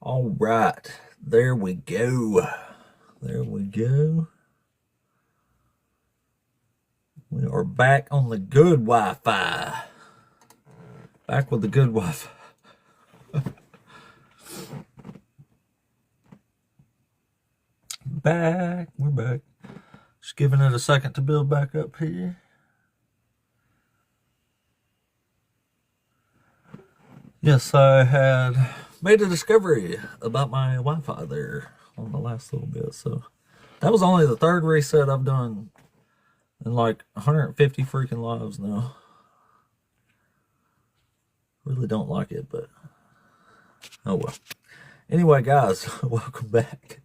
All right, there we go. There we go. We are back on the good Wi-Fi. Back with the good Wi-Fi. We're back. Just giving it a second to build back up here. Yes, I had made a discovery about my Wi-Fi there on the last little bit. So that was only the third reset I've done in like 150 freaking lives now. Really don't like it, but oh well. Anyway, guys, welcome back.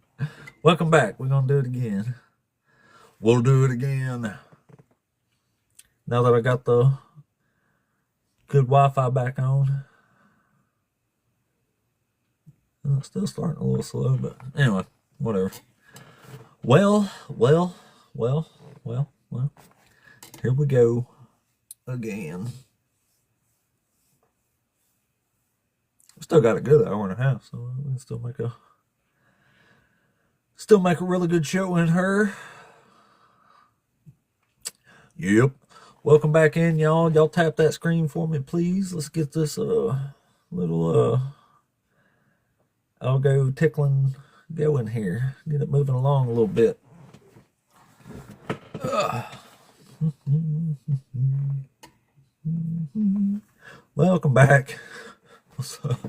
Welcome back. We're going to do it again. We'll do it again. Now that I got the good Wi-Fi back on. Still starting a little slow, but anyway, whatever. Well. Here we go again. Still got a good hour and a half, so we can still make a really good show in her. Yep. Welcome back in, y'all. Y'all tap that screen for me, please. Let's get this little algo tickling going here. Get it moving along a little bit. Welcome back. What's up?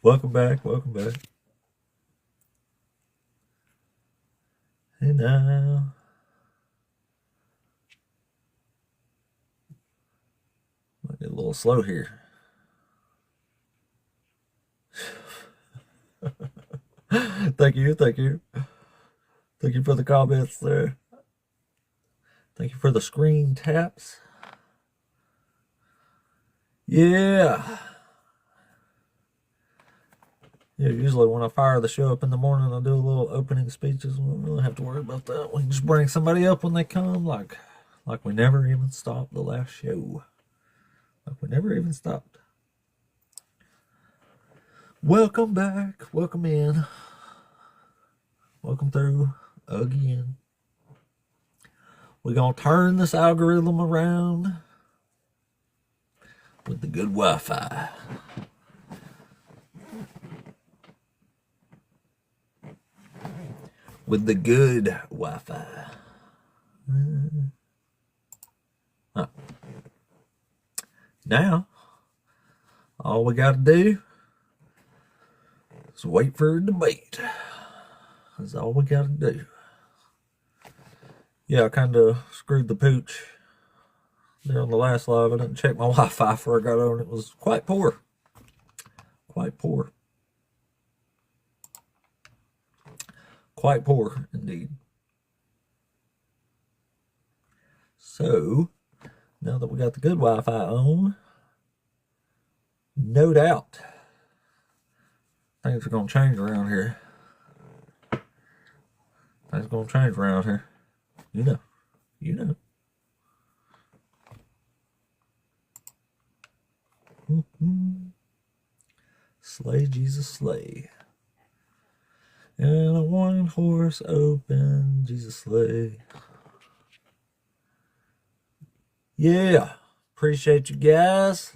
Welcome back. Hey now. Might get a little slow here. Thank you for the comments there. Thank you for the screen taps. Yeah, usually when I fire the show up in the morning, I do a little opening speeches. We don't really have to worry about that. We can just bring somebody up when they come, like we never even stopped the last show. Like we never even stopped. Welcome back. Welcome in. Welcome through again. We're going to turn this algorithm around with the good Wi-Fi. With the good Wi-Fi. Now, all we got to do is wait for a debate. That's all we got to do. Yeah, I kind of screwed the pooch there on the last live. I didn't check my Wi-Fi before I got on. It was quite poor. Quite poor. Quite poor, indeed. So, now that we got the good Wi-Fi on, no doubt, things are going to change around here. Things are going to change around here. You know. Slay, Jesus, slay. And a one horse open, Jesus, slay. Yeah, appreciate you guys.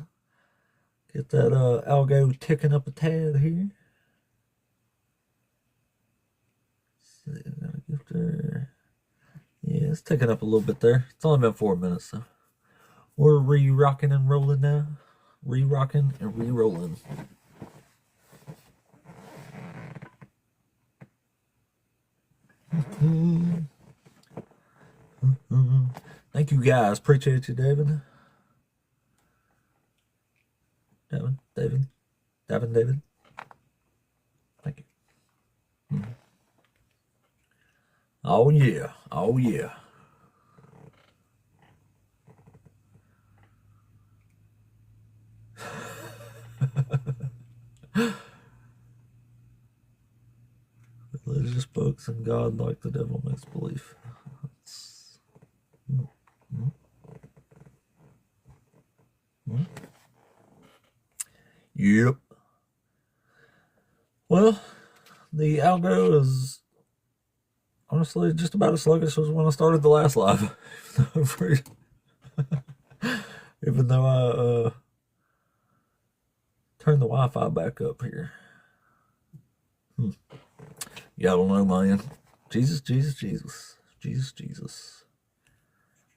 Get that algo ticking up a tad here. Yeah, it's ticking up a little bit there. It's only been 4 minutes, so we're re-rocking and rolling now. Re-rocking and re-rolling. Thank you guys. Appreciate you, David. David. Thank you. Oh yeah. Religious books and God like the devil makes belief. Yep. Well, the algo is honestly just about as sluggish as when I started the last live. Even though I turned the Wi-Fi back up here. Yeah, I don't know, man. Jesus.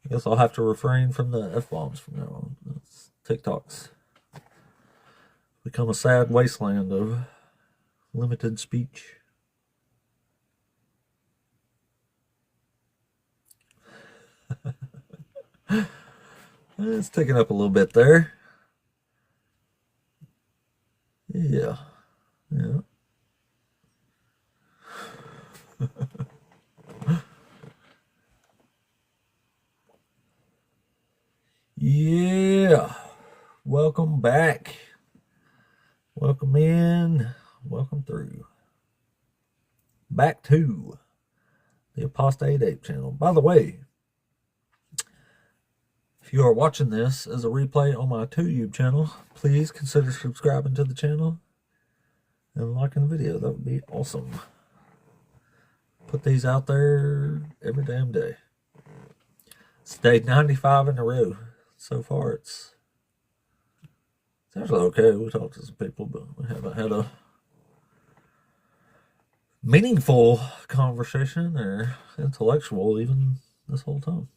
I guess I'll have to refrain from the F-bombs from now on. TikTok's become a sad wasteland of limited speech. It's taking up a little bit there. Yeah. Yeah. Welcome back. Welcome in. Welcome through. Back to the Apostate Ape channel. By the way, if you are watching this as a replay on my YouTube channel, please consider subscribing to the channel and liking the video. That would be awesome. Put these out there every damn day. It's day 95 in a row. So far, it's actually okay. We talked to some people, but we haven't had a meaningful conversation or intellectual even this whole time.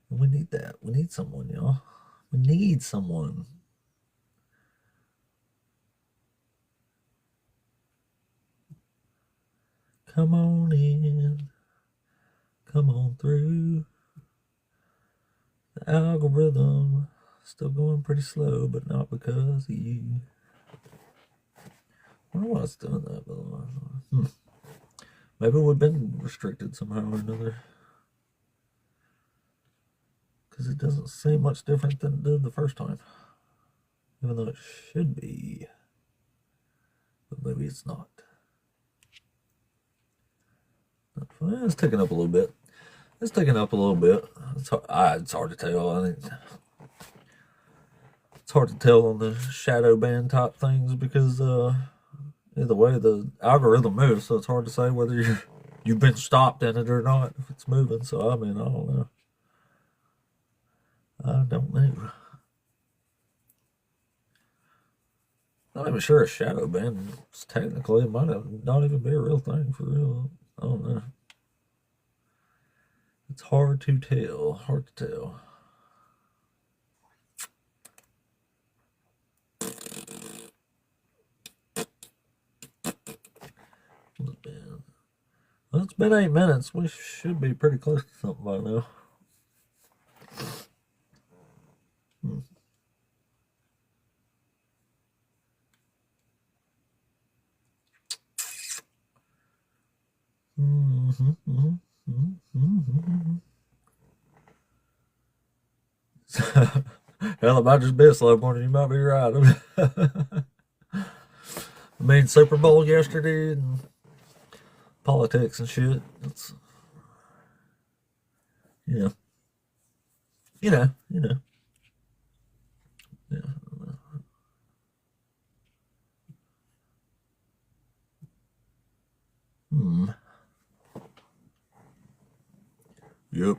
And we need that. We need someone, y'all. We need someone. Come on in. Come on through. The algorithm still going pretty slow, but not because of you. I don't know why it's doing that, but maybe we've been restricted somehow or another. Because it doesn't seem much different than it did the first time. Even though it should be. But maybe it's not. It's taking up a little bit. It's hard to tell. It's hard to tell on the shadow band type things because either way the algorithm moves, so it's hard to say whether you've been stopped in it or not if it's moving. So I don't know. I don't know. Not even sure a shadow band technically might not even be a real thing for real. I don't know. It's hard to tell. Well, it's been 8 minutes. We should be pretty close to something by now. Hell, it might just be a slow morning. You might be right. I mean, Super Bowl yesterday and politics and shit. It's, yeah. You know. Yeah. Yep.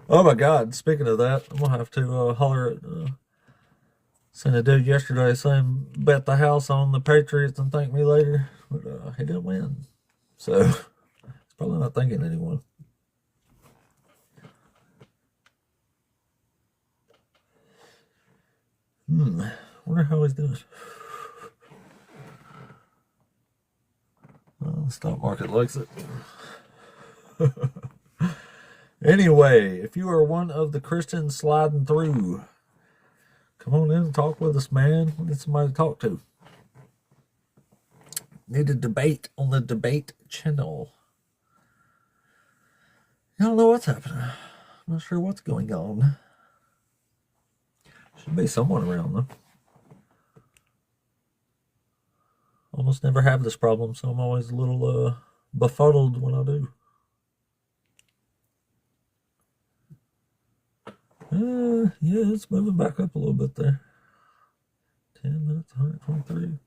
Oh my God! Speaking of that, I'm gonna have to holler at seen a dude yesterday saying bet the house on the Patriots and thank me later, but he didn't win, so he's probably not thanking anyone. Wonder how he's doing. The stock market likes it. Anyway, if you are one of the Christians sliding through, come on in and talk with us, man. We need somebody to talk to. Need a debate on the debate channel. I don't know what's happening. I'm not sure what's going on. Should be someone around though. almost never have this problem, so I'm always a little befuddled when I do. Yeah, it's moving back up a little bit there. 10 minutes, 123.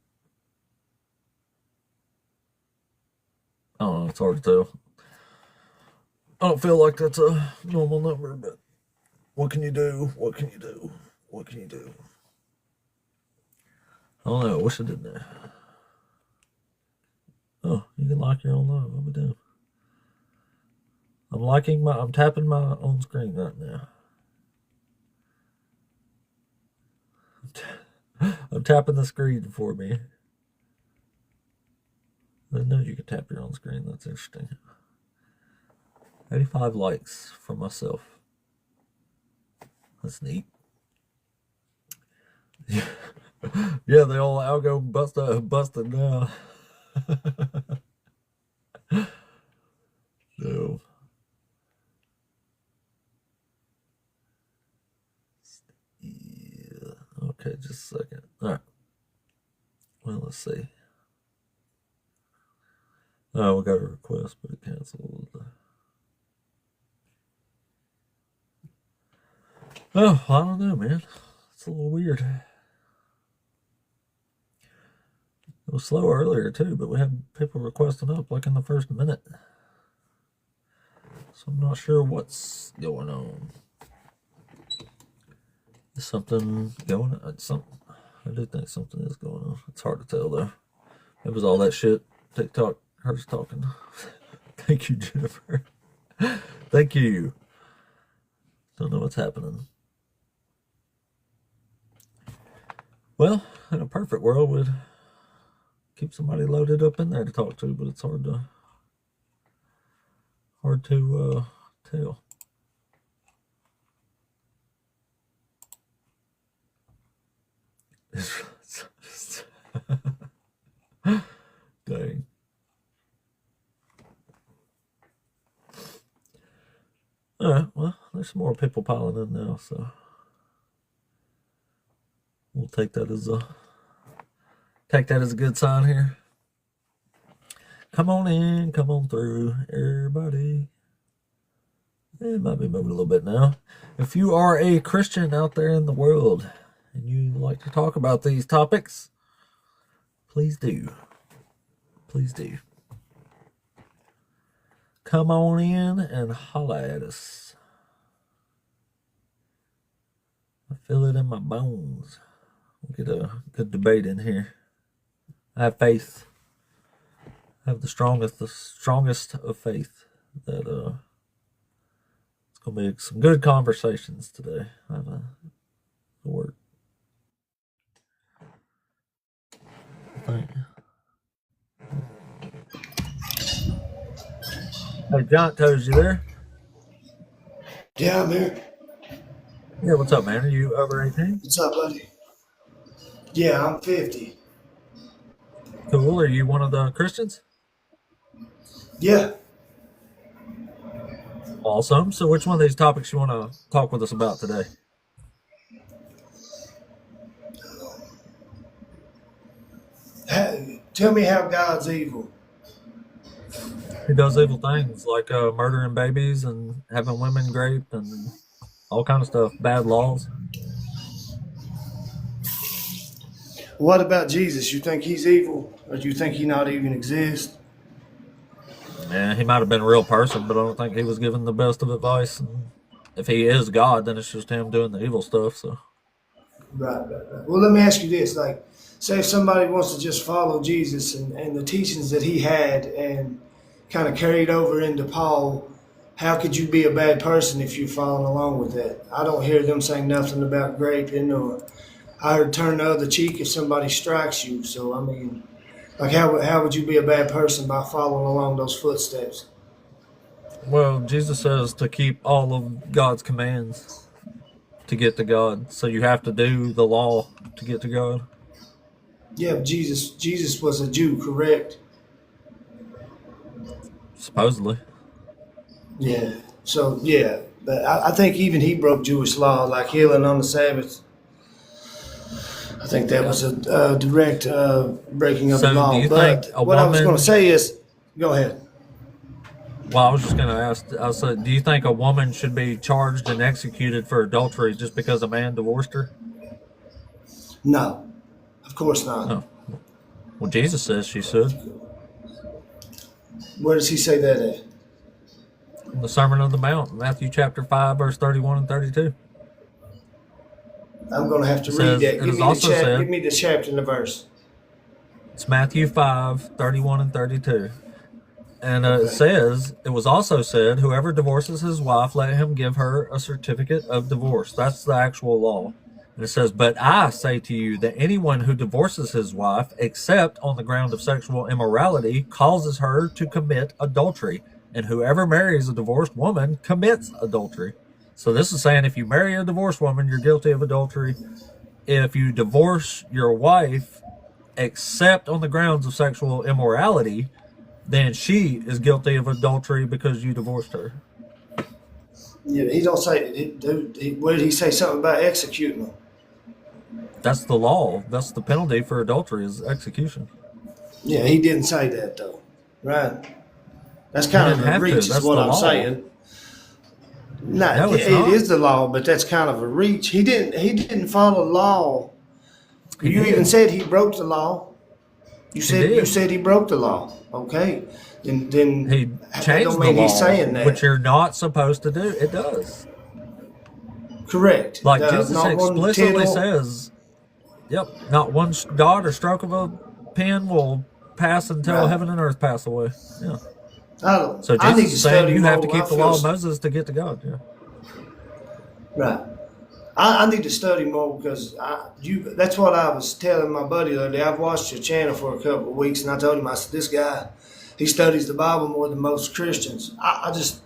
I don't know, it's hard to tell. I don't feel like that's a normal number, but what can you do? What can you do? What can you do? I don't know. I wish I did that. Oh, you can like your own live. What we doing? I'm tapping my own screen right now. I'm tapping the screen for me. I didn't know you could tap your own screen. That's interesting. 85 likes for myself. That's neat. Yeah, the old algo busted now. So, yeah. Okay, just a second. All right. Well, let's see. Oh, we got a request, but it canceled. Oh, I don't know, man. It's a little weird. It was slow earlier too, but we had people requesting up like in the first minute. So I'm not sure what's going on. Is something going on? I do think something is going on. It's hard to tell though. It was all that shit. TikTok, hers talking. Thank you, Jennifer. Thank you. Don't know what's happening. Well, in a perfect world, we'd keep somebody loaded up in there to talk to, but it's hard to tell. Dang. All right, well, there's some more people piling in now, so we'll take that as a good sign here. Come on in, come on through, everybody. It might be moving a little bit now. If you are a Christian out there in the world and you like to talk about these topics, please do. Please do. Come on in and holla at us. I feel it in my bones. We'll get a good debate in here. I have faith. I have the strongest of faith that it's gonna be some good conversations today. I have a work. Hey, John Toes, you there? Yeah, I'm here. Yeah, what's up, man? Are you over 18? What's up, buddy? Yeah, I'm 50. Cool. Are you one of the Christians? Yeah. Awesome. So which one of these topics you want to talk with us about today? Tell me how God's evil. He does evil things like murdering babies and having women raped and all kind of stuff. Bad laws. What about Jesus? You think he's evil? Or do you think he not even exists? Yeah, he might have been a real person, but I don't think he was given the best of advice. And if he is God, then it's just him doing the evil stuff. So Right. Well, let me ask you this. Like, say if somebody wants to just follow Jesus and the teachings that he had and kind of carried over into Paul, how could you be a bad person if you're following along with that? I don't hear them saying nothing about raping or I heard turn the other cheek if somebody strikes you. So, I mean, like, how would you be a bad person by following along those footsteps? well, Jesus says to keep all of God's commands to get to God. So you have to do the law to get to God. Yeah, Jesus was a Jew, correct? Supposedly. Yeah. So yeah, but I think even he broke Jewish law, like healing on the Sabbath. I think that was a direct breaking of the So do law. you But think a what I was going woman? to say is, go ahead. Well, I was just going to ask. I said, do you think a woman should be charged and executed for adultery just because a man divorced her? No, of course not. No. Well, Jesus says she should. Where does he say that at? In the Sermon on the Mount, Matthew chapter 5, verse 31 and 32. I'm going to have to It read says, that. it is also said, Give me the chapter and the verse. it's Matthew 5, 31 and 32. And Okay. it says, it was also said, whoever divorces his wife, let him give her a certificate of divorce. That's the actual law. And it says, but I say to you that anyone who divorces his wife, except on the ground of sexual immorality, causes her to commit adultery. And whoever marries a divorced woman commits adultery. So this is saying if you marry a divorced woman, you're guilty of adultery. If you divorce your wife, except on the grounds of sexual immorality, then she is guilty of adultery because you divorced her. Yeah, he don't say. Where did he say something about executing them? That's the law. That's the penalty for adultery is execution. Yeah, he didn't say that though. Right. That's kind of a reach, is what I'm saying. No, it is the law, but that's kind of a reach. He didn't follow law. You even said he broke the law. You said he broke the law. Okay. Then he changed the law, he's saying that. which you're not supposed to do. It does. Correct. Like Jesus explicitly says, yep, not one dot or stroke of a pen will pass until heaven and earth pass away. Yeah. So Jesus is saying you have to keep the law of Moses to get to God. Yeah. Right. I need to study more because that's what I was telling my buddy the other day. I've watched your channel for a couple of weeks, and I told him, I said, this guy, he studies the Bible more than most Christians. I just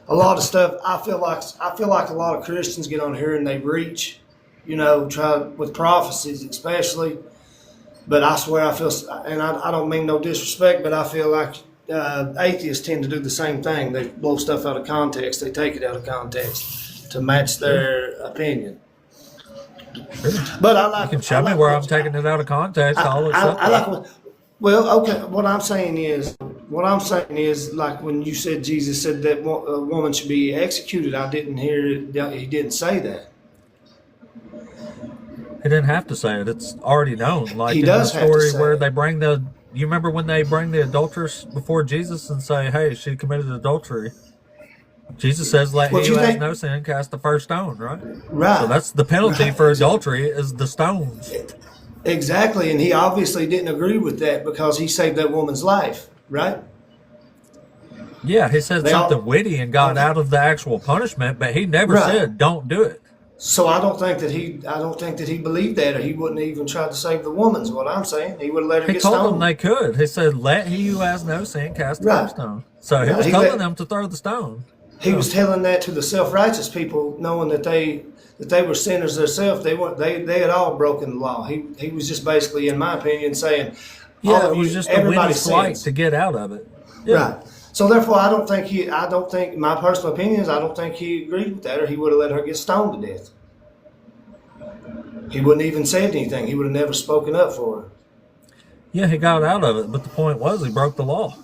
a lot of stuff. I feel like a lot of Christians get on here and they reach, try with prophecies especially. But I swear I feel, and I don't mean no disrespect, but I feel like atheists tend to do the same thing. They blow stuff out of context. They take it out of context to match their opinion. Sure. But I like. You can show me where I'm taking it out of context. Well, okay. What I'm saying is, like when you said Jesus said that a woman should be executed, I didn't hear it. He didn't say that. He didn't have to say it. It's already known. Like he in does the story have to say where it. they bring you remember when they bring the adulteress before Jesus and say, hey, she committed adultery. Jesus says, let he who has no sin cast the first stone, right? Right. So that's the penalty for adultery is the stones. Exactly. And he obviously didn't agree with that because he saved that woman's life, right? Yeah, he said something witty and got out of the actual punishment, but he never said, don't do it. So I don't think that he believed that, or he wouldn't even try to save the woman. Is what I'm saying. He would have let her get stoned. He told them they could. He said, "Let he who has no sin cast the first stone." So he was telling them to throw the stone. He was telling that to the self-righteous people, knowing that they were sinners themselves. They had all broken the law. He was just basically, in my opinion, saying, "Yeah, it was just a witty slight to get out of it." Yeah. Right. So therefore, I don't think my personal opinion is I don't think he agreed with that, or he would have let her get stoned to death. He wouldn't even said anything. He would have never spoken up for her. Yeah, he got out of it, but the point was he broke the law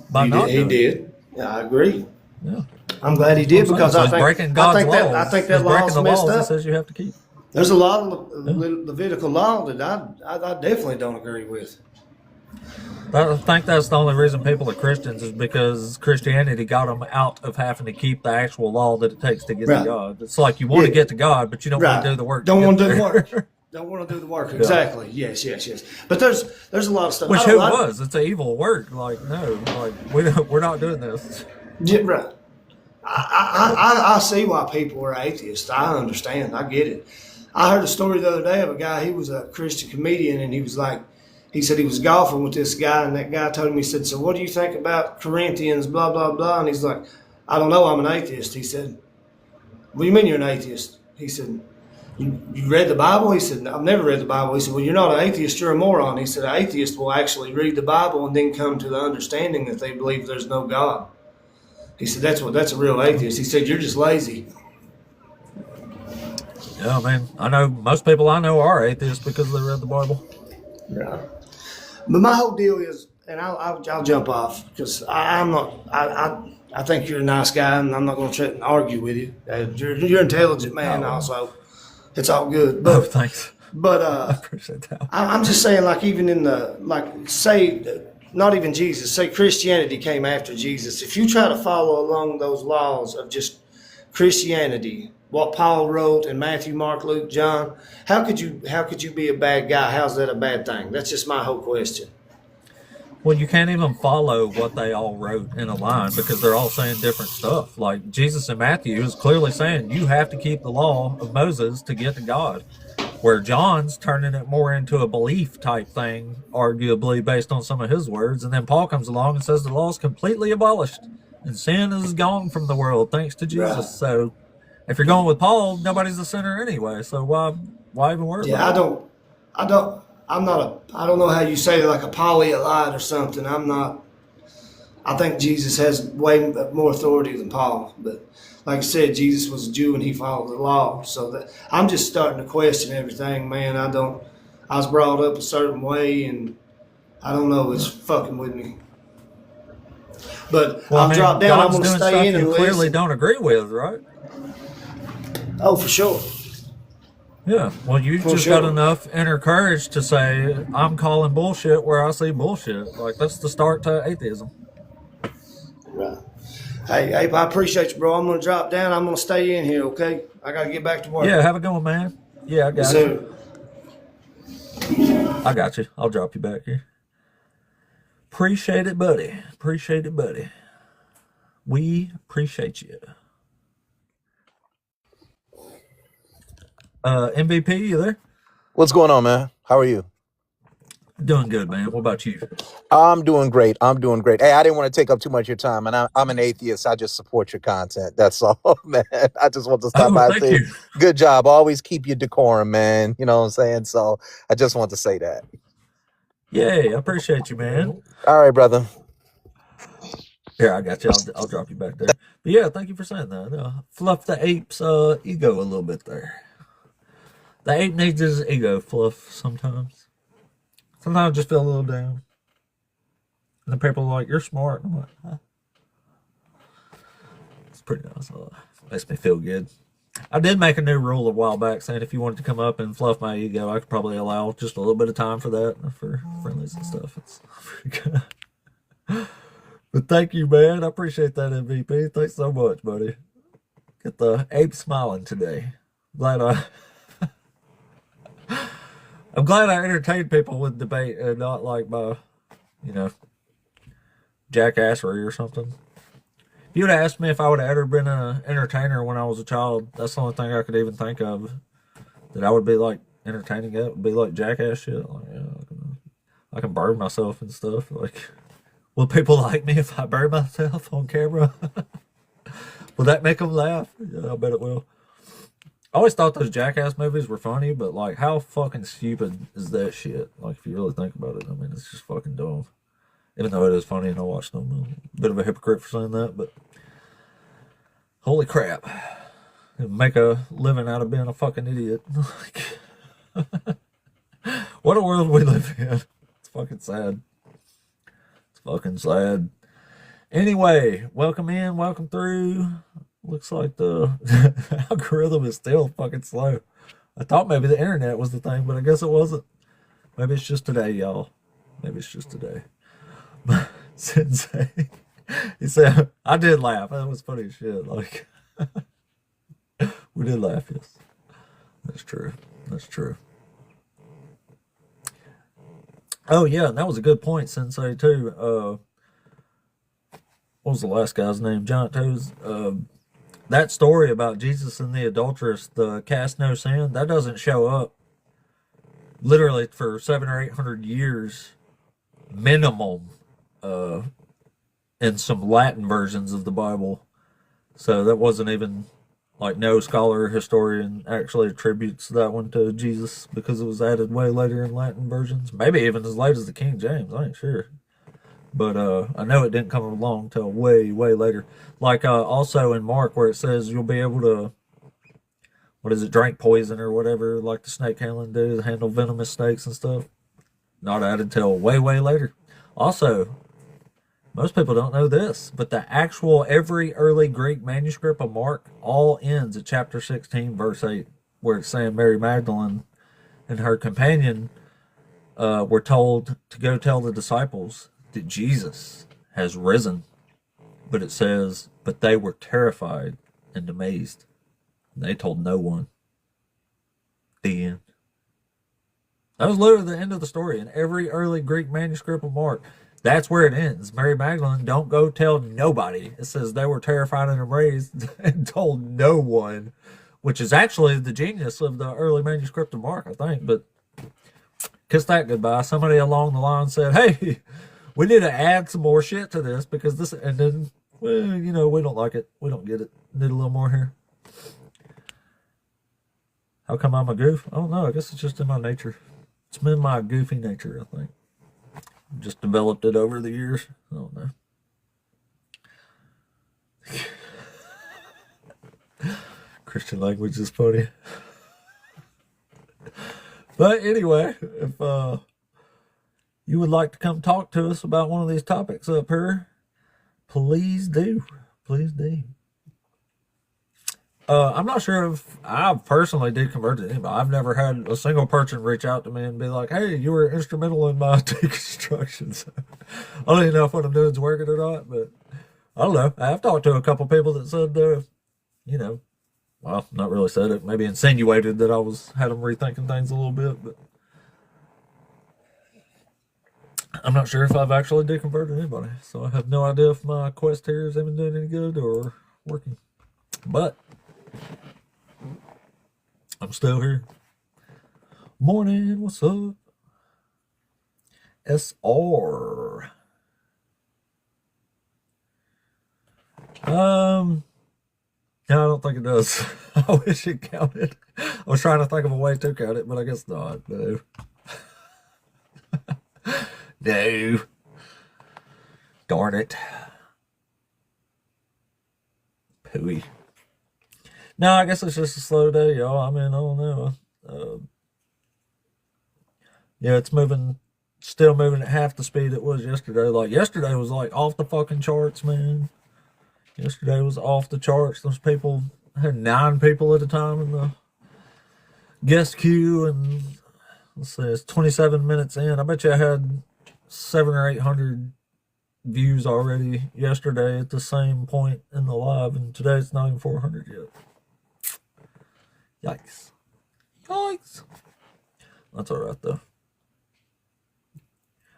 by not doing it. He did. Yeah, I agree. Yeah. I'm glad he did because I think breaking God's laws. I think that law is messed up. It says you have to keep. There's a lot of Levitical law that I definitely don't agree with. I think that's the only reason people are Christians is because Christianity got them out of having to keep the actual law that it takes to get to God. It's like you want to get to God, but you don't want to do the work. Don't want to do the work. Don't want to do the work. Exactly. Yes. But there's a lot of stuff. Which who was? It's an evil work. Like no, like we're not doing this. Yeah, right. I see why people are atheists. I understand. I get it. I heard a story the other day of a guy. He was a Christian comedian, and he said he was golfing with this guy, and that guy told him, he said, so what do you think about Corinthians, blah, blah, blah? And he's like, I don't know, I'm an atheist. He said, what do you mean you're an atheist? He said, you read the Bible? He said, I've never read the Bible. He said, well, you're not an atheist, you're a moron. He said, an atheist will actually read the Bible and then come to the understanding that they believe there's no God. He said, that's a real atheist. He said, you're just lazy. Yeah, I mean, I know most people I know are atheists because they read the Bible. Yeah. But my whole deal is, and I'll jump off because I'm not. I think you're a nice guy, and I'm not going to try and argue with you. You're an intelligent man, Oh, also. It's all good. oh, But thanks. but I appreciate that. I'm just saying, like even in the like say. Not even Jesus. Say Christianity came after Jesus. If you try to follow along those laws of just Christianity, what Paul wrote in Matthew, Mark, Luke, John, how could you be a bad guy? How's that a bad thing? That's just my whole question. Well, you can't even follow what they all wrote in a line because they're all saying different stuff. Like Jesus in Matthew is clearly saying you have to keep the law of Moses to get to God. Where John's turning it more into a belief type thing, arguably based on some of his words. And then Paul comes along and says the law is completely abolished and sin is gone from the world thanks to Jesus. Right. So if you're going with Paul, nobody's a sinner anyway. So why even worry Yeah, about it? I don't know how you say like a polyelite or something. I think Jesus has way more authority than Paul. But like I said, Jesus was a Jew and he followed the law. So that I'm just starting to question everything, man. I was brought up a certain way and I don't know, it's fucking with me. But Well, I I'll drop mean, down. I'm God's going to doing stay stuff in and you clearly listen. don't agree with, right? Oh, for sure. Yeah. Well, you For just got sure. enough inner courage to say, I'm calling bullshit where I see bullshit. Like, that's the start to atheism. Right. Hey, I appreciate you, bro. I'm going to drop down. I'm going to stay in here, okay? I got to get back to Yeah, work. have a good one, man. Yeah, I Yes, got you. sir. I got you. I'll drop you back here. Appreciate it, buddy. Appreciate it, buddy. We appreciate you. MVP, you there? What's going on, man? How are you? Doing good, man. What about you? I'm doing great. I'm doing great. Hey, I didn't want to take up too much of your time, and I'm an atheist. I just support your content. That's all, man. I just want to stop Oh, by and thank say, you. good job. Always keep your decorum, man. You know what I'm saying? So I just want to say that. Yay, I appreciate you, man. All right, brother. Here, I got you. I'll drop you back there. But yeah, thank you for saying that. Fluff the ape's ego a little bit there. The ape needs his ego fluff sometimes. Sometimes I just feel a little down. And the people are like, you're smart. And I'm like, huh? It's pretty nice. Makes me feel good. I did make a new rule a while back saying if you wanted to come up and fluff my ego, I could probably allow just a little bit of time for that, for friendlies and stuff. It's pretty good. But thank you, man. I appreciate that, MVP. Thanks so much, buddy. Get the ape smiling today. Glad I'm glad I entertained people with debate and not like my, you know, jackassery or something. If you would have asked me if I would have ever been an entertainer when I was a child, that's the only thing I could even think of that I would be like entertaining. It would be like jackass shit. Like, yeah, I can burn myself and stuff. Like, will people like me if I burn myself on camera? Will that make them laugh? Yeah, I bet it will. I always thought those Jackass movies were funny, but like, how fucking stupid is that shit? Like, if you really think about it, I mean, it's just fucking dumb. Even though it is funny and I watch them, I'm a bit of a hypocrite for saying that, but holy crap. It'd make a living out of being a fucking idiot. Like, what a world we live in. It's fucking sad. It's fucking sad. Anyway, welcome in, welcome through. Looks like the algorithm is still fucking slow. I thought maybe the internet was the thing, but I guess it wasn't. Maybe it's just today, y'all. Maybe it's just today. Sensei, he said, I did laugh. That was funny as shit. Like, we did laugh, yes. That's true. That's true. Oh, yeah, and that was a good point, Sensei, too. What was the last guy's name? Giant Toes. That story about Jesus and the adulteress, the cast no sin, that doesn't show up literally for 700 or 800 years minimum in some Latin versions of the Bible. So that wasn't even like no scholar or historian actually attributes that one to Jesus because it was added way later in Latin versions. Maybe even as late as the King James. I ain't sure. But I know it didn't come along till way, way later. Like also in Mark where it says you'll be able to, what is it, drank poison or whatever, like the snake handling do, handle venomous snakes and stuff. Not added till way, way later. Also, most people don't know this, but the actual every early Greek manuscript of Mark all ends at chapter 16, verse 8, where it's saying Mary Magdalene and her companion were told to go tell the disciples that Jesus has risen. But it says, but they were terrified and amazed. And they told no one. The end. That was literally the end of the story in every early Greek manuscript of Mark. That's where it ends. Mary Magdalene, don't go tell nobody. It says they were terrified and amazed and told no one, which is actually the genius of the early manuscript of Mark, I think. But kiss that goodbye. Somebody along the line said, hey, we need to add some more shit to this because this, and then, well, you know, we don't like it. We don't get it. Need a little more here. How come I'm a goof? I don't know. I guess it's just in my nature. It's been my goofy nature, I think. Just developed it over the years. I don't know. Christian language is funny. But anyway, if you would like to come talk to us about one of these topics up here, please do. Please do. I'm not sure if I personally did convert to anybody. I've never had a single person reach out to me and be like, hey, you were instrumental in my deconstruction. So, I don't even know if what I'm doing is working or not, but I don't know. I've talked to a couple people that said, you know, well, not really said it, maybe insinuated that I had them rethinking things a little bit, but I'm not sure if I've actually deconverted anybody. So I have no idea if my quest here is even doing any good or working. But I'm still here. Morning, what's up? SR. No, I don't think it does. I wish it counted. I was trying to think of a way to count it, but I guess not. No. No. Darn it. Pooey. No, I guess it's just a slow day, y'all. I mean, I don't know. Yeah, it's still moving at half the speed it was yesterday. Like, yesterday was like off the fucking charts, man. Yesterday was off the charts. Those people had 9 people at a time in the guest queue, and let's see, it's 27 minutes in. I bet you I had 700 or 800 views already yesterday at the same point in the live, and today it's not even 400 yet. Yikes. Yikes. That's alright though.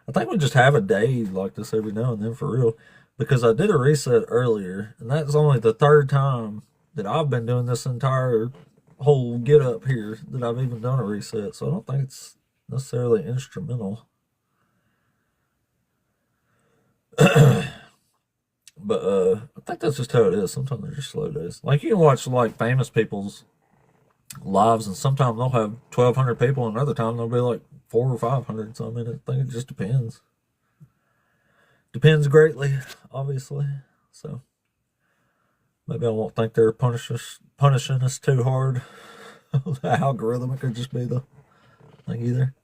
I think we just have a day like this every now and then for real. Because I did a reset earlier, and that's only the 3rd time that I've been doing this entire whole get up here that I've even done a reset. So I don't think it's necessarily instrumental. But I think that's just how it is. Sometimes they're just slow days. Like, you can watch like famous people's lives, and sometimes they'll have 1,200 people, and another time they'll be like 400 or 500. So I mean, I think it just depends. Depends greatly, obviously. So maybe I won't think they're punishing us too hard. The algorithm, it could just be the thing either.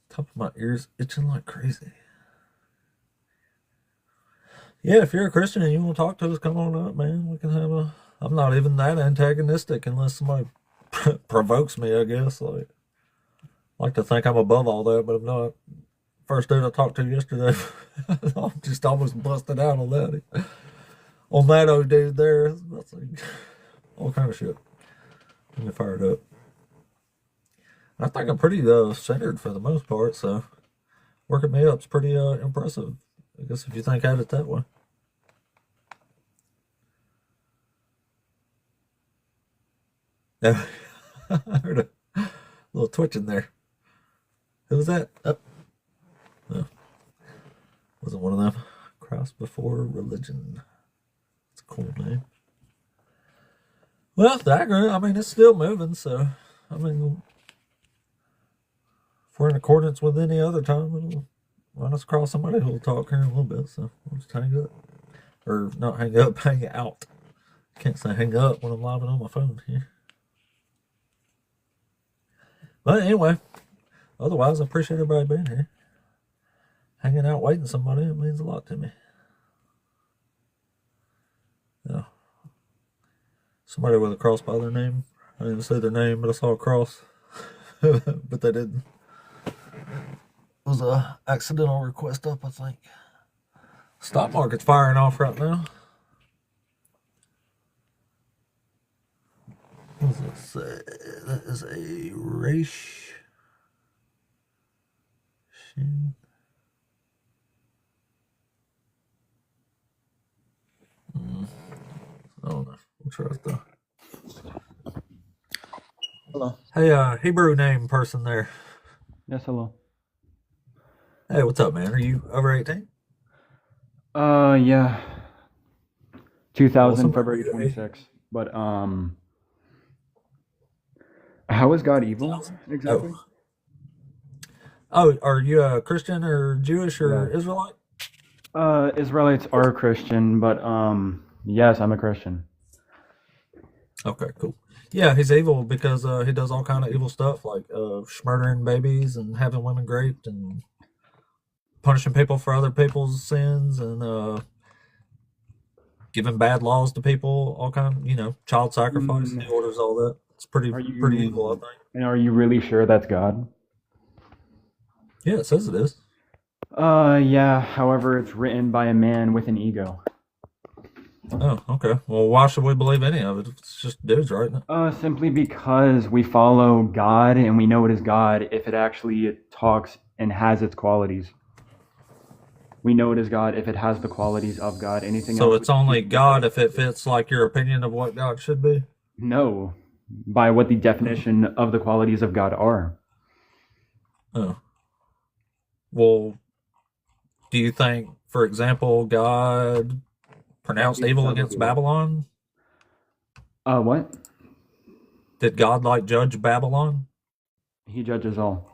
Top of my ears itching like crazy. Yeah, if you're a Christian and you want to talk to us, come on up, man. We can have I'm not even that antagonistic unless somebody provokes me, I guess. Like to think I'm above all that, but I'm not. First dude I talked to yesterday, I just almost busted out on that. On that old dude there, that's like all kind of shit. Let me fire it up. I think I'm pretty centered for the most part, so working me up's pretty impressive. I guess if you think at it that way. Yeah. I heard a little twitching there. Who was that? Oh. No. Wasn't one of them. Cross before religion. It's a cool name. Well, diagram, I mean, it's still moving, so, I mean, if we're in accordance with any other time, run us across somebody who'll talk here in a little bit, so we'll just hang up. Or not hang up, hang out. Can't say hang up when I'm live on my phone here. But anyway, otherwise, I appreciate everybody being here. Hanging out, waiting somebody, it means a lot to me. Yeah. Somebody with a cross by their name. I didn't say their name, but I saw a cross. But they didn't. It was a accidental request up, I think. Stock market's firing off right now. What does it say? That is a race. I don't know. We'll try it though. Hello. Hey, Hebrew name person there. Yes, hello. Hey, what's up, man? Are you over 18? Yeah. 2000 Awesome. February 26th. But how is God evil exactly? Oh, are you a Christian or Jewish or Yeah. Israelite? Israelites are Christian, but yes, I'm a Christian. Okay, cool. Yeah, he's evil because he does all kind of evil stuff, like murdering babies and having women raped and punishing people for other people's sins and giving bad laws to people, all kind, child sacrifice. He orders all that. It's pretty evil, I think. And are you really sure that's God? Yeah, it says it is. Yeah. However, it's written by a man with an ego. Oh, okay. Well, why should we believe any of it? It's just dudes, right? Simply because we follow God and we know it is God if it actually talks and has its qualities. We know it is God if it has the qualities of God. Anything else? So it's only God if it fits like your opinion of what God should be? No, by what the definition of the qualities of God are. Oh. Well, do you think, for example, God pronounced evil against Babylon? What? Did God judge Babylon? He judges all.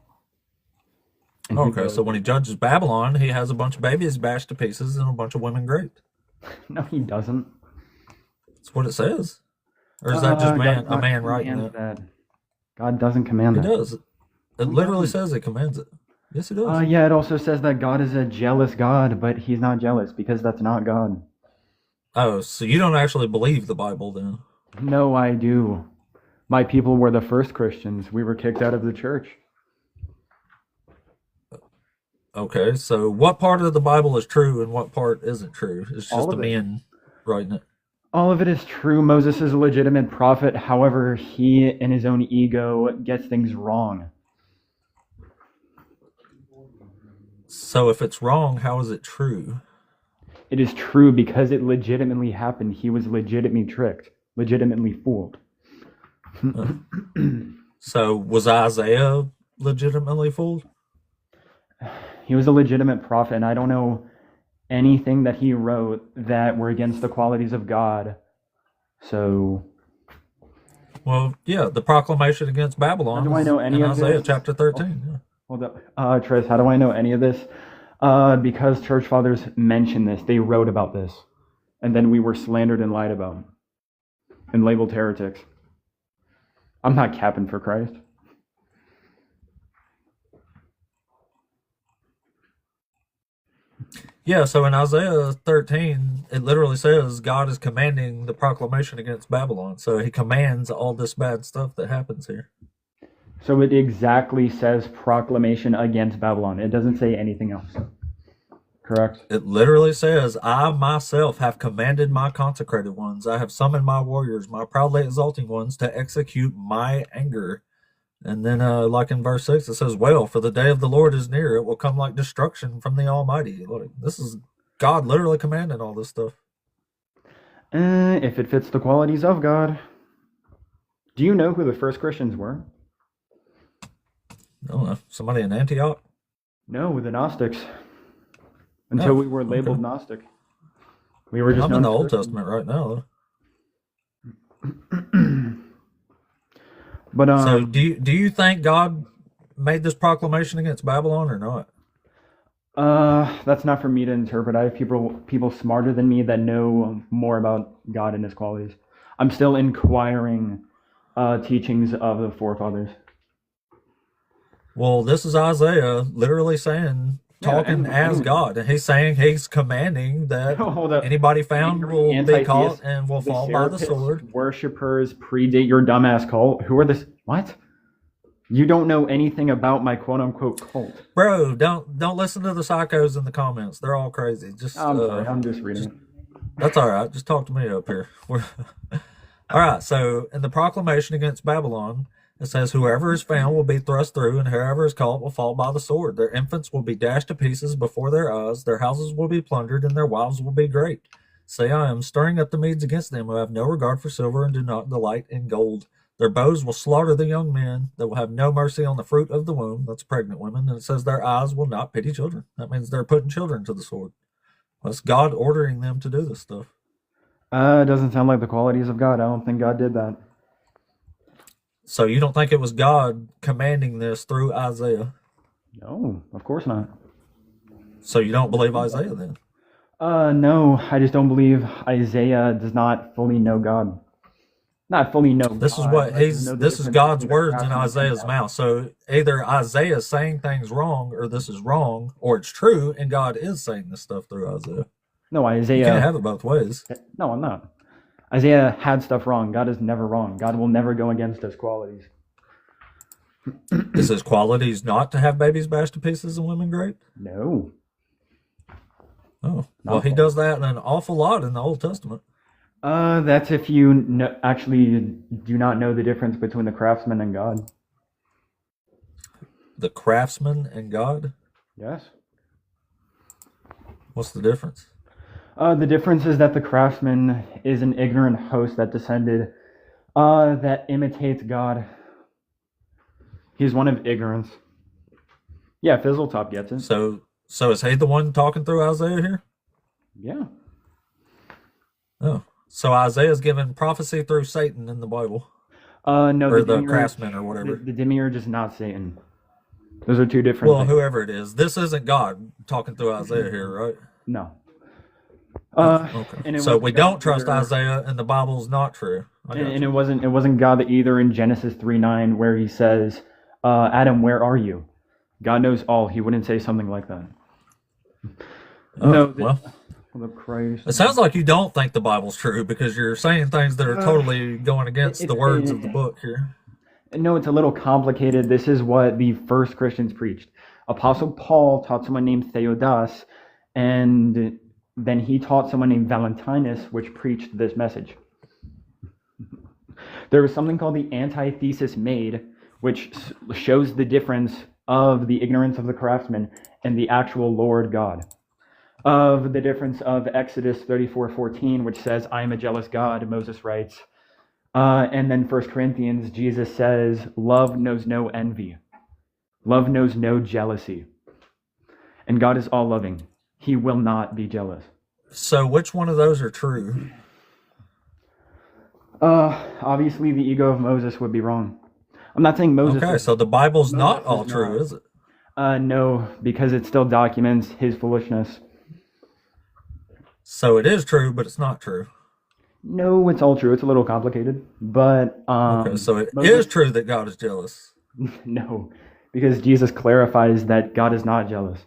And Okay, so when he judges Babylon, he has a bunch of babies bashed to pieces and a bunch of women raped. No, he doesn't. That's what it says. Or is that just a man writing that? God doesn't command that. He does. It literally says it commands it. Yes, it does. Yeah, it also says that God is a jealous God, but he's not jealous because that's not God. Oh, so you don't actually believe the Bible then? No, I do. My people were the first Christians. We were kicked out of the church. Okay, so what part of the Bible is true and what part isn't true? It's just a man writing it. All of it is true. Moses is a legitimate prophet. However, he, in his own ego, gets things wrong. So if it's wrong, how is it true? It is true because it legitimately happened. He was legitimately tricked, legitimately fooled. So was Isaiah legitimately fooled? He was a legitimate prophet, and I don't know anything that he wrote that were against the qualities of God. So, well, yeah, the proclamation against Babylon. How do I know any of Isaiah this? chapter 13. Yeah. Hold up, Tris. How do I know any of this? Because church fathers mentioned this. They wrote about this, and then we were slandered and lied about, and labeled heretics. I'm not capping for Christ. Yeah, so in Isaiah 13, it literally says God is commanding the proclamation against Babylon. So he commands all this bad stuff that happens here. So it exactly says proclamation against Babylon. It doesn't say anything else. Correct? It literally says, I myself have commanded my consecrated ones. I have summoned my warriors, my proudly exalting ones, to execute my anger. And then, like in verse 6, it says, well, for the day of the Lord is near. It will come like destruction from the Almighty. This is God literally commanding all this stuff. If it fits the qualities of God. Do you know who the first Christians were? I don't know. Somebody in Antioch? No, the Gnostics. Until we were labeled Gnostic. We were just I'm in the Old Testament right now, though. But so do you think God made this proclamation against Babylon or not? That's not for me to interpret. I have people smarter than me that know more about God and His qualities. I'm still inquiring teachings of the forefathers. Well, this is Isaiah literally saying, Yeah, talking as God, and he's commanding that hold up. anybody found will be caught and will The fall by the Serapis sword. worshippers predate your dumbass cult. Who are this? What? You don't know anything about my quote-unquote cult. Bro, don't listen to the psychos in the comments. They're all crazy. Just I'm sorry, I'm just reading it. That's all right. Just talk to me up here. All right. So in the proclamation against Babylon, it says, "Whoever is found will be thrust through, and whoever is caught will fall by the sword. Their infants will be dashed to pieces before their eyes. Their houses will be plundered, and their wives will be great. Say, I am stirring up the Medes against them, who have no regard for silver and do not delight in gold. Their bows will slaughter the young men. They will have no mercy on the fruit of the womb." That's pregnant women. And it says their eyes will not pity children. That means they're putting children to the sword. That's God ordering them to do this stuff. It doesn't sound like the qualities of God. I don't think God did that. So you don't think it was God commanding this through Isaiah? No, of course not. So you don't believe Isaiah then? No, I just don't believe Isaiah does not fully know God. Not fully know This God, is what but he's. know the This is difference God's between words in craftsman and Isaiah's God. mouth. So either Isaiah is saying things wrong, or this is wrong, or it's true, and God is saying this stuff through Isaiah. No, You can't Isaiah. have it both ways. No, I'm not. Isaiah had stuff wrong. God is never wrong. God will never go against His qualities. Is his qualities not to have babies bashed to pieces and women great? No. Oh, well, he does that in an awful lot in the Old Testament. That's if you actually do not know the difference between the craftsman and God. The craftsman and God? Yes. What's the difference? The difference is that the craftsman is an ignorant host that descended, that imitates God. He's one of ignorance. Yeah, Fizzletop gets it. So is he the one talking through Isaiah here? Yeah. Oh, so Isaiah's given prophecy through Satan in the Bible, No, or the the demiurge, craftsman, or whatever. the demiurge is not Satan. Those are two different Well, things. whoever it is, this isn't God talking through Isaiah here, right? No. Okay. And it So wasn't we God don't trust either- Isaiah, and the Bible's not true. I got And you. it wasn't God either in Genesis 3:9 where He says, "Adam, where are you?" God knows all. He wouldn't say something like that. Oh, No. well, Oh, Christ. it sounds like you don't think the Bible's true because you're saying things that are totally going against the words of the book here. No, it's a little complicated. This is what the first Christians preached. Apostle Paul taught someone named Theodas, and then he taught someone named Valentinus, which preached this message. There was something called the antithesis made, which shows the difference of the ignorance of the craftsman and the actual Lord God. Of the difference of Exodus 34:14, which says, "I am a jealous God," Moses writes. And then 1 Corinthians, Jesus says, "Love knows no envy. Love knows no jealousy." And God is all loving. He will not be jealous. So which one of those are true? Obviously, the ego of Moses would be wrong. I'm not saying Moses. Okay, so the Bible's not all is true, not. is it? No, because it still documents his foolishness. So it is true, but it's not true. No, it's all true. It's a little complicated, but Okay, so it Moses- is true that God is jealous. No, because Jesus clarifies that God is not jealous.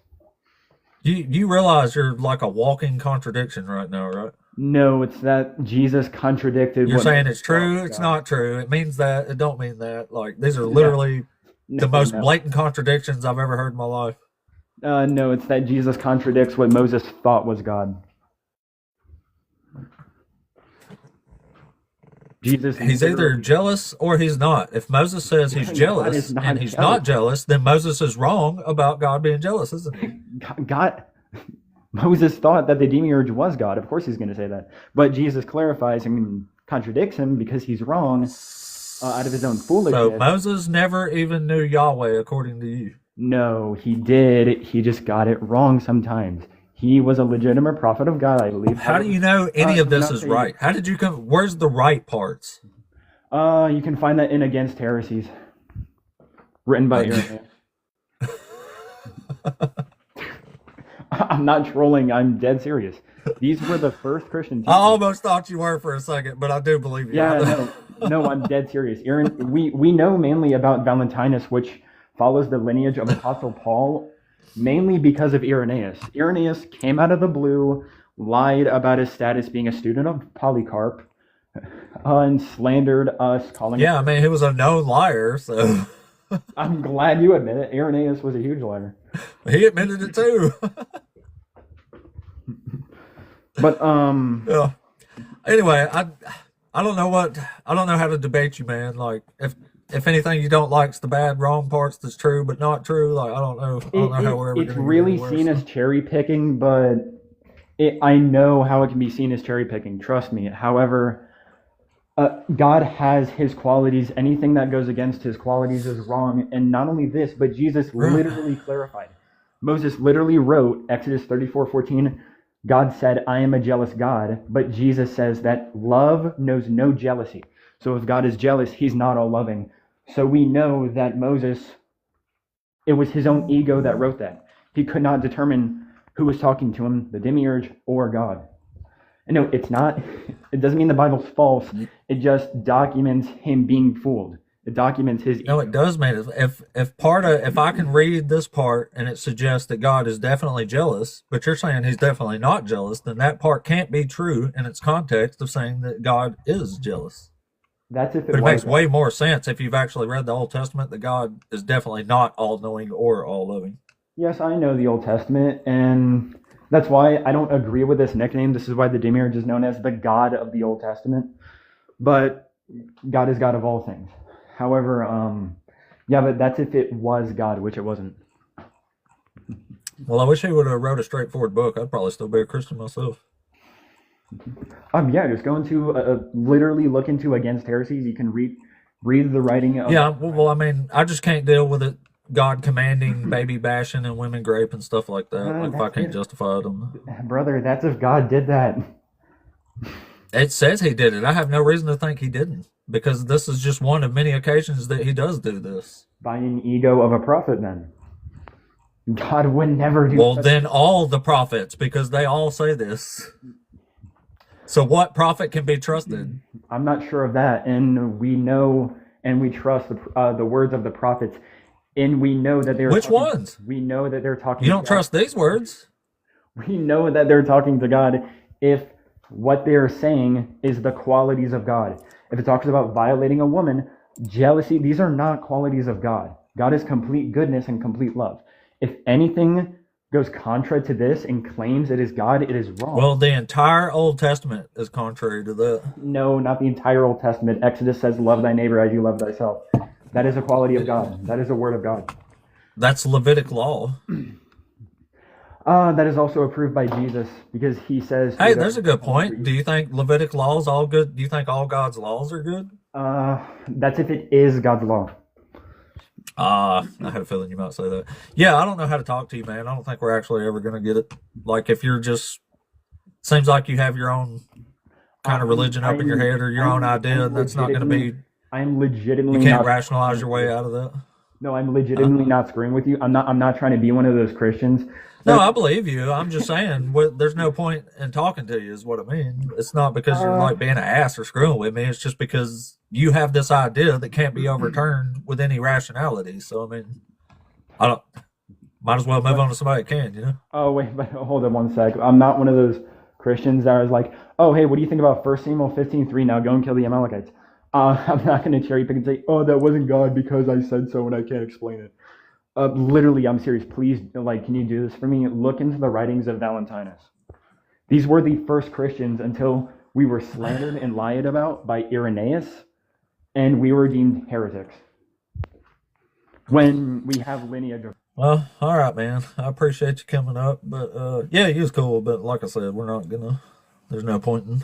You realize you're like a walking contradiction right now, right? No, it's that Jesus contradicted. You're what saying Moses it's true, taught it's God. not true. It means that, it don't mean that. Like, these are literally the most No. blatant contradictions I've ever heard in my life. No, it's that Jesus contradicts what Moses thought was God. Jesus. He's either jealous or he's not. If Moses says he's God jealous is not and he's jealous. not jealous, then Moses is wrong about God being jealous, isn't he? God. Moses thought that the demiurge was God. Of course, he's going to say that. But Jesus clarifies and contradicts him because he's wrong out of his own foolishness. So Moses never even knew Yahweh, according to you. No, he did. He just got it wrong sometimes. He was a legitimate prophet of God, I believe. How do you know any of this not is saying- right? How did you come? Where's the right parts? You can find that in Against Heresies, written by Irenaeus. I'm not trolling. I'm dead serious. These were the first Christian I teachers. almost thought you were for a second, but I do believe you. Yeah, no, I'm dead serious. We know mainly about Valentinus, which follows the lineage of Apostle Paul, mainly because of Irenaeus. Irenaeus came out of the blue, lied about his status being a student of Polycarp, and slandered us, calling Yeah, I us. mean, he was a known liar, so I'm glad you admit it. Irenaeus was a huge liar. he admitted it too. But Yeah. Anyway, I don't know how to debate you, man. Like if anything you don't like's the bad, wrong parts that's true but not true. Like I don't know how we're ever it's gonna really get seen worse. as cherry picking, but I know how it can be seen as cherry picking. Trust me. However, God has his qualities. Anything that goes against his qualities is wrong. And not only this, but Jesus literally clarified. Moses literally wrote, Exodus 34:14, God said, I am a jealous God. But Jesus says that love knows no jealousy. So if God is jealous, he's not all loving. So we know that Moses, it was his own ego that wrote that. He could not determine who was talking to him, the demiurge or God. And no, it's not. It doesn't mean the Bible's false. It just documents him being fooled. It documents his ego. No, it does, man. If I can read this part and it suggests that God is definitely jealous, but you're saying he's definitely not jealous, then that part can't be true in its context of saying that God is jealous. That's if But it was makes God. way more sense if you've actually read the Old Testament that God is definitely not all knowing or all loving. Yes, I know the Old Testament, and that's why I don't agree with this nickname. This is why the demiurge is known as the God of the Old Testament. But God is God of all things. However, yeah, but that's if it was God, which it wasn't. Well, I wish he would have wrote a straightforward book. I'd probably still be a Christian myself. Yeah, just go into literally look into Against Heresies. You can read the writing of. Yeah, well, I mean, I just can't deal with it. God commanding baby bashing and women grape and stuff like that. Like if I can't justify them. Brother, that's if God did that. It says he did it. I have no reason to think he didn't, because this is just one of many occasions that he does do this. By an ego of a prophet, then. God would never do. Well, then all the prophets, because they all say this. So what prophet can be trusted? I'm not sure of that, and we know and we trust the words of the prophets, and we know that they're. Which ones? We know that they're talking. You don't trust these words? We know that they're talking to God if what they're saying is the qualities of God. If it talks about violating a woman, jealousy, these are not qualities of God. God is complete goodness and complete love. If anything goes contra to this and claims it is God, it is wrong. Well, the entire Old Testament is contrary to that. No, not the entire Old Testament. Exodus says, love thy neighbor as you love thyself. That is a quality of God. That is a word of God. That's Levitic law. That is also approved by Jesus because he says. Hey, there's a good point. Do you think Levitic law is all good? Do you think all God's laws are good? That's if it is God's law. I had a feeling you might say that. Yeah, I don't know how to talk to you, man. I don't think we're actually ever going to get it. Like, if you're just, seems like you have your own kind of religion up in your head or your own idea, and that's not going to be. I'm legitimately. You can't rationalize your way out of that. No, I'm legitimately not screwing with you. I'm not trying to be one of those Christians. No, I believe you. I'm just saying, there's no point in talking to you, is what I mean. It's not because you're like being an ass or screwing with me. It's just because you have this idea that can't be overturned with any rationality. So, I mean, might as well move on to somebody that can, you know? Oh, wait, but hold on one sec. I'm not one of those Christians that was like, oh, hey, what do you think about 1 Samuel 15:3? Now go and kill the Amalekites. I'm not going to cherry pick and say, oh, that wasn't God because I said so and I can't explain it. Literally, I'm serious. Please, can you do this for me? Look into the writings of Valentinus. These were the first Christians until we were slandered and lied about by Irenaeus, and we were deemed heretics. When we have lineage of... Well, all right, man. I appreciate you coming up, but yeah, he was cool. But like I said, we're not gonna. There's no point in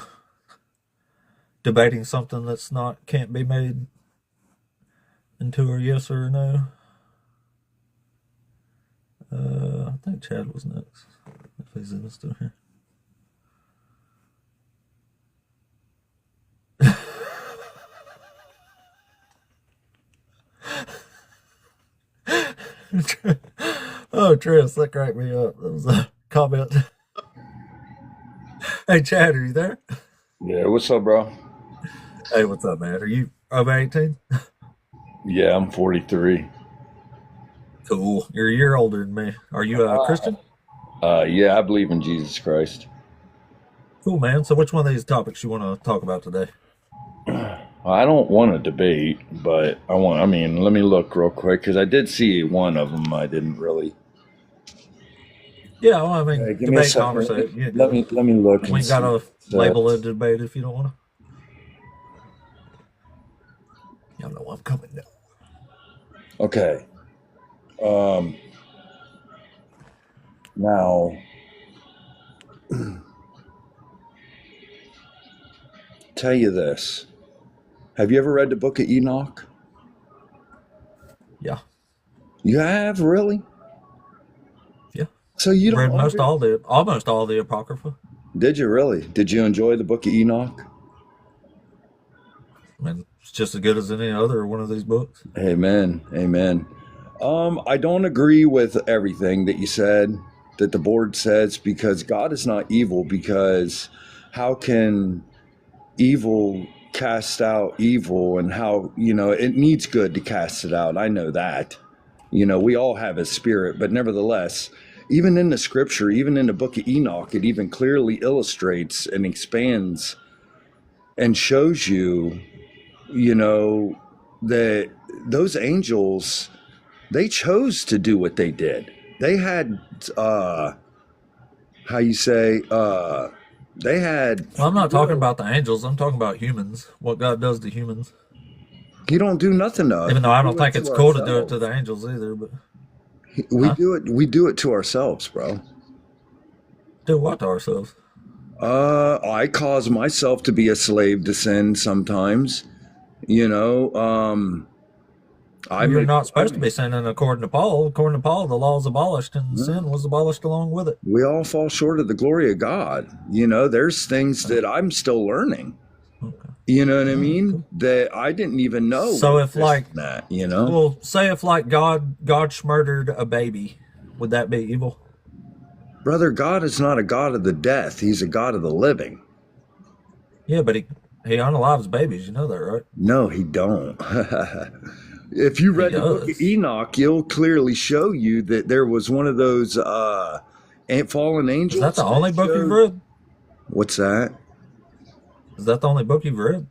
debating something that's can't be made into a yes or a no. I think Chad was next, if he's even still here. Oh, Tris, that cracked me up. That was a comment. Hey, Chad, are you there? Yeah, what's up, bro? Hey, what's up, man? Are you over 18? Yeah, I'm 43. Cool. You're a year older than me. Are you a Christian? Yeah, I believe in Jesus Christ. Cool, man. So which one of these topics you want to talk about today? I don't want to debate, but I mean, let me look real quick because I did see one of them. I didn't really. Yeah, well, I mean, Give me a debate, second. conversation. You Let do. me look We and ain't got see. to label it a debate if you don't want to. Y'all know I'm coming now. Okay. Now, tell you this. Have you ever read the Book of Enoch? Yeah, You have, really? yeah. So you don't Read almost all the Apocrypha. Did you really? Did you enjoy the Book of Enoch? I mean, it's just as good as any other one of these books. Amen. Amen. I don't agree with everything that you said, that the board says, because God is not evil, because how can evil cast out evil, and how, it needs good to cast it out. I know that. We all have a spirit, but nevertheless, even in the scripture, even in the Book of Enoch, it even clearly illustrates and expands and shows you, that those angels, they chose to do what they did. They had, they had. Well, I'm not talking about the angels. I'm talking about humans. What God does to humans. He don't do nothing to us. Even though I don't think to it's cool to do it ourselves. to the angels either. But We do it. We do it to ourselves, bro. do what to ourselves? I cause myself to be a slave to sin sometimes. You're not supposed to be sinning according to Paul. According to Paul, the law is abolished and sin was abolished along with it. We all fall short of the glory of God. There's things that I'm still learning. Okay. You know what I mean? Cool. That I didn't even know. So if like that, well, say if like God murdered a baby, would that be evil? Brother, God is not a God of the death. He's a God of the living. Yeah, but he unalives babies. You know that, right? No, he don't. If you read the Book of Enoch, you'll clearly show you that there was one of those fallen angels. Is that the only book you've read? What's that? Is that the only book you've read?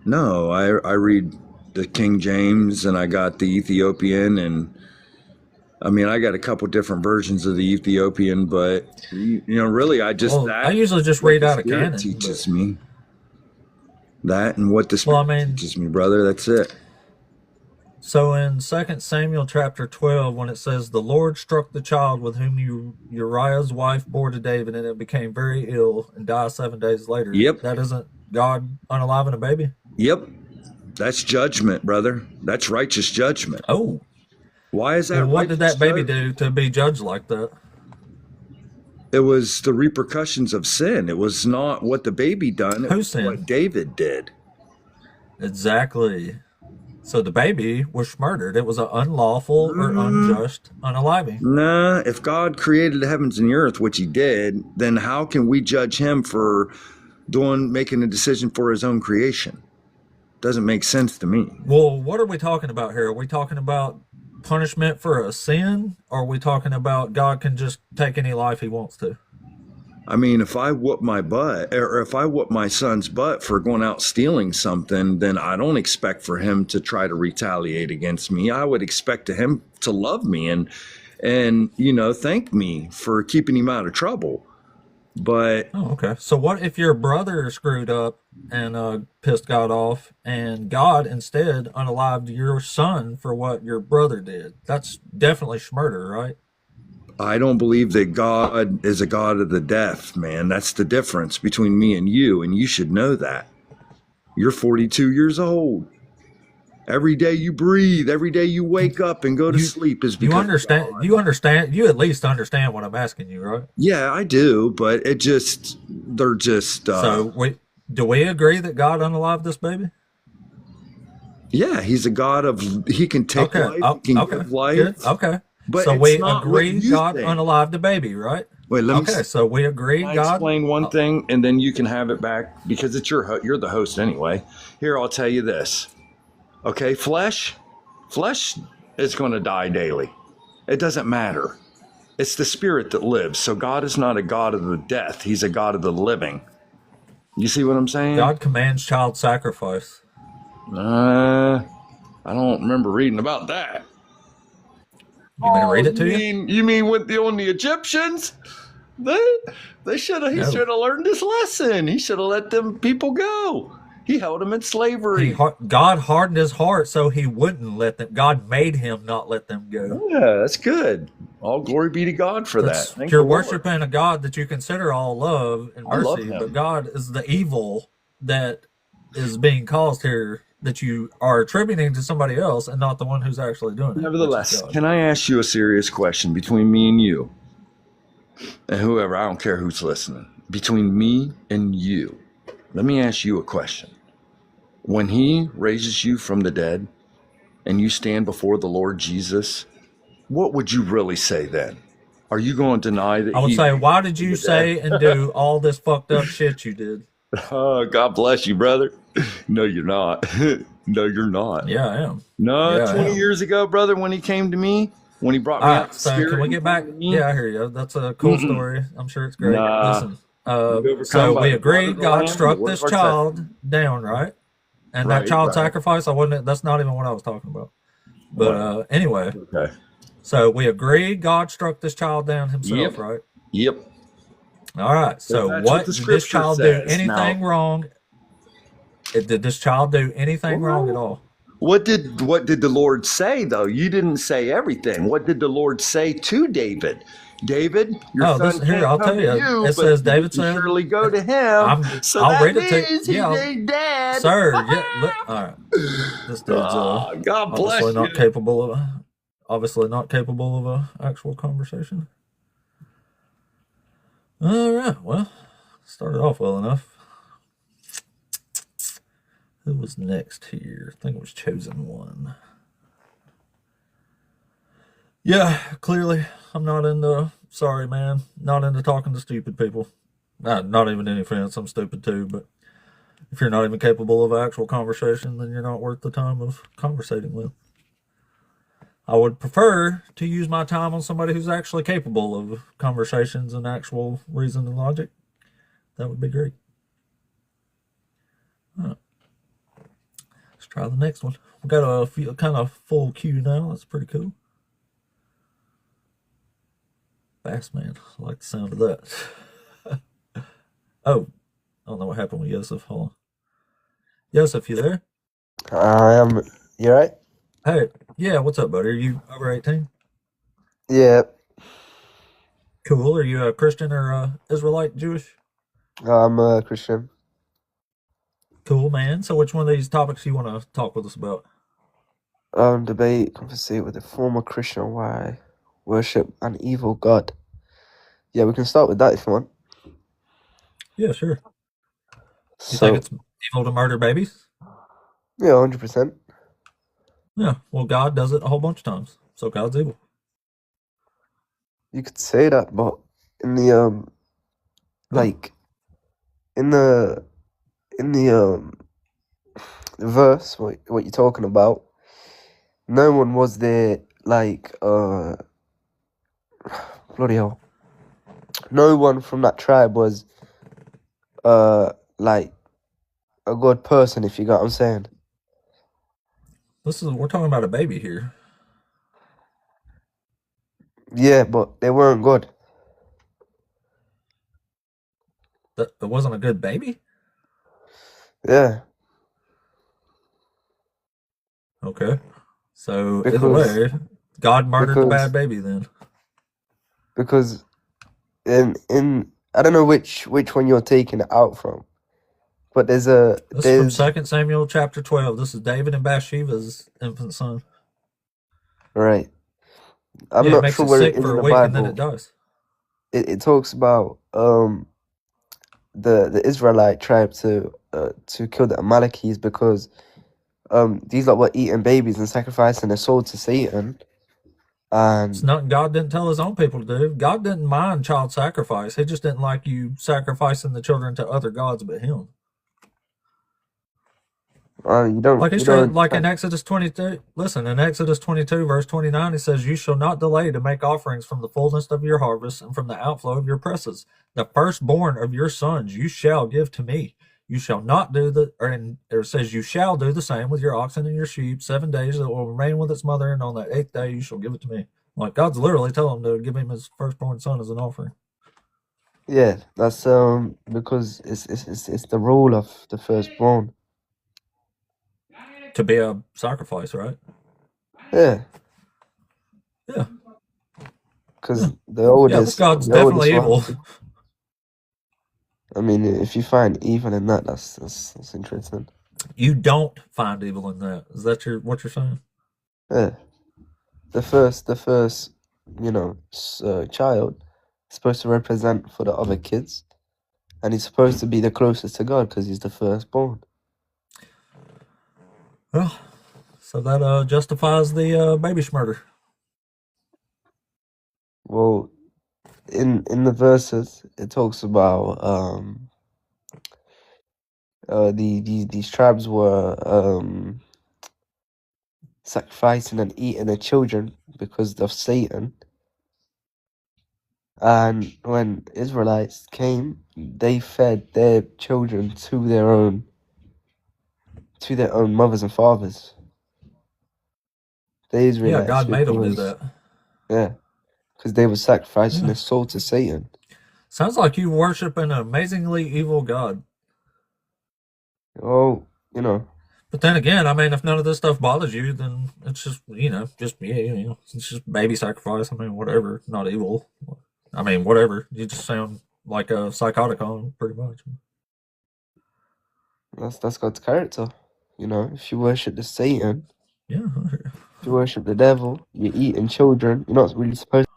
No, I read the King James, and I got the Ethiopian, and I mean, I got a couple different versions of the Ethiopian, but really, I usually just read out of canon. Teaches me that, and what the Spirit teaches me, brother. That's it. So in 2 Samuel chapter 12, when it says, the Lord struck the child with whom Uriah's wife bore to David, and it became very ill and died 7 days later. Yep. That isn't God unaliving a baby? Yep. That's judgment, brother. That's righteous judgment. Oh. Why is that? Well, what did that baby do to be judged like that? It was the repercussions of sin. It was not what the baby done. It was what David did. Exactly. So the baby was murdered. It was an unlawful or unjust unaliving. Nah, if God created the heavens and the earth, which he did, then how can we judge him for making a decision for his own creation? Doesn't make sense to me. Well, what are we talking about here? Are we talking about punishment for a sin, or are we talking about God can just take any life he wants to? I mean, if I whoop my butt, or if I whoop my son's butt for going out stealing something, then I don't expect for him to try to retaliate against me. I would expect him to love me and thank me for keeping him out of trouble. But okay. So what if your brother screwed up and pissed God off, and God instead unalived your son for what your brother did? That's definitely murder, right? I don't believe that God is a God of the death, man. That's the difference between me and you should know that. You're 42 years old. Every day you breathe, every day you wake up and go to sleep is because you at least understand what I'm asking you, right? Yeah, I do, but they're just So do we agree that God unalived this baby? Yeah, he's a God he can take life, he can give life. Good. Okay. But So it's we not what agree you God think. unalived the baby, right? Wait, let me Okay, so we agree Can I God. explain one thing, and then you can have it back because it's you're the host anyway. Here, I'll tell you this. Okay, flesh is going to die daily. It doesn't matter. It's the spirit that lives. So God is not a God of the death. He's a God of the living. You see what I'm saying? God commands child sacrifice. I don't remember reading about that. You want me to read it to you? You mean with on the Egyptians? He should have No. learned his lesson. He should have let them people go. He held them in slavery. God hardened his heart so he wouldn't let them. God made him not let them go. Yeah, that's good. All glory be to God for that. Thank You're the Lord. worshiping a God that you consider all love and I love mercy, him. but God is the evil that is being caused here that you are attributing to somebody else and not the one who's actually doing it. Nevertheless, can I ask you a serious question between me and you? And whoever, I don't care who's listening. Between me and you, let me ask you a question. When he raises you from the dead and you stand before the Lord Jesus, what would you really say then? Are you going to deny that I would say, why did you say and do all this fucked up shit you did? Oh, God bless you, brother. No, you're not. No, you're not. Yeah, I am. No, Yeah, 20 years ago, brother, when he came to me, when he brought me out the so spirit. can we get back? Yeah, I hear you. That's a cool story. I'm sure it's great. Nah. Listen, so we agree God struck this child down, right? And that child sacrifice, that's not even what I was talking about. But anyway, okay. So we agree God struck this child down himself, right? Yep. All right. So what did this child do anything wrong? Did this child do anything wrong at all? What did the Lord say though? You didn't say everything. What did the Lord say to David? David, your son can't I'll tell you. It says David said, "Surely go to him." I'll read it to you. Yeah, sir. Yeah. All right. This dude's God bless obviously not capable of a actual conversation. All right. Well, started off well enough. Who was next here? I think it was Chosen One. Yeah, clearly I'm not into, sorry man, not into talking to stupid people. Not even any offense, I'm stupid too, but if you're not even capable of actual conversation, then you're not worth the time of conversating with. I would prefer to use my time on somebody who's actually capable of conversations and actual reason and logic. That would be great. All right. Let's try the next one. We've got a few, kind of full queue now. That's pretty cool. Fast man. I like the sound of that. Oh, I don't know what happened with Yosef. Hold on. Yosef, you there? I am. You right? Hey, yeah, what's up, buddy? Are you over 18? Yeah. Cool. Are you a Christian or Israelite, Jewish? I'm a Christian. Cool, man. So which one of these topics you want to talk with us about? Debate, conversate with a former Christian why worship an evil God. Yeah, we can start with that if you want. Yeah, sure. You think it's evil to murder babies? Yeah, 100%. Yeah, well, God does it a whole bunch of times, so God's evil. You could say that, but in the like in the verse, what you're talking about, no one was there like bloody hell. No one from that tribe was like a good person, if you got what I'm saying. We're talking about a baby here. Yeah, but they weren't good. That wasn't a good baby? Yeah. Okay. So either way, God murdered the bad baby then. Because in I don't know which one you're taking it out from. But this is from 2 Samuel chapter 12. This is David and Bathsheba's infant son. Right. I'm not sure where it is in the Bible. And then it dies. It talks about the Israelite tribe to kill the Amalekites because these lot were eating babies and sacrificing their soul to Satan. It's And nothing God didn't tell his own people to do. God didn't mind child sacrifice. He just didn't like you sacrificing the children to other gods but him. Like he you said, don't like in Exodus 22, listen, in Exodus 22, verse 29, he says, "You shall not delay to make offerings from the fullness of your harvest and from the outflow of your presses. The firstborn of your sons you shall give to me. You shall not do or it says, you shall do the same with your oxen and your sheep. 7 days it will remain with its mother, and on that eighth day you shall give it to me." Like God's literally telling him to give him his firstborn son as an offering. Yeah, that's because it's the rule of the firstborn. To be a sacrifice, right? Yeah, Yeah. because Yeah, this God's the oldest definitely will evil. have to. I mean, if you find evil in that, that's interesting. You don't find evil in that. Is that what you're saying? Yeah, the first, child is supposed to represent for the other kids, and he's supposed to be the closest to God because he's the firstborn. Well, so that justifies the baby murder. Well, in the verses, it talks about these tribes were sacrificing and eating their children because of Satan. And when Israelites came, they fed their children to their own mothers and fathers. The Yeah, Israelites, God made them do because that. they were sacrificing Yeah. their soul to Satan. Sounds like you worship an amazingly evil God. Oh, But then again, I mean, if none of this stuff bothers you, then it's just, it's just baby sacrifice. I mean, whatever, not evil. I mean, whatever. You just sound like a psychotic on him, pretty much. that's God's character. If you worship the Satan, Yeah. if you worship the devil, you're eating children. You're not really supposed.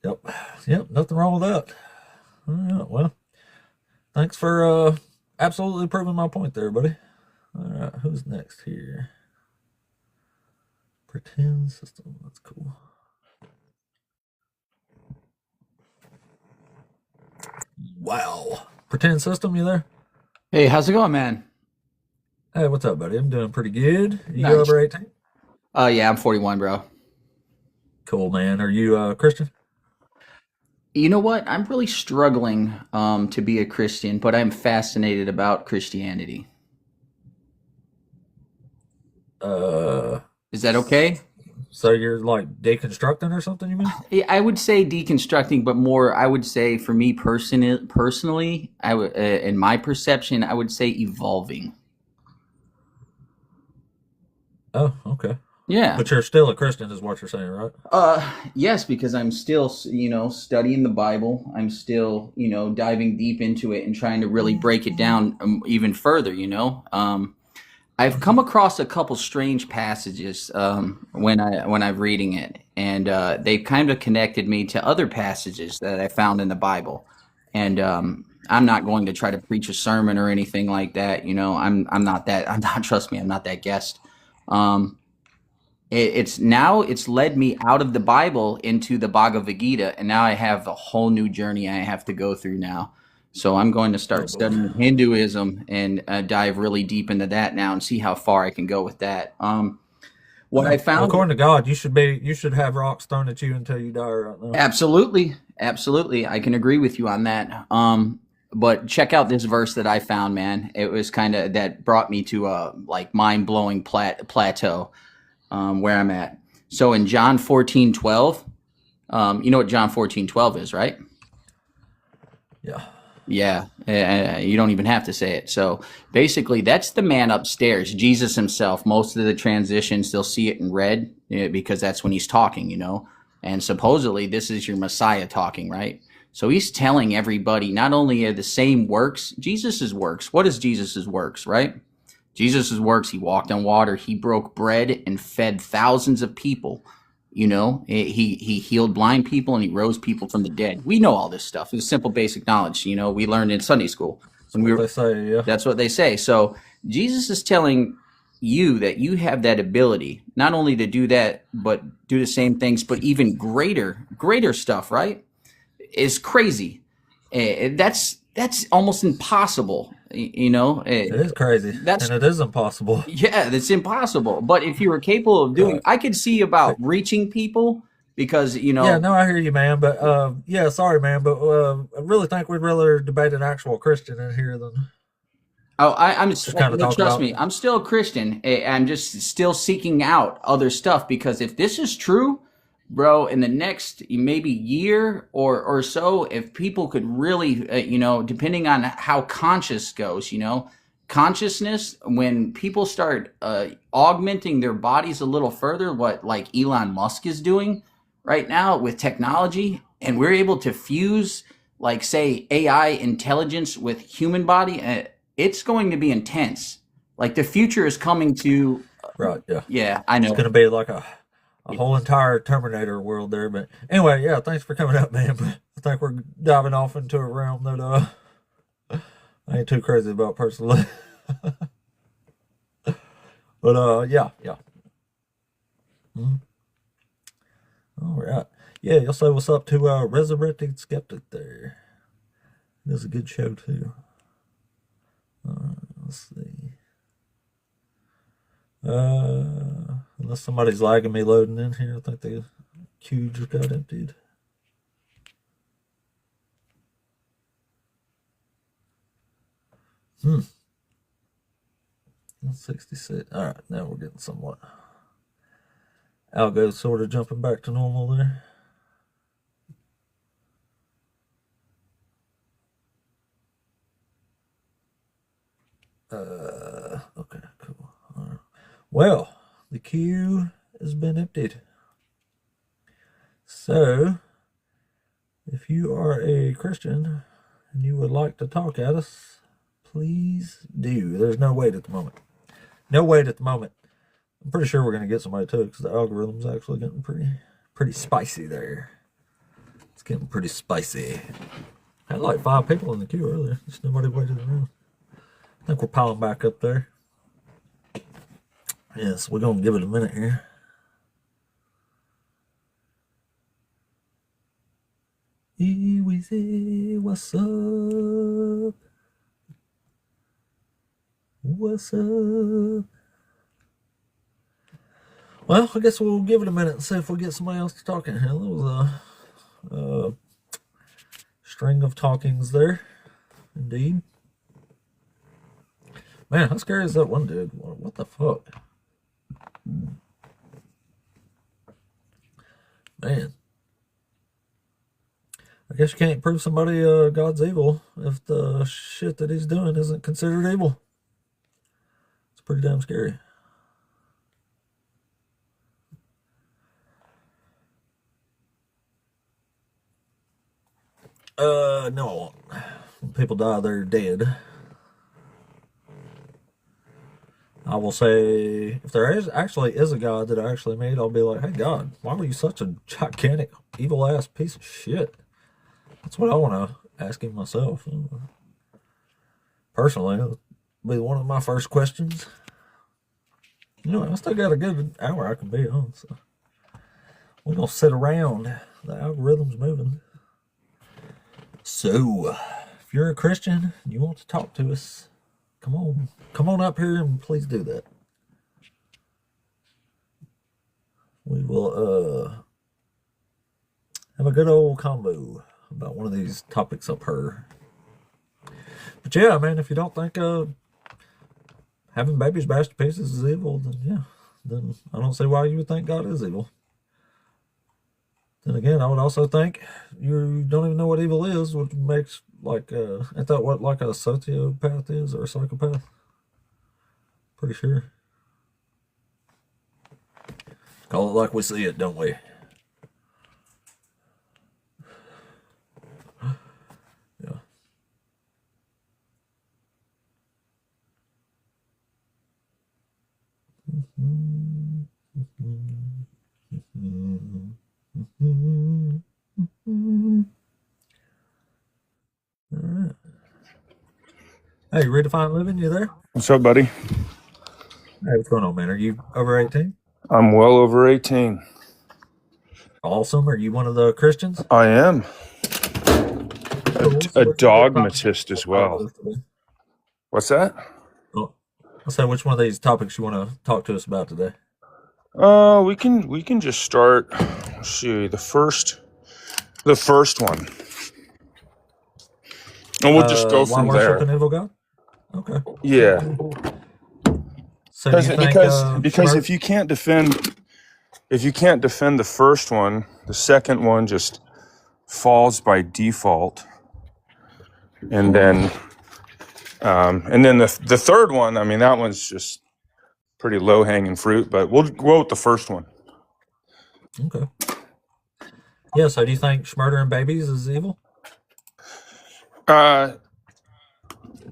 Yep. Nothing wrong with that. Yeah, well, thanks for absolutely proving my point there, buddy. All right, who's next here? Pretend system. That's cool. Wow. Pretend system, you there? Hey, how's it going, man? Hey, what's up, buddy? I'm doing pretty good. You Nice. over 18? Yeah, I'm 41, bro. Cool, man. Are you Christian? You know what? I'm really struggling to be a Christian, but I'm fascinated about Christianity. Is that okay? So you're like deconstructing or something, you mean? Yeah, I would say deconstructing, but more, I would say for me personally, in my perception, I would say evolving. Oh, okay. Yeah. But you're still a Christian, is what you're saying, right? Yes, because I'm still, studying the Bible. I'm still, diving deep into it and trying to really break it down even further. I've come across a couple strange passages when I'm reading it, and they kind of connected me to other passages that I found in the Bible. And I'm not going to try to preach a sermon or anything like that. I'm not that. I'm not. Trust me, I'm not that guest. It's led me out of the Bible into the Bhagavad Gita, and now I have a whole new journey I have to go through now. So I'm going to start studying Hinduism and dive really deep into that now and see how far I can go with that. What I found, according to God, you should have rocks thrown at you until you die right now. Absolutely, I can agree with you on that. But check out this verse that I found, man. It was that brought me to a mind blowing plateau where I'm at. So in John 14:12, you know what John 14:12 is, right? Yeah. Yeah, you don't even have to say it. So basically, that's the man upstairs, Jesus himself. Most of the transitions, they'll see it in red because that's when he's talking, And supposedly, this is your Messiah talking, right? So he's telling everybody not only are the same works, Jesus's works. What is Jesus's works, right? Jesus's works, he walked on water, he broke bread and fed thousands of people. He healed blind people and he rose people from the dead. We know all this stuff. It's simple, basic knowledge. We learned in Sunday school. That's what they say, yeah. That's what they say. So Jesus is telling, you that you have that ability, not only to do that, but do the same things, but even greater stuff, right? Is crazy. That's almost impossible. It is crazy, That's and it is impossible. yeah, that's impossible. But if you were capable of doing, Right. I could see about reaching people because Yeah, no, I hear you, man. But yeah, sorry, man. But I really think we'd rather debate an actual Christian in here than oh, I'm just kind of no, talk trust about. me, I'm still a Christian. I'm just still seeking out other stuff because if this is true, bro, in the next maybe year or so, if people could really, depending on how conscious goes, consciousness, when people start augmenting their bodies a little further, what like Elon Musk is doing right now with technology, and we're able to fuse, like, say, AI intelligence with human body, it's going to be intense. Like the future is coming to, Right. Yeah. yeah, I It's know. going to be like a whole entire Terminator world there. But anyway, yeah, thanks for coming up, man. But I think we're diving off into a realm that I ain't too crazy about personally. But yeah, yeah. Mhm. All right. Yeah, you'll say what's up to Resurrected Skeptic there. It is a good show too. Let's see. Unless somebody's lagging me loading in here, I think the queue just got emptied. 66. All right, now we're getting somewhat. Algo's sort of jumping back to normal there. Okay, cool. All right. Well, the queue has been emptied. So, if you are a Christian and you would like to talk at us, please do. There's no wait at the moment. No wait at the moment. I'm pretty sure we're going to get somebody too because the algorithm's actually getting pretty spicy there. It's getting pretty spicy. I had like 5 people in the queue earlier. Just nobody waited around. I think we're piling back up there. Yes, we're going to give it a minute here. Easy, what's up? What's up? Well, I guess we'll give it a minute and see if we get somebody else to talk in here. That was a string of talkings there, indeed. Man, how scary is that one dude? What the fuck? Man. I guess you can't prove somebody God's evil if the shit that he's doing isn't considered evil. It's pretty damn scary. No, I won't. When people die, they're dead. I will say, if there actually is a God that I actually made, I'll be like, hey, God, why were you such a gigantic, evil-ass piece of shit? That's what I want to ask him myself. Personally, it'll be one of my first questions. I still got a good hour I can be on, so we're going to sit around. The algorithm's moving. So, if you're a Christian and you want to talk to us, come on up here and please do that. We will have a good old combo about one of these topics up here. But yeah, man, if you don't think having babies bashed to pieces is evil, then I don't see why you would think God is evil. Then again, I would also think you don't even know what evil is, which makes ain't that what like a sociopath is or a psychopath? Pretty sure. Call it like we see it, don't we? Yeah. All right. Hey, Redefined Living, you there? What's up, buddy? Hey, what's going on, man? Are you over 18? I'm well over 18. Awesome. Are you one of the Christians? I am Cool. So a which one of these topics dogmatist you as want to talk to well. us today? What's that? Oh, I'll say which one of these topics you want to talk to us about today. We can just start. Let's see, the first one, and we'll just go Why from worship there. an evil God? Okay. Yeah, So do you think because if you can't defend the first one, the second one just falls by default, and then the third one. I mean, that one's just pretty low hanging fruit. But we'll go with the first one. Okay. Yeah, so do you think murdering babies is evil?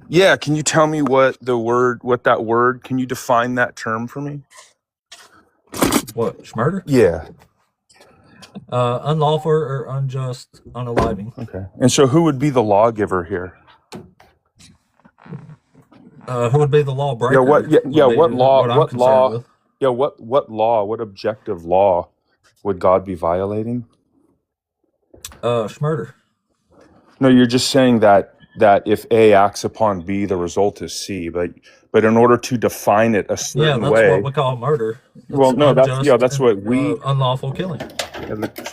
Yeah, can you tell me what that word, can you define that term for me? What, murder? Yeah. Unlawful or unjust unaliving. Okay. And so who would be the lawgiver here? Who would be the lawbreaker? What I'm concerned with. what objective law would God be violating? Murder. No, you're just saying that if A acts upon B, the result is C, but in order to define it a certain that's way. what we call murder. That's what we unlawful killing.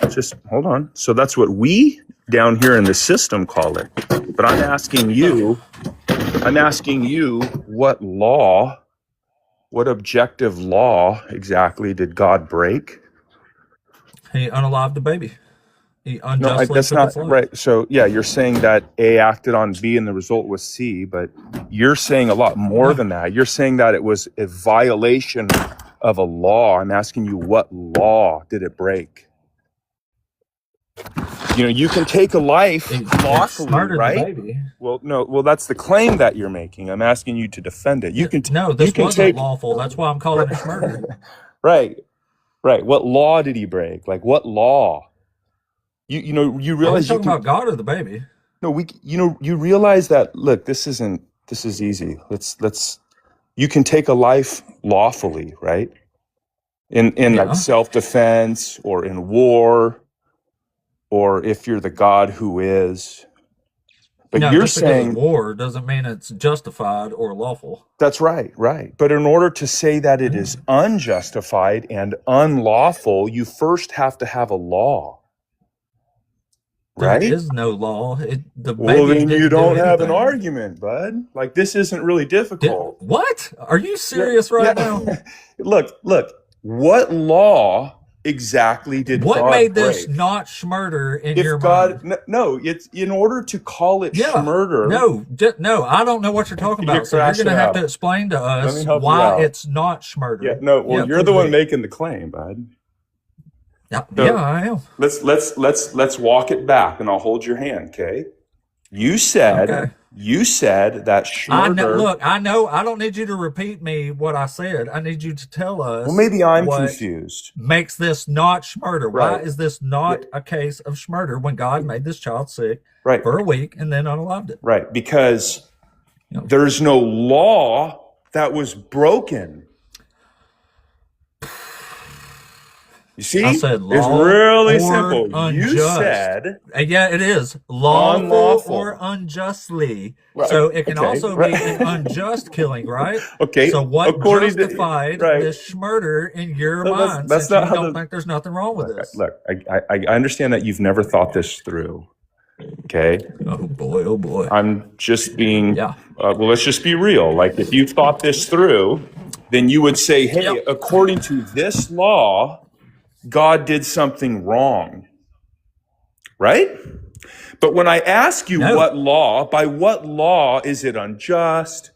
Just hold on. So that's what we down here in the system call it. But I'm asking you, what objective law exactly did God break? He unalived a baby. He unjustly that's took not its life. right. So yeah, you're saying that A acted on B and the result was C, but you're saying a lot more than that. You're saying that it was a violation of a law. I'm asking you, what law did it break? You can take a life lawfully, right? The baby. Well, that's the claim that you're making. I'm asking you to defend it. This wasn't lawful. That's why I'm calling it murder. Right. What law did he break? Like, what law? You realize talking about God or the baby? No, you realize that. Look, this is easy. You can take a life lawfully, right? In like self-defense or in war, or if you're the God who is. But you're saying war doesn't mean it's justified or lawful. That's right. But in order to say that it is unjustified and unlawful, you first have to have a law. Right? There is no law. Well, then you don't have an argument, bud. Like, this isn't really difficult. What? Are you serious right now? Look. What law exactly did God What made break? this not schmurder in your mind? No, it's in order to call it schmurder. No, I don't know what you're talking about. So you're going to have to explain to us why it's not schmurder. You're the one making the claim, bud. Yeah, I am. Let's walk it back, and I'll hold your hand. Okay. You said that schmurder. I know. I don't need you to repeat me what I said. I need you to tell us. Well, maybe I'm confused. Makes this not schmurder? Right. Why is this not a case of schmurder when God made this child sick for a week and then unalived it? Right, because there's no law that was broken. You see, I said it's really simple. Unjust. You said, it is lawful or unjustly. Right. So it can also be an unjust killing, right? Okay. So what justified this murder in your mind? That's not. You don't think there's nothing wrong with this. Look, I understand that you've never thought this through. Okay. Oh boy. I'm just being. Well, let's just be real. Like, if you thought this through, then you would say, hey, according to this law, God did something wrong, right? But when I ask you by what law is it unjust,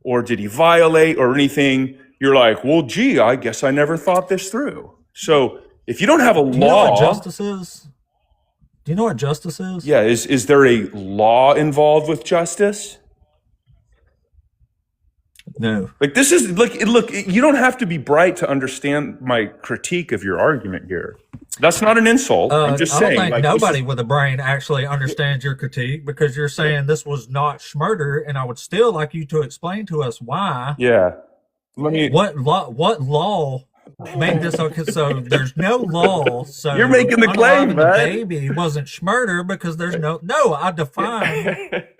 or did he violate or anything, you're like, well, gee, I guess I never thought this through. So if you don't have a law. Do you know what justice is? Do you know what justice is? Yeah, is there a law involved with justice? No. Like, this is look, you don't have to be bright to understand my critique of your argument here. That's not an insult. I'm just saying. I don't think nobody with a brain actually understands your critique, because you're saying this was not schmurder, and I would still like you to explain to us why. Yeah. let me. What law made this okay? So there's no law. So You're making the claim, unaliving the bud. baby wasn't schmurder because there's no. I define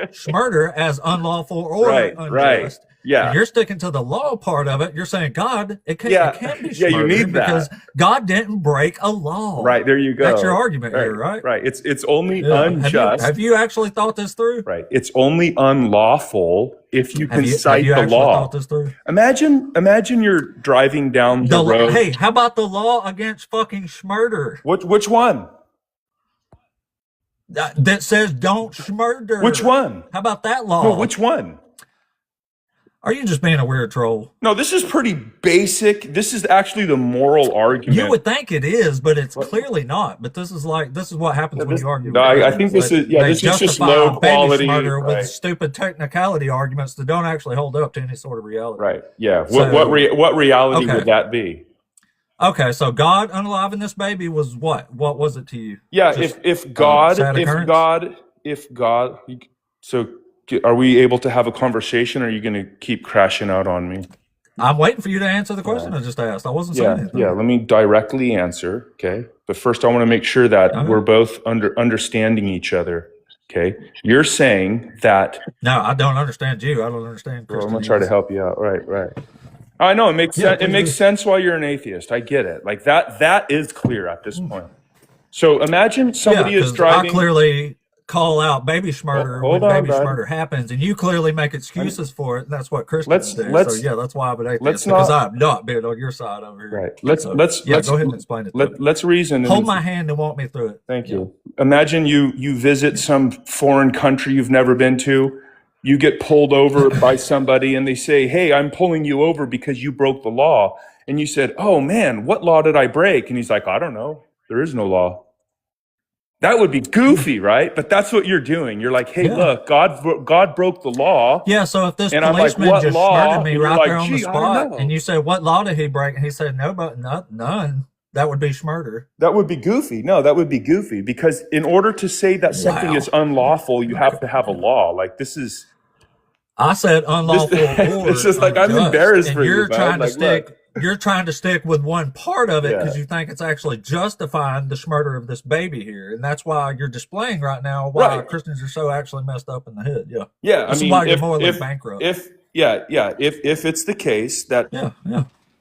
schmurder as unlawful or Right, unjust. right. Yeah. And you're sticking to the law part of it. You're saying God, it can't be Yeah, you schmurder need that. because God didn't break a law. Right, there you go. That's your argument here, right? Right. It's only Yeah. unjust. Have you actually thought this through? Right. It's only unlawful if you can Have cite you the actually law. thought this through? Imagine you're driving down the road. Hey, how about the law against fucking schmurder? Which one? That says don't schmurder. Which one? How about that law? No, which one? Are you just being a weird troll? No, this is pretty basic. This is actually the moral argument. You would think it is, but it's clearly not. But this is what happens when you argue. No, I think this is this is just low quality with stupid technicality arguments that don't actually hold up to any sort of reality. Right. Yeah. So, what reality would that be? Okay, so God unaliving this baby was what? What was it to you? Yeah. Just, if God. So are we able to have a conversation, or are you going to keep crashing out on me? I'm waiting for you to answer the question I just asked. I wasn't saying anything. Yeah, let me directly answer, okay? But first I want to make sure that we're both understanding each other, okay? You're saying that... No, I don't understand you. I don't understand Well, I'm Christianese. going to try to help you out. Right. I know, it makes sense. It makes sense why you're an atheist. I get it. Like that is clear at this point. So imagine somebody is driving... I clearly call out baby schmurder when baby schmurder happens, and you clearly make excuses for it, and that's what Christians do. So yeah, that's why I'm an atheist, because I've not been on your side over here. Right. Let's go ahead and explain it. Let's reason. Hold my hand and walk me through it. Thank you. Imagine you visit some foreign country you've never been to. You get pulled over by somebody, and they say, "Hey, I'm pulling you over because you broke the law." And you said, "Oh man, what law did I break?" And he's like, "I don't know. There is no law." That would be goofy, right? But that's what you're doing. You're like, hey, look, God broke the law. Yeah, so if this and policeman like, just murdered me right there on the spot, and and you say, what law did he break? And he said, no, but none. That would be schmurder. That would be goofy. No, that would be goofy. Because in order to say that something is unlawful, you have to have a law. Like, this is... I said unlawful or It's just like, I'm embarrassed for you, man. You're trying to stick with one part of it because you think it's actually justifying the schmurder of this baby here, and that's why you're displaying right now why Christians are so actually messed up in the head. Yeah. This is why you're morally bankrupt. If it's the case that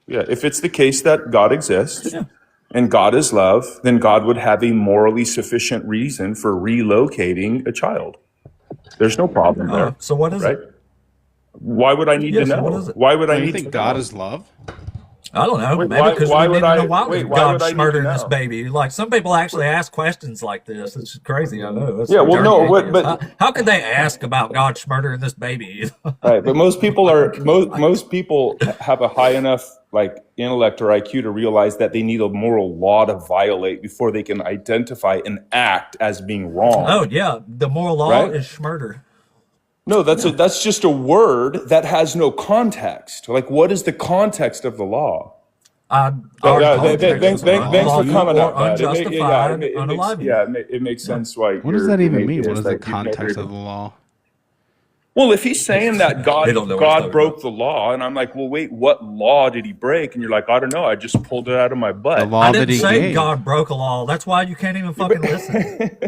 if it's the case that God exists and God is love, then God would have a morally sufficient reason for relocating a child. There's no problem there. So what is it? Why would I need to know? So what is it? Why would I Do need you think to God know? is love? I don't know. Maybe because we need to know why God's murdering this baby. Like, some people actually ask questions like this. It's crazy, I know. It's how could they ask about God murdering this baby? Right, but most people have a high enough intellect or IQ to realize that they need a moral law to violate before they can identify an act as being wrong. Oh yeah, the moral law is schmurder. No, that's just a word that has no context. Like, what is the context of the law? Thanks for coming up. Unjustified, it makes sense why. What does that even mean? What is the context of the law? Well, if he's saying that God broke the law, and I'm like, well, wait, what law did he break? And you're like, I don't know. I just pulled it out of my butt. The law I didn't that he say gave. God broke a law. That's why you can't even fucking listen.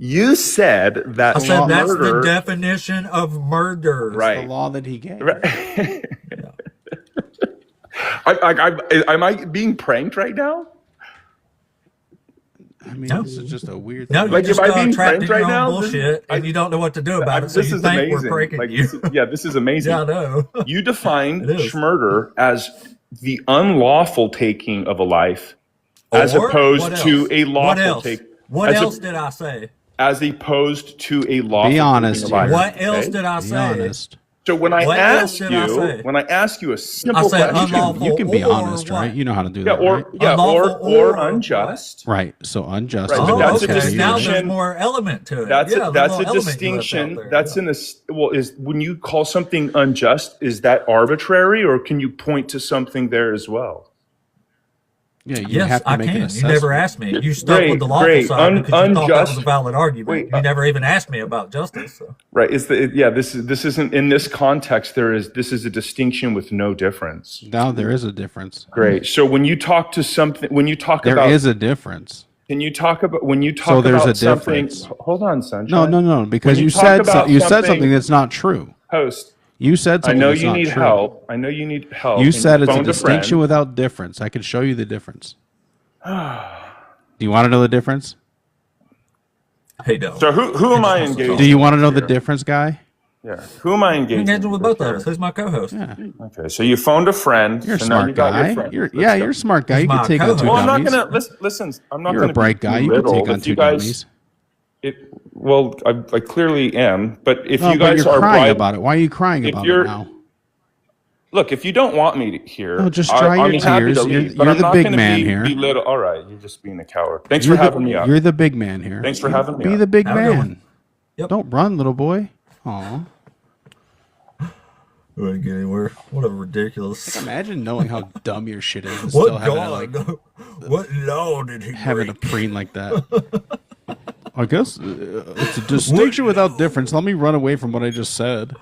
You said that. I said that's the definition of murder. Right. The law that he gave. Right. Am I being pranked right now? I mean, this is just a weird. No, thing. you're just am I being trapped in pranked your right own now? bullshit, and you don't know what to do about it. So This you is think amazing. we're pranking you. This is amazing. Yeah, I know. You defined schmurder as the unlawful taking of a life, as opposed to a lawful take. What else did I say? As opposed to a lawful. Be honest. Taking of life. What else did I say? Be honest. So when I ask you a simple question, you can be honest, right? You know how to do that, right? Or unjust. Right. So unjust. Right, but that's a okay. Now there's distinction. more element to it. That's that's a distinction. That's is when you call something unjust, is that arbitrary, or can you point to something there as well? Yeah, you Yes, have to I make an can. You assessment. never asked me. You stuck with Great, the lawful great. side because you thought that was a Unjust. valid argument. Wait, You never even asked me about justice. So. right? This isn't in this context. This is a distinction with no difference. No, there is a difference. Great. So when you talk There about, is a difference. can you talk about when you So talk there's about a something? difference. Hold on, sunshine. No, When because you talk said about you said something that's not true. Host. You said I something know that's you not need true. help. I know you need help. You and said it's a phoned distinction friend. without difference. I can show you the difference. Do you want to know the difference? Hey, no. So who am I engaging? Do you want to know here? the difference, guy? Yeah. Who am I You're engaging? engaging with both of us. Who's my co-host? Yeah. Okay. So you phoned a friend. You're a so now smart you got guy. your friend. You're Let's go. a smart guy. He's You can my take on two co-host. Well, I'm not dummies. gonna listen. I'm not You're gonna a bright be guy. You can belittled. take on If two you guys, dummies. Well, I clearly am. But if No, you but guys you're are crying right about it. Why are you crying if about you're- it now? Look, if you don't want me to hear, No, just dry I'm your happy to tears. leave. But You're I'm the not big gonna man be here. belittled. All right, you're just being a coward. Thanks You're for having me up. You're the big man here. Thanks for having me Be up. the big Have a good man. one. Yep. Don't run, little boy. Aw. We wouldn't get anywhere. What a ridiculous. Imagine knowing how dumb your shit is and What still having to, God? What law did he having break? to preen like that. I guess it's a distinction without difference. Let me run away from what I just said.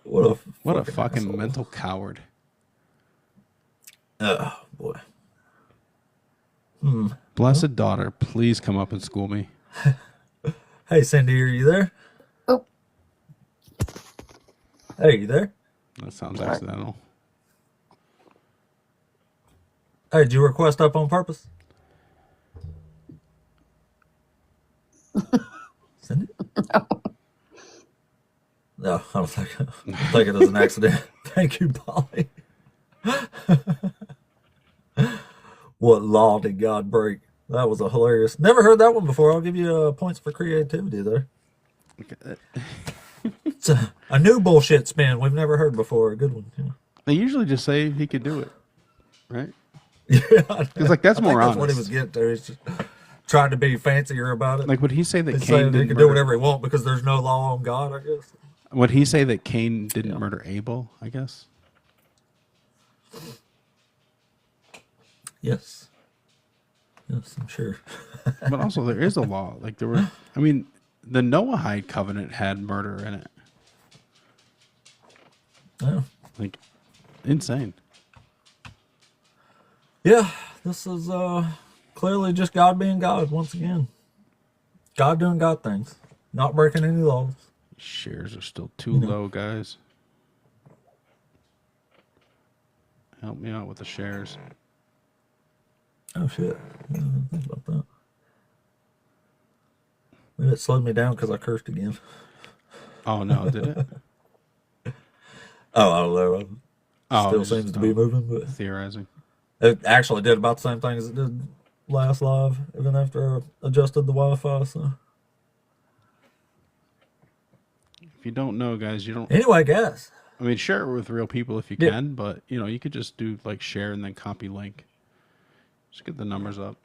What What a a fucking asshole. mental coward. Oh boy. Blessed daughter, please come up and school me. Hey Cindy, are you there? Oh. Hey, you there? That sounds accidental. Hey, did you request up on purpose? Cindy? No, I don't think. I think it was an accident. Thank you, Polly. What law did God break? That was a hilarious. Never heard that one before. I'll give you points for creativity there. It's a new bullshit spin we've never heard before. A good one. You know? They usually just say he could do it, right? Yeah, Because like that's I more think honest. that's what he was getting to. He's just trying to be fancier about it. Like would he say that He's Cain saying he didn't can do murder? whatever he wants because there's no law on God, I guess. Would he say that Cain didn't murder Abel? I guess. Yes. Yes, I'm sure. But also there is a law. Like there were. I mean, the Noahide covenant had murder in it. Yeah. Like insane. Yeah, this is clearly just God being God once again. God doing God things, not breaking any laws. Shares are still too low, guys. Help me out with the shares. Oh shit! I didn't think about that. Maybe it slowed me down because I cursed again. Oh no, did it? Oh, I don't know. Oh, Still it's seems just, to be moving, but theorizing. it actually did about the same thing as it did last live, even after I adjusted the Wi-Fi. So If you don't know, guys, you don't. anyway, guys. I mean, share it with real people if you Yeah. can, but you know, you could just do like share and then copy link. Just get the numbers up.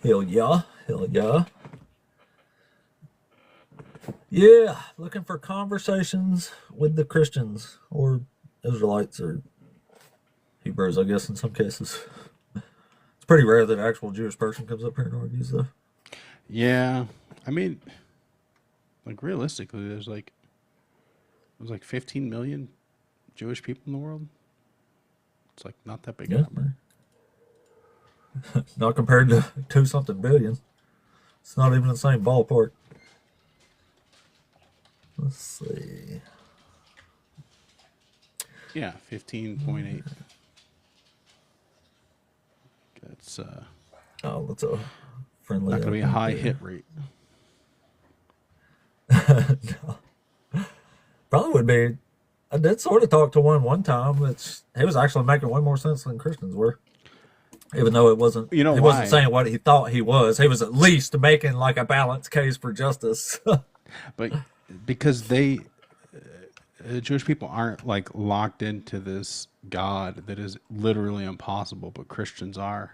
Hell yeah. Hell yeah. Yeah, looking for conversations with the Christians or Israelites or Hebrews, I guess, in some cases. It's pretty rare that an actual Jewish person comes up here and argues, though. Yeah, I mean, like realistically, there's like 15 million Jewish people in the world. It's like not that big a Yeah. number. Not compared to 2-something billion. It's not even the same ballpark. Let's see. Yeah, 15.8. That's Oh, that's a friendly. not going to be a high hit rate. No. Probably would be. I did sort of talk to one time. He was actually making way more sense than Christians were. Even though it wasn't, You know he why? wasn't saying what he thought he was. He was at least making like a balanced case for justice. But because Jewish people aren't like locked into this God that is literally impossible, but Christians are.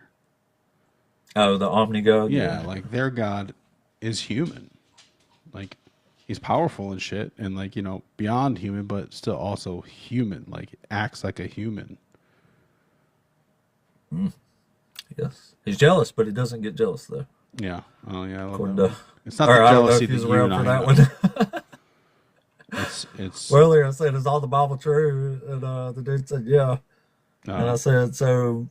Oh, the Omni God? Yeah, like their God is human. Like he's powerful and shit and like, you know, beyond human, but still also human. Like acts like a human. Yes. He's jealous, but he doesn't get jealous, though. Yeah. Oh yeah. I love According that to, one. It's not or the I don't know if jealousy he was that you around and for I that know. one. It's Well, earlier I said, is all the Bible true? And the dude said, yeah. And I said, so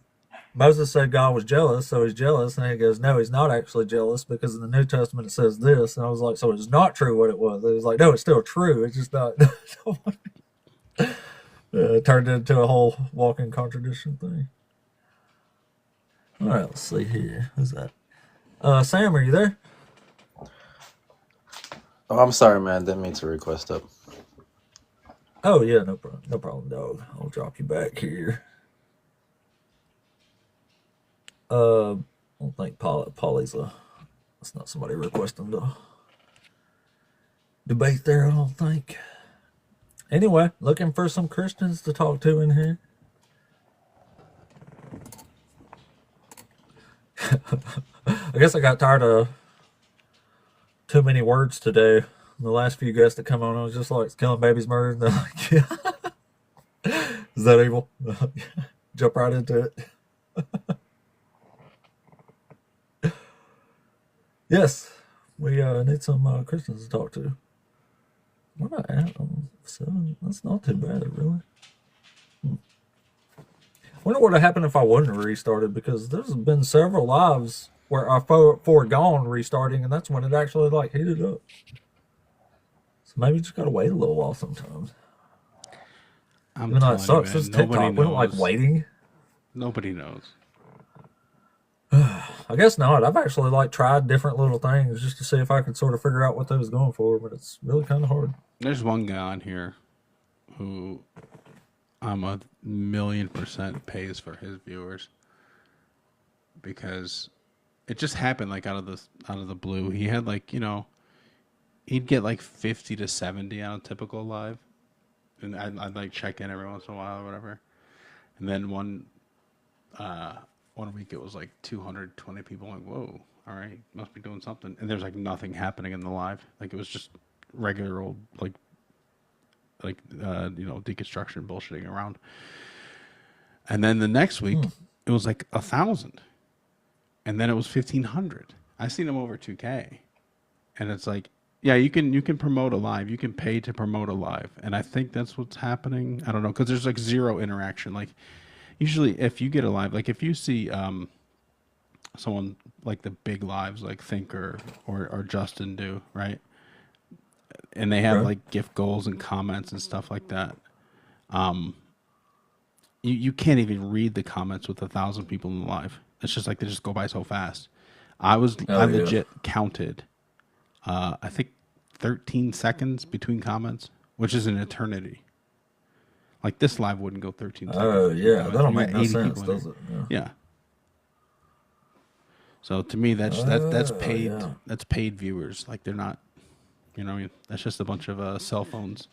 Moses said God was jealous, so he's jealous. And he goes, no, he's not actually jealous because in the New Testament it says this. And I was like, so it's not true what it was. And he was like, no, it's still true. It's just not. It turned into a whole walking contradiction thing. All right, let's see here. Who's that? Sam, are you there? Oh, I'm sorry, man. Didn't mean to request up. Oh, yeah, no problem. No problem, dog. I'll drop you back here. I don't think Polly's that's not somebody requesting to debate there, I don't think. Anyway, looking for some Christians to talk to in here. I guess I got tired of too many words today. The last few guests that come on, I was just like, it's killing babies, murder. And they're like, yeah. Is that evil? Jump right into it. Yes, we need some Christians to talk to. We're not at 7. That's not too bad, really. I wonder what would happen if I wouldn't have restarted, because there's been several lives where I foregone restarting, and that's when it actually like heated up. So maybe you just gotta wait a little while sometimes. I'm Even though telling it sucks. you, This is man, nobody TikTok. We don't like knows. waiting. Nobody knows. I guess not. I've actually like tried different little things just to see if I could sort of figure out what they was going for, but it's really kind of hard. There's one guy on here who I'm 1,000,000% pays for his viewers because it just happened like out of the blue. He had like, he'd get like 50 to 70 on a typical live, and I'd like check in every once in a while or whatever. And then one week it was like 220 people. I'm like, whoa, all right, must be doing something. And there's like nothing happening in the live. Like it was just regular old deconstruction bullshitting around. And then the next week it was like 1,000, and then it was 1,500. I seen them over 2K, and it's like, yeah, you can promote a live. You can pay to promote a live, and I think that's what's happening. I don't know, because there's like zero interaction. Like usually, if you get a live, like if you see someone like the big lives like Thinker or Justin do, right? And they have like gift goals and comments and stuff like that. You can't even read the comments with 1,000 people in the live. It's just like they just go by so fast. I legit counted, I think 13 seconds between comments, which is an eternity. Like this live wouldn't go 13 seconds. Oh yeah, that don't You make got no 80 sense, people in does there. it? Yeah. So to me, that's paid. Yeah. That's paid viewers. Like they're not. You know what I mean? That's just a bunch of cell phones.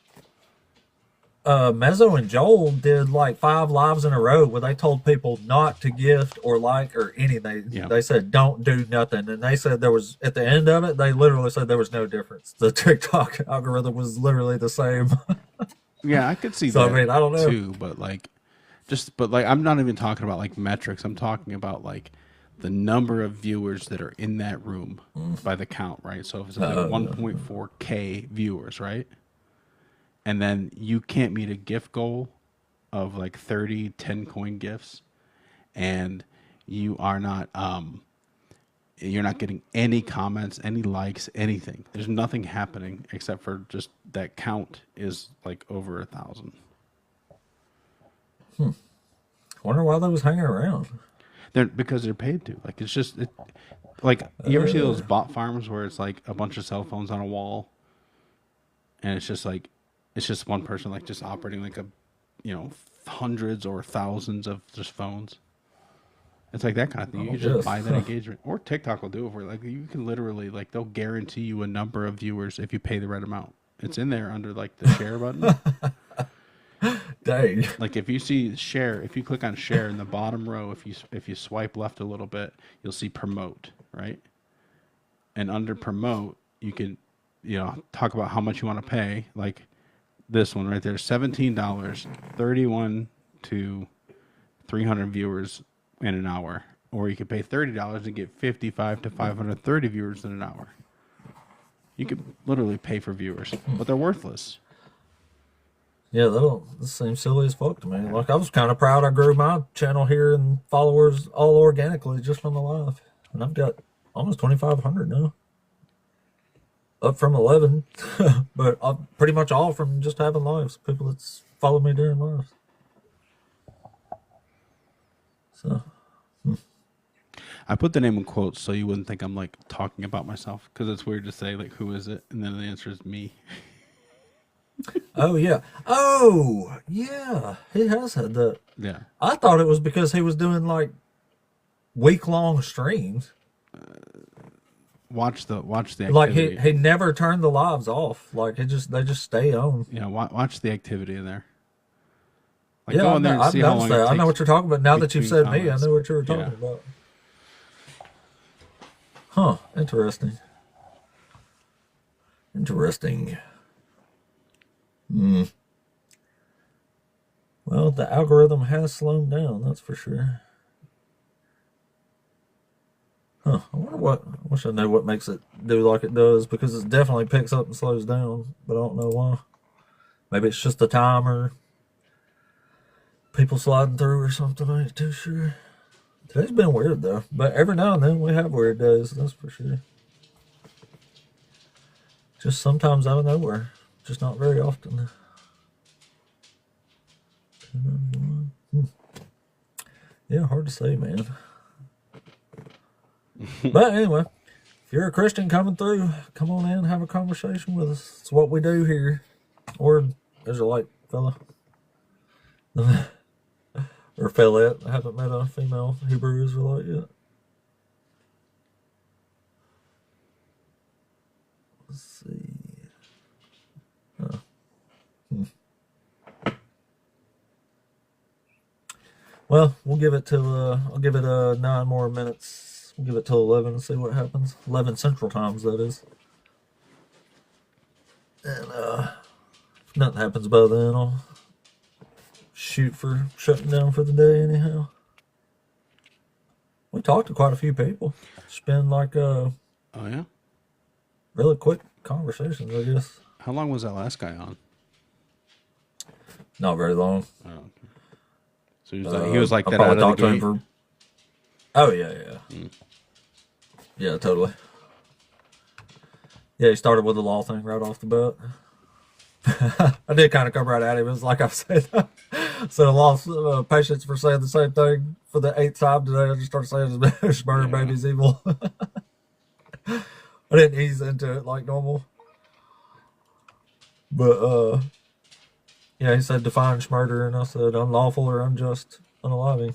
Mezzo and Joel did like 5 lives in a row where they told people not to gift or like or anything. Yeah. They said don't do nothing, and they said there was at the end of it. They literally said there was no difference. The TikTok algorithm was literally the same. Yeah, I could see So, that. I mean, I don't know. Too, but I'm not even talking about like metrics. I'm talking about like the number of viewers that are in that room by the count, right? So if it's like 1.4K viewers, right? And then you can't meet a gift goal of like 30 10 coin gifts, and you are not you're not getting any comments, any likes, anything. There's nothing happening except for just that count is like over 1,000. Wonder why they was hanging around. Because they're paid to. Like it's just like you ever see those bot farms where it's like a bunch of cell phones on a wall, and it's just one person like just operating like hundreds or thousands of just phones. It's like that kind of thing. You can just buy that engagement, or TikTok will do it where like you can literally like they'll guarantee you a number of viewers if you pay the right amount. It's in there under like the share button. Dang. Like if you see share, if you click on share in the bottom row, if you swipe left a little bit, you'll see promote, right? And under promote, you can talk about how much you want to pay. Like this one right there, $17, 31 to 300 viewers in an hour, or you could pay $30 and get 55 to 530 viewers in an hour. You could literally pay for viewers, but they're worthless. Yeah, this seems silly as fuck to me. Like, I was kind of proud I grew my channel here and followers all organically just from the live. And I've got almost 2,500 now. Up from 11. But pretty much all from just having lives. People that's followed me during lives. So. I put the name in quotes so you wouldn't think I'm like talking about myself, because it's weird to say like, who is it? And then the answer is me. Oh yeah. Oh yeah. He has had that. Yeah. I thought it was because he was doing like week-long streams. Watch the activity. Like he never turned the lives off. Like they just stay on. Yeah, watch the activity in there. Like, yeah, go in there and I've see how noticed long it that. I know takes what you're talking about. Now that you've said between me, I comments. knew what you were talking Yeah. about. Huh. Interesting. Interesting. Well, the algorithm has slowed down, that's for sure. Huh. I wonder what. I wish I knew what makes it do like it does, because it definitely picks up and slows down, but I don't know why. Maybe it's just the timer. People sliding through or something. I ain't too sure. Today's been weird though, but every now and then we have weird days, that's for sure. Just sometimes out of nowhere. Just not very often. Yeah, hard to say, man. But anyway, if you're a Christian coming through, come on in, have a conversation with us. It's what we do here. Or there's a light fella. Or fellette. I haven't met a female Hebrew Israelite yet. Let's see. Well, we'll give it till I'll give it 9 more minutes. We'll give it till 11 and see what happens. 11 Central Times, that is. And if nothing happens by then, I'll shoot for shutting down for the day anyhow. We talked to quite a few people. It's been like Oh yeah? really quick conversations, I guess. How long was that last guy on? Not very long. Oh, okay. So he was like I that probably out of talked the to him gate? for. Oh yeah. Yeah, totally. Yeah, he started with the law thing right off the bat. I did kind of come right at him. It was like I said, so lost patience for saying the same thing for the 8th time today. I just started saying his murder baby's evil. I didn't ease into it like normal. But yeah, he said define murder, and I said unlawful or unjust unaliving.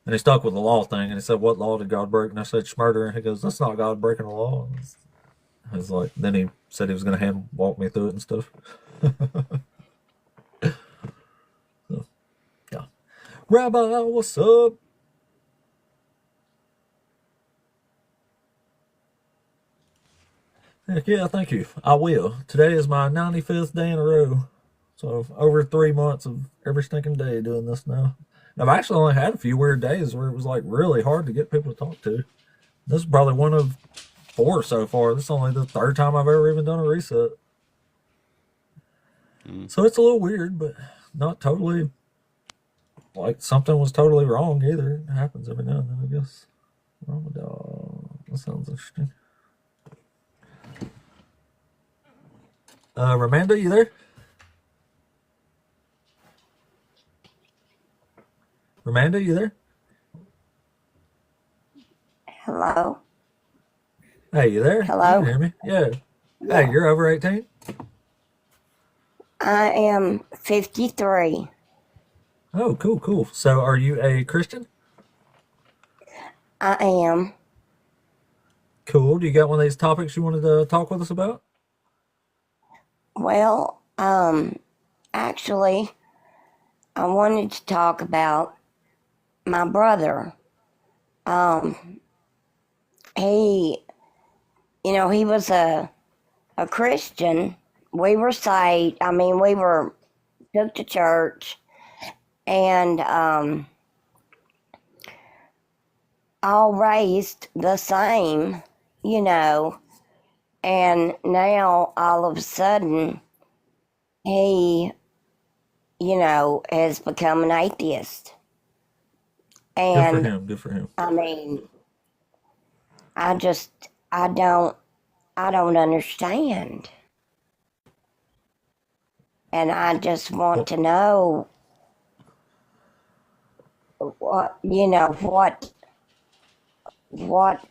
And he stuck with the law thing, and he said, what law did God break? And I said murder, and he goes, that's not God breaking the law. And I was like, then he said he was going to hand walk me through it and stuff. So, yeah. Rabbi, what's up? Heck yeah, thank you. I will. Today is my 95th day in a row. So over 3 months of every stinking day doing this now. And I've actually only had a few weird days where it was like really hard to get people to talk to. This is probably one of 4 so far. This is only the 3rd time I've ever even done a reset. So it's a little weird, but not totally like something was totally wrong either. It happens every now and then, I guess. Ramadan. That sounds interesting. Ramanda, you there? Ramanda, you there? Hello? Hey, you there? Hello? You can hear me? Yeah. Hey, you're over 18? I am 53. Oh, cool. So are you a Christian? I am. Cool. Do you got one of these topics you wanted to talk with us about? Well, actually, I wanted to talk about my brother. He was a Christian. We were saved. I mean, we were took to church, and all raised the same, you know, and now all of a sudden he, you know, has become an atheist. Good for And him. Good for him. I mean, I just, I don't understand. And I just want Well, to know what, you know, what,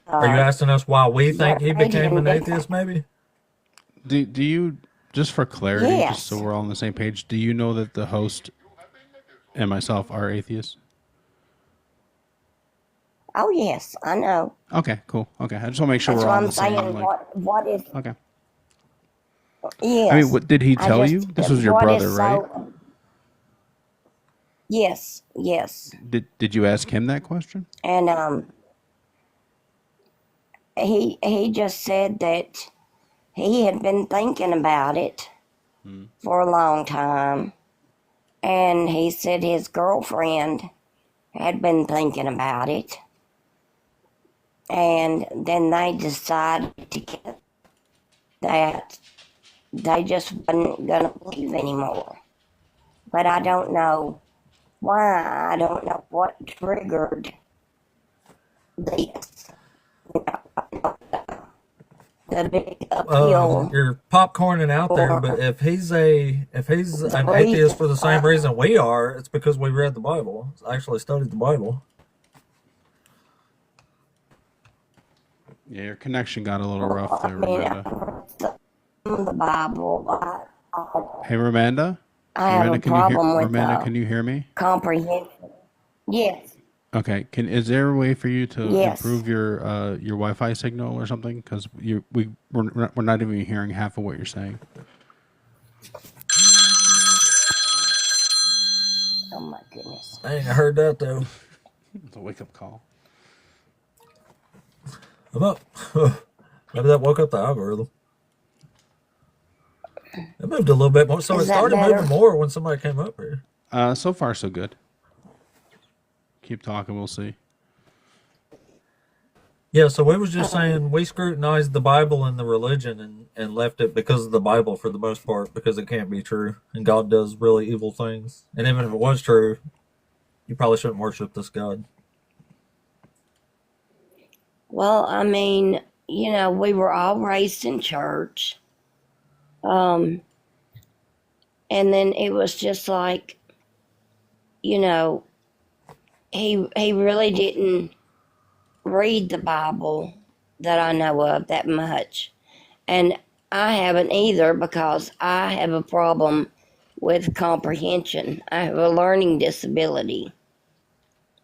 are you asking us why we think what he made became him an do atheist? that. Maybe. Do you, just for clarity, just so Yes. we're all on the same page, do you know that the host and myself are atheists? Oh, yes, I know. Okay, cool. Okay, I just want to make sure That's we're what all on I'm the same. saying. Like, What is, okay. I mean, yes. what did he I tell you? just, This was your what is brother, right? so, yes, yes. Did you ask him that question? And he just said that he had been thinking about it for a long time. And he said his girlfriend had been thinking about it. And then they decided together that they just wasn't going to believe anymore. But I don't know why. I don't know what triggered this. The big appeal You're popcorning out there, but for if he's the an atheist reason. for the same reason we are, it's because we read the Bible. Actually studied the Bible. Yeah, your connection got a little rough I there, mean, Ramanda. the Bible. Hey, Ramanda? I have a Ramanda, can you hear? problem with Ramanda, can you hear me? comprehension. Yes, Okay. Is there a way for you to yes. improve your Wi-Fi signal or something? Because we're not even hearing half of what you're saying. Oh my goodness. Dang, I heard that though. It's a wake up call. I'm up. Maybe that woke up the algorithm. It moved a little bit more, so it Is that started moving better? more when somebody came up here. So far so good. Keep talking, we'll see. Yeah, so we was just saying we scrutinized the Bible and the religion and left it because of the Bible for the most part, because it can't be true. And God does really evil things. And even if it was true, you probably shouldn't worship this God. Well, I mean, you know, we were all raised in church. And then it was just like, you know, he really didn't read the Bible that I know of that much. And I haven't either because I have a problem with comprehension. I have a learning disability.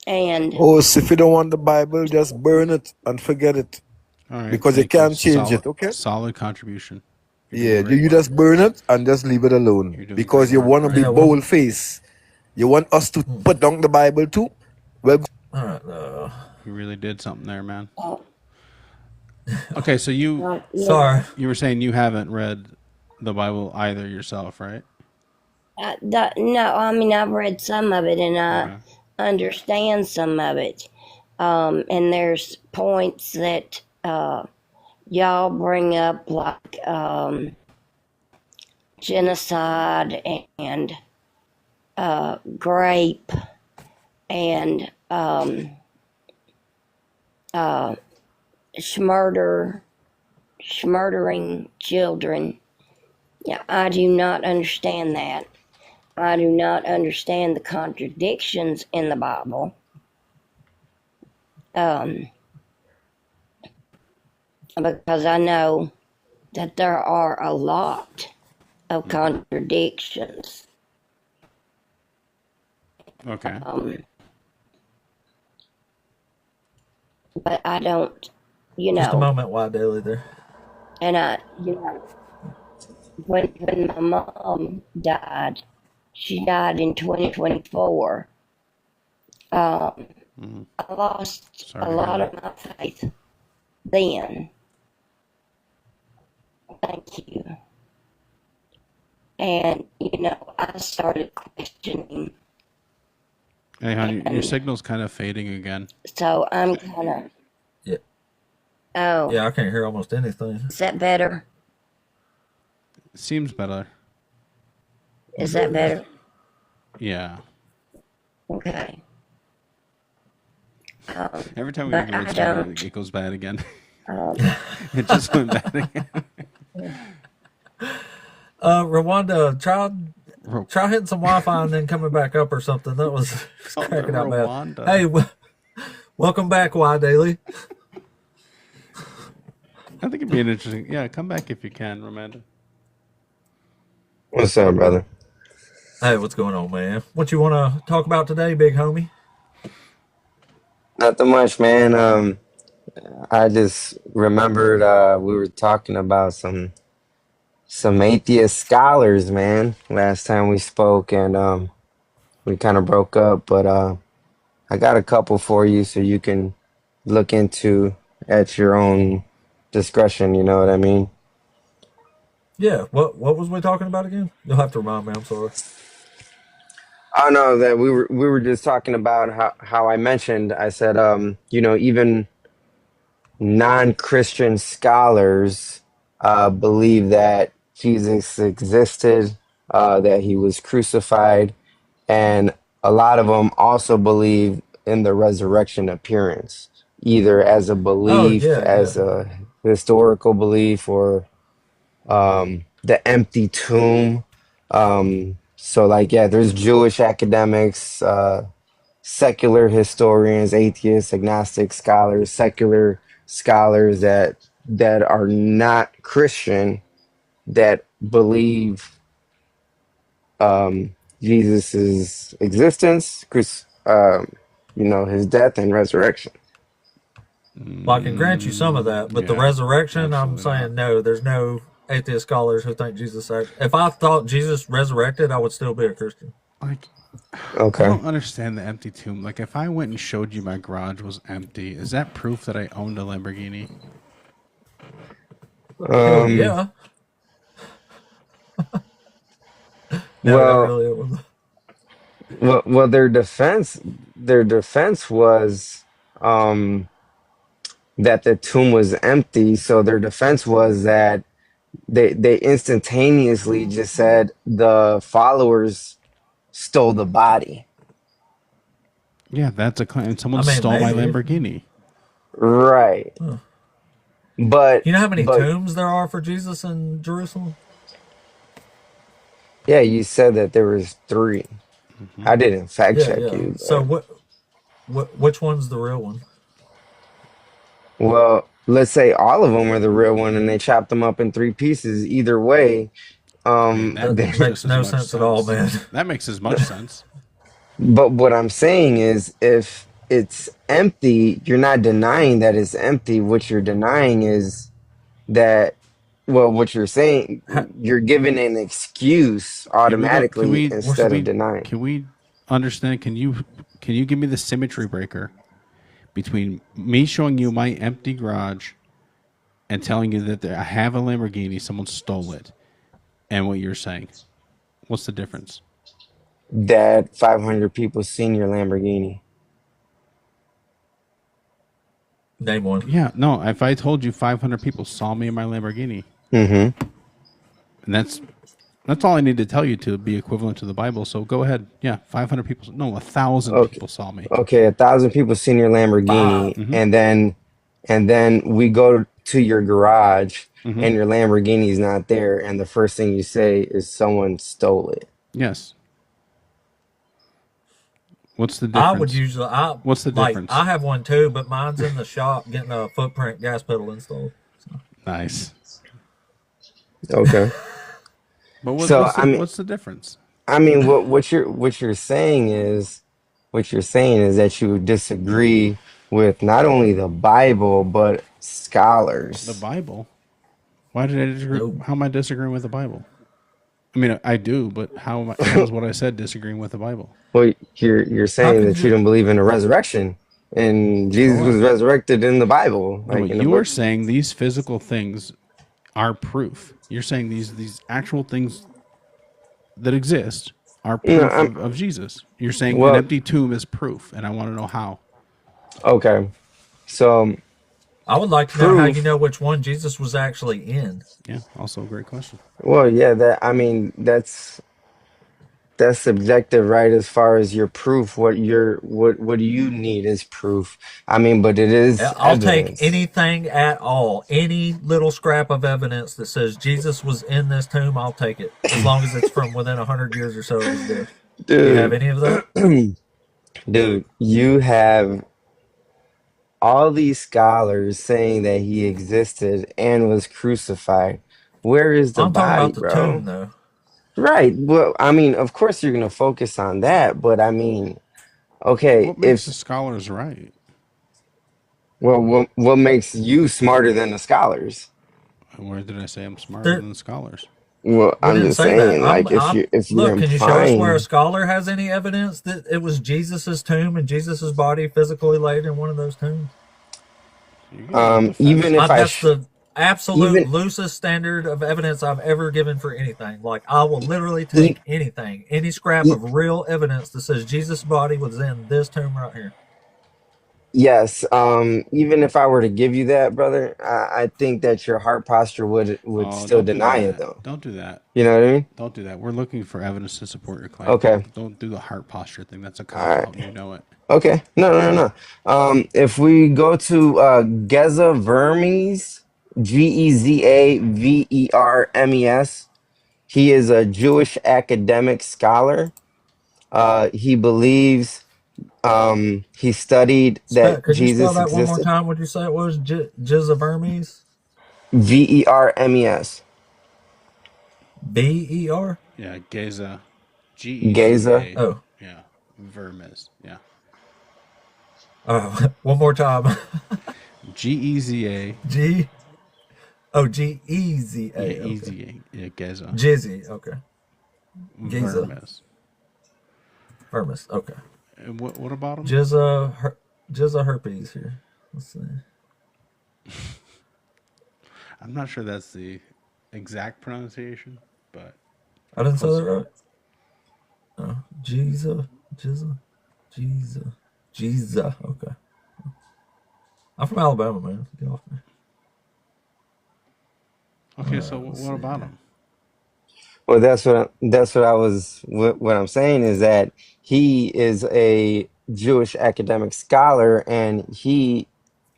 And Oh, so if you don't want the Bible, just burn it and forget it. All right, Because you thank you. can't change it, okay? Solid contribution. You're Yeah, doing great you work. just burn it and just leave it You're alone. doing Because great you work. want to be Yeah, well, bold face. You want us to put down the Bible too? Well, all right, You really did something there, man. oh, Okay, so yeah. sorry. you were saying you haven't read the Bible either yourself, right? No, I mean, I've read some of it and I Okay. understand some of it. And there's points that y'all bring up, like genocide and grape and schmurdering children. Yeah, I do not understand that. I do not understand the contradictions in the Bible. Because I know that there are a lot of contradictions. Okay. But I don't, you Just a know, moment, Why Daily there. and you know, when my mom died, she died in 2024. I lost Sorry a to hear lot that. of my faith then. Thank you. And, you know, I started questioning Hey, honey, your And signal's kind of fading again. so I'm kind of, Yeah. oh, Yeah, I can't hear almost anything. is that better? Seems better. Is that better? Yeah. Okay. Every time we But make a I mistake, don't. it goes bad again. Um, It just went bad again. Rwanda, try hitting some Wi-Fi and then coming back up or something. That was Oh, the cracking out bad. Rwanda. Hey, welcome back, Y Daily. I think it'd be an interesting. Yeah, come back if you can, Romanda. What's up, brother? Hey, what's going on, man? What you want to talk about today, big homie? Nothing much, man. I just remembered we were talking about some atheist scholars, man, last time we spoke, and we kind of broke up. But I got a couple for you, so you can look into at your own discretion. You know what I mean? Yeah. What was we talking about again? You'll have to remind me. I'm sorry. I know that we were just talking about how I mentioned. I said, even non-Christian scholars believe that Jesus existed, that he was crucified, and a lot of them also believe in the resurrection appearance, either as a Oh belief, yeah, yeah. as a historical belief, or the empty tomb. So, like, yeah, there's Jewish academics, secular historians, atheists, agnostic scholars, secular scholars that are not Christian that believe Jesus's existence, his death and resurrection. Well, I can grant you some of that, but the Yeah, resurrection, I'm absolutely saying no. There's no atheist scholars who think Jesus. If I thought Jesus resurrected, I would still be a Christian. Like, I Okay. don't understand the empty tomb. Like, if I went and showed you my garage was empty, is that proof that I owned a Lamborghini? Hell Um, yeah. No, not well, really. It was, well, their defense was um, that the tomb was empty. So their defense was that they instantaneously just said the followers stole the body. Yeah, that's a claim. Someone I mean, stole my maybe. Lamborghini. Right. Huh. But You know how many but tombs there are for Jesus in Jerusalem? yeah, you said that there was three. Mm-hmm. I didn't fact Yeah, check yeah. you, So but which one's the real one? well, let's say all of them are the real one and they chopped them up in three pieces. Either way, I mean, that That makes makes just as no much sense at all, sense. man. That makes as much sense. but what I'm saying is if it's empty, you're not denying that it's empty. What you're denying is that, well, what you're saying, you're giving an excuse Can we go? automatically instead of denying. Can we understand? Can you give me the symmetry breaker between me showing you my empty garage and telling you that I have a Lamborghini, someone stole it, and what you're saying? What's the difference? That 500 people seen your Lamborghini. Name one. Yeah, no. If I told you 500 people saw me in my Lamborghini, Mm-hmm. and that's all I need to tell you to be equivalent to the Bible. So go ahead. Yeah, 500 people. No, 1,000 Okay. people saw me. Okay, 1,000 people seen your Lamborghini, Wow. Mm-hmm. and then we go to your garage, Mm-hmm. and your Lamborghini's not there, and the first thing you say is someone stole it. Yes. What's the I would difference? usually, What's the difference? I have one too, but mine's in the shop getting a footprint gas pedal installed. So. Nice. Okay. But So what's the difference? what you're saying is that you disagree with not only the Bible but The scholars. Bible. Why did I disagree? No. How am I disagreeing with the Bible? I mean, I do, but how is what I said disagreeing with the Bible? Well, you're How saying could that you you? don't believe in a resurrection, and Jesus was Correct. resurrected in the Bible, No, like but in the you are book. saying these physical things are proof. You're saying these actual things that exist are No, proof of Jesus. You're saying an well, empty tomb is proof, and I want to know how. okay. So I would like to know how you proof. know which one Jesus was actually in. Yeah, also a great question. Well, yeah. That's subjective, right? As far as your proof, what do you need as proof? I mean, but it is I'll take evidence. anything at all. Any little scrap of evidence that says Jesus was in this tomb, I'll take it. As long as it's from within 100 years or so of his death. Do you have Dude, any of that? dude, you have all these scholars saying that he existed and was crucified. Where is the I'm talking body, about the bro? tomb, though. Right. Well, I mean, of course you're gonna focus on that, but I mean, okay, What makes the if scholars right? well, what makes you smarter than the scholars? Where did I say I'm smarter There, than the scholars? Well, we I'm didn't just say that. saying, like, if you're Look. Can you show us where a implying, scholar has any evidence that it was Jesus's tomb and Jesus's body physically laid in one of those tombs? You can go with the even facts. if That's the absolute even loosest standard of evidence I've ever given for anything. Like, I will literally e- take anything, any scrap e- of real evidence that says Jesus' body was in this tomb right here. yes, even if I were to give you that, brother, I think that your heart posture would Oh, still don't do deny it, that. though. Don't do that. You know what I mean? Don't do that. We're looking for evidence to support your claim. Okay. Don't do the heart posture thing. That's a All cop right. out. You know it. Okay. No, no, no, no. If we go to Geza Vermes, Gezavermes, he is a Jewish academic scholar. He believes he studied that Could you spell Jesus that one more existed. time? Would you say it was Gizavermes? Vermes. Ber? Yeah, Geza. Geza. Geza. Oh. Yeah. Vermes. Yeah. Oh, one more time. Geza. G. Oh, Geza. Yeah, Okay. easy. Yeah, Geza. Jizzy. Okay. Giza. Vermes. Vermis. Okay. And what about him? Jizza herpes here. Let's see. I'm not sure that's the exact pronunciation, but I didn't say close that enough. right. Oh, Jizza. Okay. I'm from Alabama, man. Get off me. Okay, so what about him? Well, what I'm saying is that he is a Jewish academic scholar, and he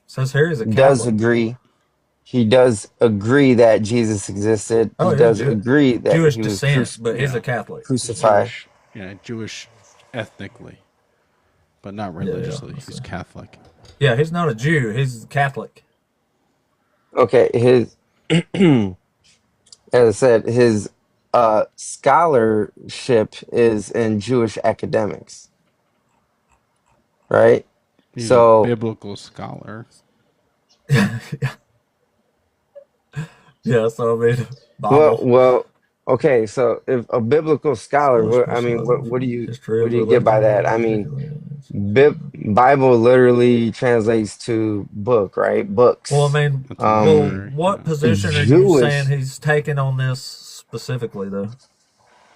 Says here he's a does Catholic. agree. He does agree that Jesus existed. Oh, He he's does agree that Jewish he was descent, but he's Yeah, a Catholic. he's crucified. Jewish. Yeah, Jewish ethnically, but not Yeah, religiously. let's He's see. Catholic. Yeah, he's not a Jew. He's Catholic. Okay, his as I said, his scholarship is in Jewish academics, right? He's a So, biblical scholar. Yeah, so I mean, well, Bible, well, okay. So, if a biblical scholar, scholarship I mean, what do you history of get by that? religion, I mean, particularly. Bible literally translates to book, right? Well, I Books. mean, That's a literary. what Yeah. position are you saying Jewish. he's taking on this specifically, though?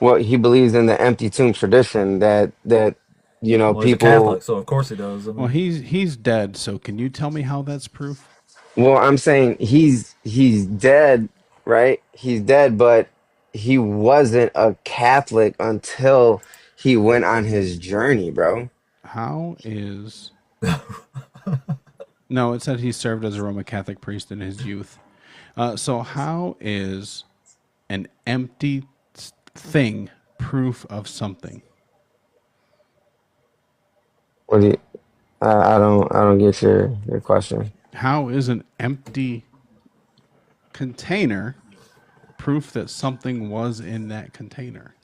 Well, he believes in the empty tomb tradition that Well, he's a people. Catholic, so of course he does. I Well, mean, he's dead. So can you tell me how that's proof? Well, I'm saying he's dead, right? He's dead, but he wasn't a Catholic until he went on his journey, bro. How is no? It said he served as a Roman Catholic priest in his youth. So how is an empty thing proof of something? What do you? I don't get your question. How is an empty container proof that something was in that container?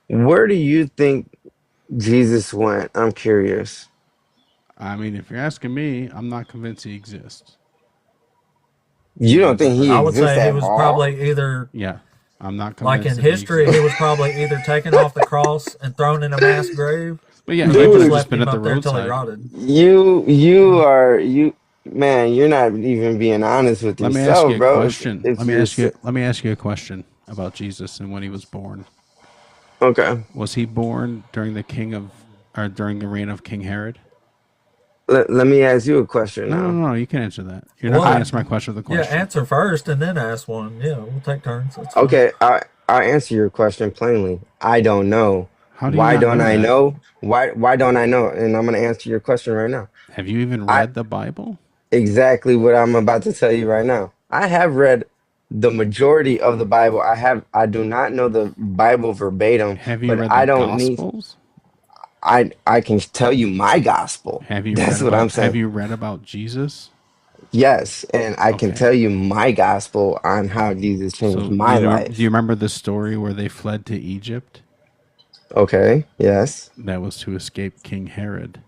Where do you think Jesus went? I'm curious. I mean, if you're asking me, I'm not convinced he exists. You don't think he I would exists say he at was all? probably either, Yeah, I'm not like convinced in that he history, he exists. was probably either taken off the cross and thrown in a mass grave, But yeah, or he they could just have Dude, just left been him at the up there till he roadside. rotted. you man, you're not even being honest with Let me ask you yourself, a bro. question. If you're Let me ask you a question about Jesus and when he was born. Okay. Was he born during during the reign of King Herod? Let me ask you a question No, no, now. no. You can answer that. You're not going to Well, answer my question with a yeah, question. answer first and then ask one. Yeah, we'll take turns. That's fine. Okay, I answer your question plainly. I don't know. How do you Why not don't know I that? know? Why don't I know? And I'm gonna answer your question right now. Have you even I read the Bible? exactly what I'm about to tell you right now. I have read the majority of the Bible. I do not know the Bible verbatim, Have you but read the I don't need Gospels? I can tell you my gospel. That's what I'm Have saying. you read about Jesus? Yes, and I can Okay. tell you my gospel on how Jesus changed So my do you life. remember the story where they fled to Egypt? Okay, yes. That was to escape King Herod.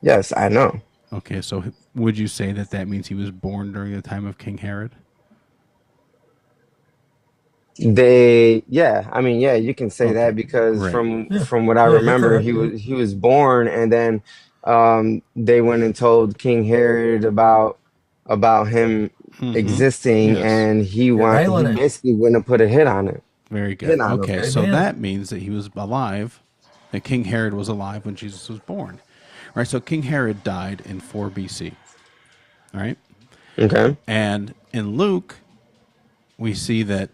Yes, I know. Okay, so would you say that that means he was born during the time of King Herod? Yeah, I mean, yeah, you can say Okay, that because great. Yeah, from what I yeah, you're remember, correct. Yeah. he was born, and then they went and told King Herod about him Mm-hmm. existing, Yes. and You're he nailing it. basically went and put a Very hit good. on him. Okay, so Amen. that means that he was alive, that King Herod was alive when Jesus was born. Right, so King Herod died in 4 BC. All right? Okay. And in Luke, we see that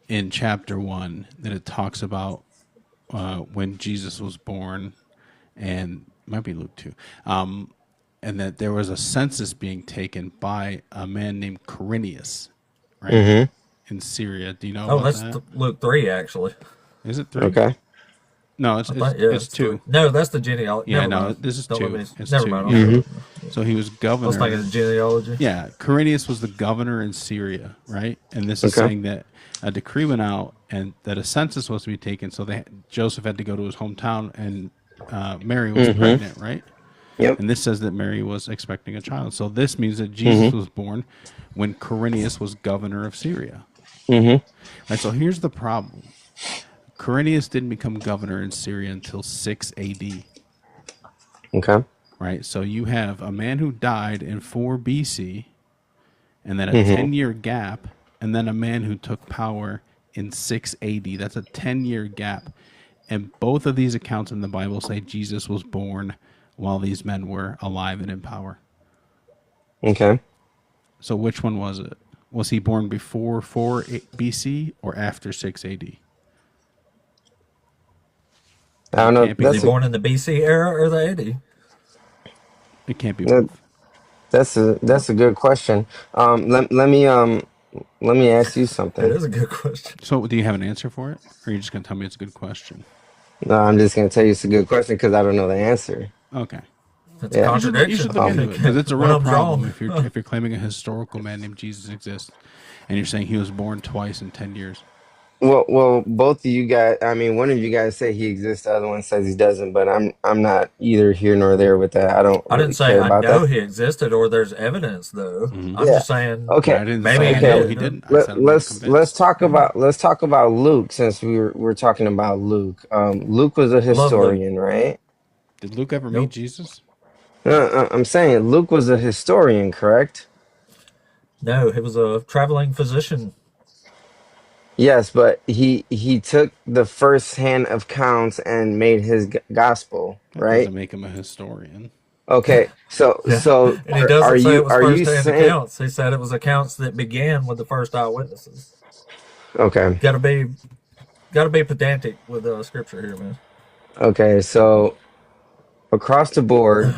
in chapter 1 that it talks about when Jesus was born, and it might be Luke 2, and that there was a census being taken by a man named Quirinius, right, Mm-hmm. in Syria. Do you know Oh, about that's that? Luke 3, actually. Is it 3? Okay. No, I think, yeah, it's it's 3. 2. No, that's the genealogy. Yeah, Never no, mind. this is Don't let 2. me. It's Never 2, mind. I'll yeah. shut up. Mm-hmm. So he was I was thinking governor. of genealogy. Yeah, Quirinius was the governor in Syria, right? And this is Okay. saying that a decree went out and that a census was to be taken. So Joseph had to go to his hometown, and Mary was Mm-hmm. pregnant, right? Yep. And this says that Mary was expecting a child. So this means that Jesus Mm-hmm. was born when Quirinius was governor of Syria. Mm-hmm. Right. So here's the problem: Quirinius didn't become governor in Syria until 6 A.D. Okay. Right. So you have a man who died in 4 BC, and then a Mm-hmm. 10-year gap, and then a man who took power in 6 AD. That's a 10-year gap. And both of these accounts in the Bible say Jesus was born while these men were alive and in power. Okay. So which one was it? Was he born before 4 BC or after 6 AD? I Because don't it know. can't be Was he both. born in the BC era or the 80? It can't be both. That's a good question. Let me ask you It something. is a good question. So do you have an answer for it? Or are you just going to tell me it's a good question? No, I'm just gonna tell you it's a good question because I don't know the answer. Okay. That's a Yeah. You contradiction. should look into it because it's a One real of them's problem wrong. if you're claiming a historical man named Jesus exists and you're saying he was born twice in 10 years. Both of you guys. I mean, one of you guys say he exists, the other one says he doesn't. But I'm not either here nor there with that. I don't I didn't really say care I about know that. he existed or there's evidence, though. Mm-hmm. I'm Yeah. just saying And Okay. I didn't maybe say he I know Okay. he did. didn't. I said I'm not Let's convinced. let's talk about Luke since we're talking about Luke. Luke was a I love Luke. historian, right? Did Luke ever meet Nope. Jesus? I'm saying Luke was a historian, correct? No, he was a traveling physician. Yes, but he took the first hand of counts and made his gospel, That right? doesn't make him a historian. Okay, Yeah. And he are doesn't say it was are you first-hand saying accounts. He said it was accounts that began with the first eyewitnesses. okay? Got to be pedantic with scripture here, man. Okay, so across the board,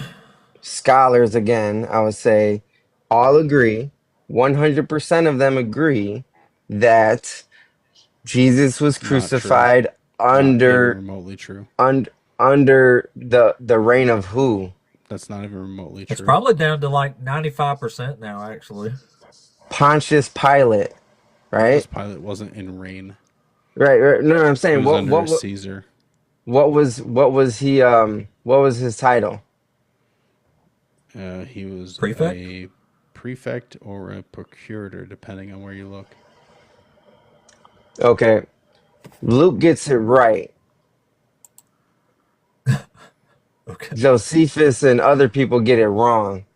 scholars again, I would say all agree, 100% of them agree that Jesus was Not true. crucified Not even under remotely true. under the reign of who? That's not even remotely It's true. probably down to like 95% now, actually. Pontius Pilate, Pontius right? Pilate wasn't in reign. Right. No, I'm He saying was under Caesar. what was his title? He was Prefect? a prefect or a procurator, depending on where you look. Okay, Luke gets it right. Okay. Josephus and other people get it wrong.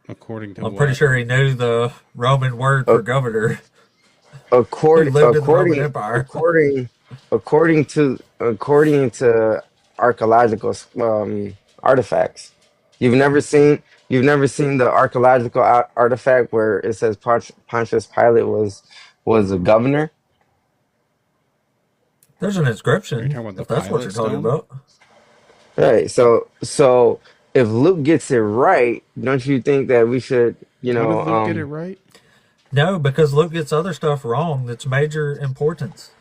According to I'm pretty what? sure he knew the Roman word for A- governor who According lived in the Roman Empire. according according to archaeological artifacts, you've never seen the archaeological artifact where it says Pontius Pilate was a governor. There's an Are you inscription, talking about the if that's what you're pilot talking stone? about. Right. So if Luke gets it right, don't you think that we should, How did Luke get it right? No, because Luke gets other stuff wrong that's major importance.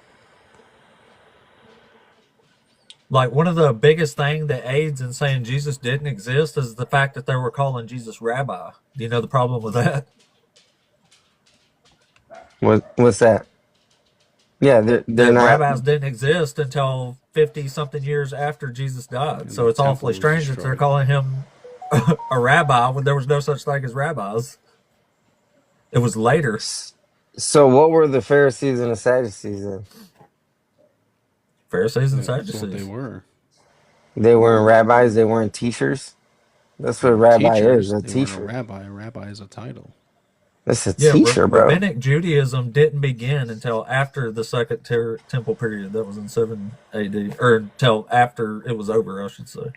Like, one of the biggest thing that aids in saying Jesus didn't exist is the fact that they were calling Jesus rabbi. Do you know the problem with that? what's that? Yeah, they're That not. rabbis didn't exist until 50 something years after Jesus died. And So the it's temple awfully was strange that they're destroyed. calling him a rabbi when there was no such thing as rabbis. It was later. So what were the Pharisees and the Sadducees then? Pharisees and That's what they Sadducees. were. They weren't rabbis. They weren't teachers. That's They what a were rabbi is. teachers. A They weren't a teacher. rabbi. A rabbi is a title. That's a Yeah, teacher, bro. rabbinic Judaism didn't begin until after the Second Temple period. That was in 7 AD, or until after it was over, I should say.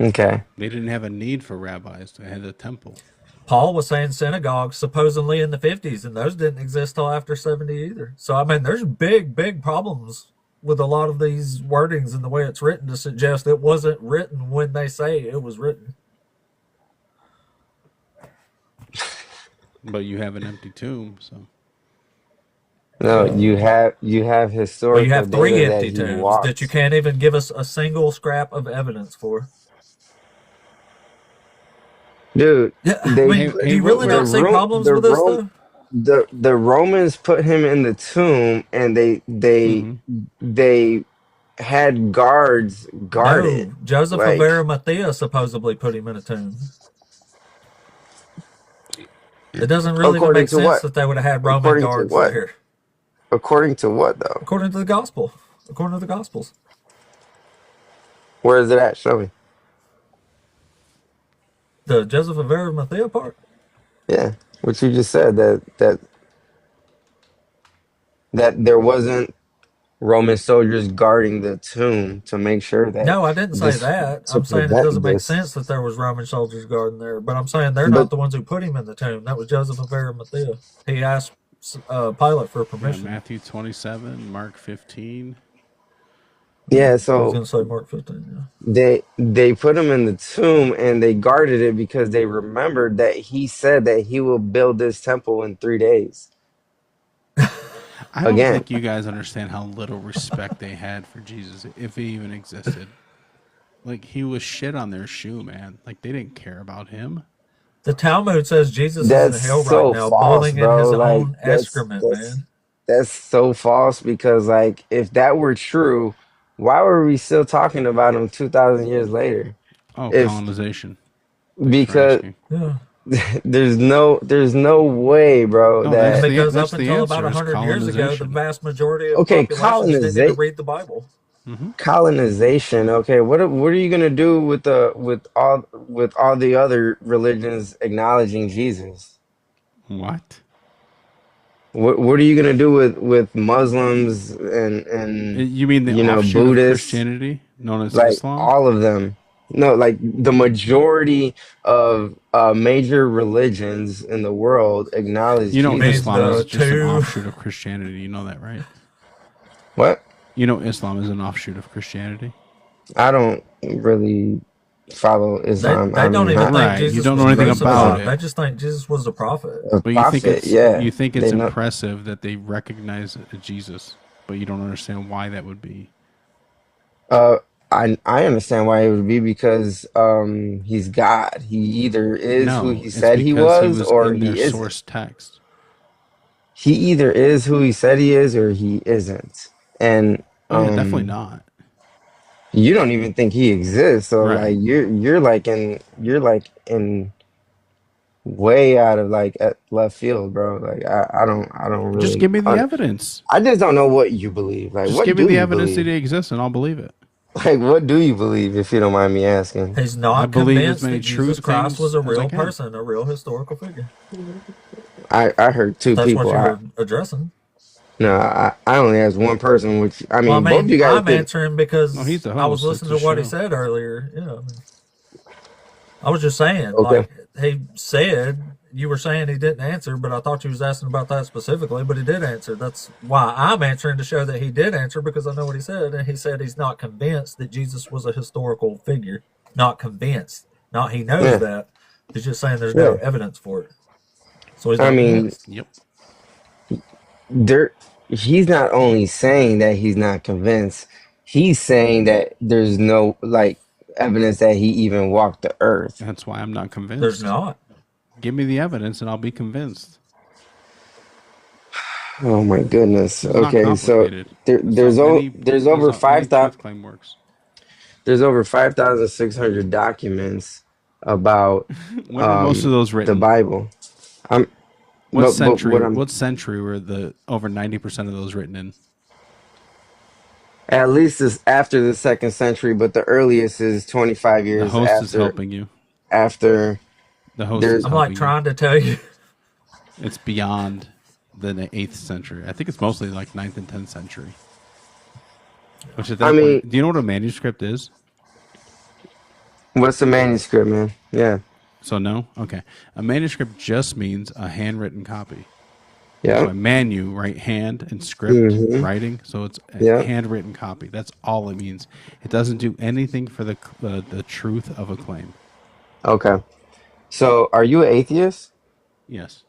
Okay. They didn't have a need for rabbis. They had a temple. Paul was saying synagogues supposedly in the 50s, and those didn't exist till after 70 either. So, I mean, there's big problems with a lot of these wordings and the way it's written to suggest it wasn't written when they say it was written. But you have an empty tomb, so. No, you have Well, you historical have data 3 that empty he tombs that you walked. can't even give us a single scrap of evidence for. Dude, Yeah, I they mean, put do you What really were not see problems with this, though? the Romans put him in the tomb, and they had guards guard it. No, Joseph of Like, Arimathea supposedly put him in a tomb. It doesn't really even according make to sense what? that they would have had Roman According to guards what? there. According to what though? According to the gospel. According to the gospels. Where is it at? Show me. The Joseph of Arimathea part? Yeah, what you just said that there wasn't Roman soldiers guarding the tomb to make sure that No, I didn't say this that. to I'm saying it doesn't prevent make sense this. that there was Roman soldiers guarding there. But I'm saying they're not But the ones who put him in the tomb. That was Joseph of Arimathea. He asked Pilate for Yeah, permission. Matthew 27, Mark 15. yeah, I was so going to say Mark 15, yeah. they put him in the tomb and they guarded it because they remembered that he said that he will build this temple in 3 days. I don't Again, think you guys understand how little respect they had for Jesus, if he even existed. Like, he was shit on their shoe, man. Like, they didn't care about him. The Talmud says Jesus is in that's hell right so now, false, boiling in bro. his Like own excrement, man. that's so false because like if that were true, why were we still talking about him 2,000 years later? Oh, If colonization. Thanks for because asking. Yeah. there's no way, bro, No, And that because that's up the until about answer is 100 years ago, the colonization. vast majority of okay, populations didn't even read the Bible. colonization. Okay, what are you gonna do with all the other religions acknowledging Jesus? What? What are you gonna do with Muslims and You mean the offshoot of Buddhists, Christianity known as like Islam? all of them? No, like the majority of major religions in the world acknowledge You know, You mean Jesus, Islam bro. the is just an two? offshoot of Christianity. You know that, right? What? You know, Islam is an offshoot of Christianity. I don't really follow Islam. They don't I'm even not think Right. You Jesus don't was know anything about crucified. it. They just think Jesus was a prophet. a But you think prophet. it's Yeah, they know. impressive that they recognize Jesus, but you don't understand why that would be. Uh, I understand why it would be because he's God. He either is who No, he it's said he because he was was or in their he isn't. source text. He either is who he said he is or he isn't. And Oh yeah, definitely not. you don't even think he exists. So like Right. you're like in way out of like at left field, bro. Like I don't Just really give me the evidence. I just don't know what you believe. Like Just what give me do the you evidence that believe? he exists, and I'll believe it. Like what do you believe if you don't mind me asking? He's I not believe as convinced many that Jesus truth Christ was things a as I real can. person, a real historical figure. I heard two That's what people. you're addressing. No, I only asked one person, which I Well, I mean, both of mean, you guys I'm did. answering No, he's because the I was host. It's listening a to what he show. said earlier. Yeah, I mean, I was just saying, Okay. like he said, you were saying he didn't answer, but I thought you was asking about that specifically. But he did answer. That's why I'm answering to show that he did answer because I know what he said, and he said he's not convinced that Jesus was a historical figure. Not convinced. Not he knows Yeah. that. He's just saying there's no Yeah. evidence for it, so he's I not mean, convinced. Yep. there. He's not only saying that he's not convinced. He's saying that there's no like evidence that he even walked the earth. That's why I'm not There's convinced. not. Give me the evidence and I'll be convinced. Oh my goodness. It's not Okay, so complicated. That's how there's that's over how any 5,000. truth claim works. There's over 5,600 documents about When were most of those the written? Bible. I'm What but century? what I'm What century were the over 90% of those written in? at least is after the second century, but the earliest is 25 The years host is helping you. after The host is there's I'm like helping you. trying to tell you. It's beyond the 8th century. I think it's mostly like 9th and 10th century. Which at I that mean, point, do you know what a manuscript is? what's the manuscript, man? Yeah. So no? Okay. A manuscript just means a handwritten copy. That's Yeah. why manu, right? Hand and script, Mm-hmm. writing. So it's a Yeah. handwritten copy. That's all it means. It doesn't do anything for the truth of a claim. Okay. So are you an atheist? Yes.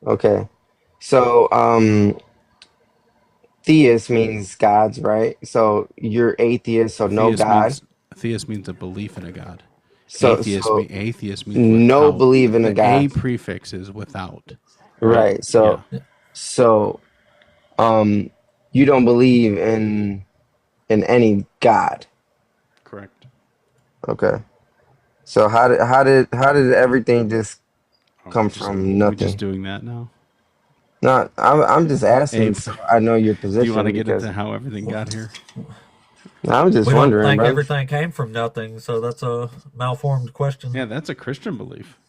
Okay. So theist means gods, right? So you're atheist, so no God. Theist means a belief in a god. So so Atheist means no without. believe in a The A God. prefix is without. Right? Right. Yeah. So you don't believe in any God. Correct. Okay. So how did everything just come from We just nothing? doing that now? No, I'm just A, asking so I know your do you want to position get because into how everything got here? I'm just We don't wondering, think brother. everything came from nothing, so that's a malformed question. Yeah, that's a Christian belief.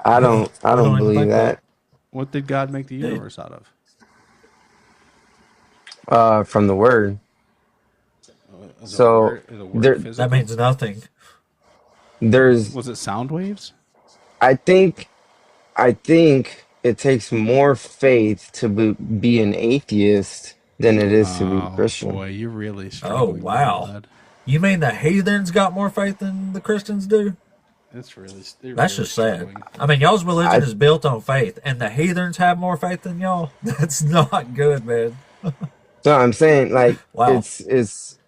I We don't don't even believe think that. that. What did God make the universe out of? From the word. Is a So word That physical? means nothing. there's Was it sound waves? I think it takes more faith to be an atheist than it is to be Oh Christian. boy, you're really Oh struggling, there, wow! bud. You mean the heathens got more faith than the Christians do? They're That's really just sad. struggling. I mean, y'all's religion I is built on faith, and the heathens have more faith than y'all. That's not good, man. so I'm saying like Wow.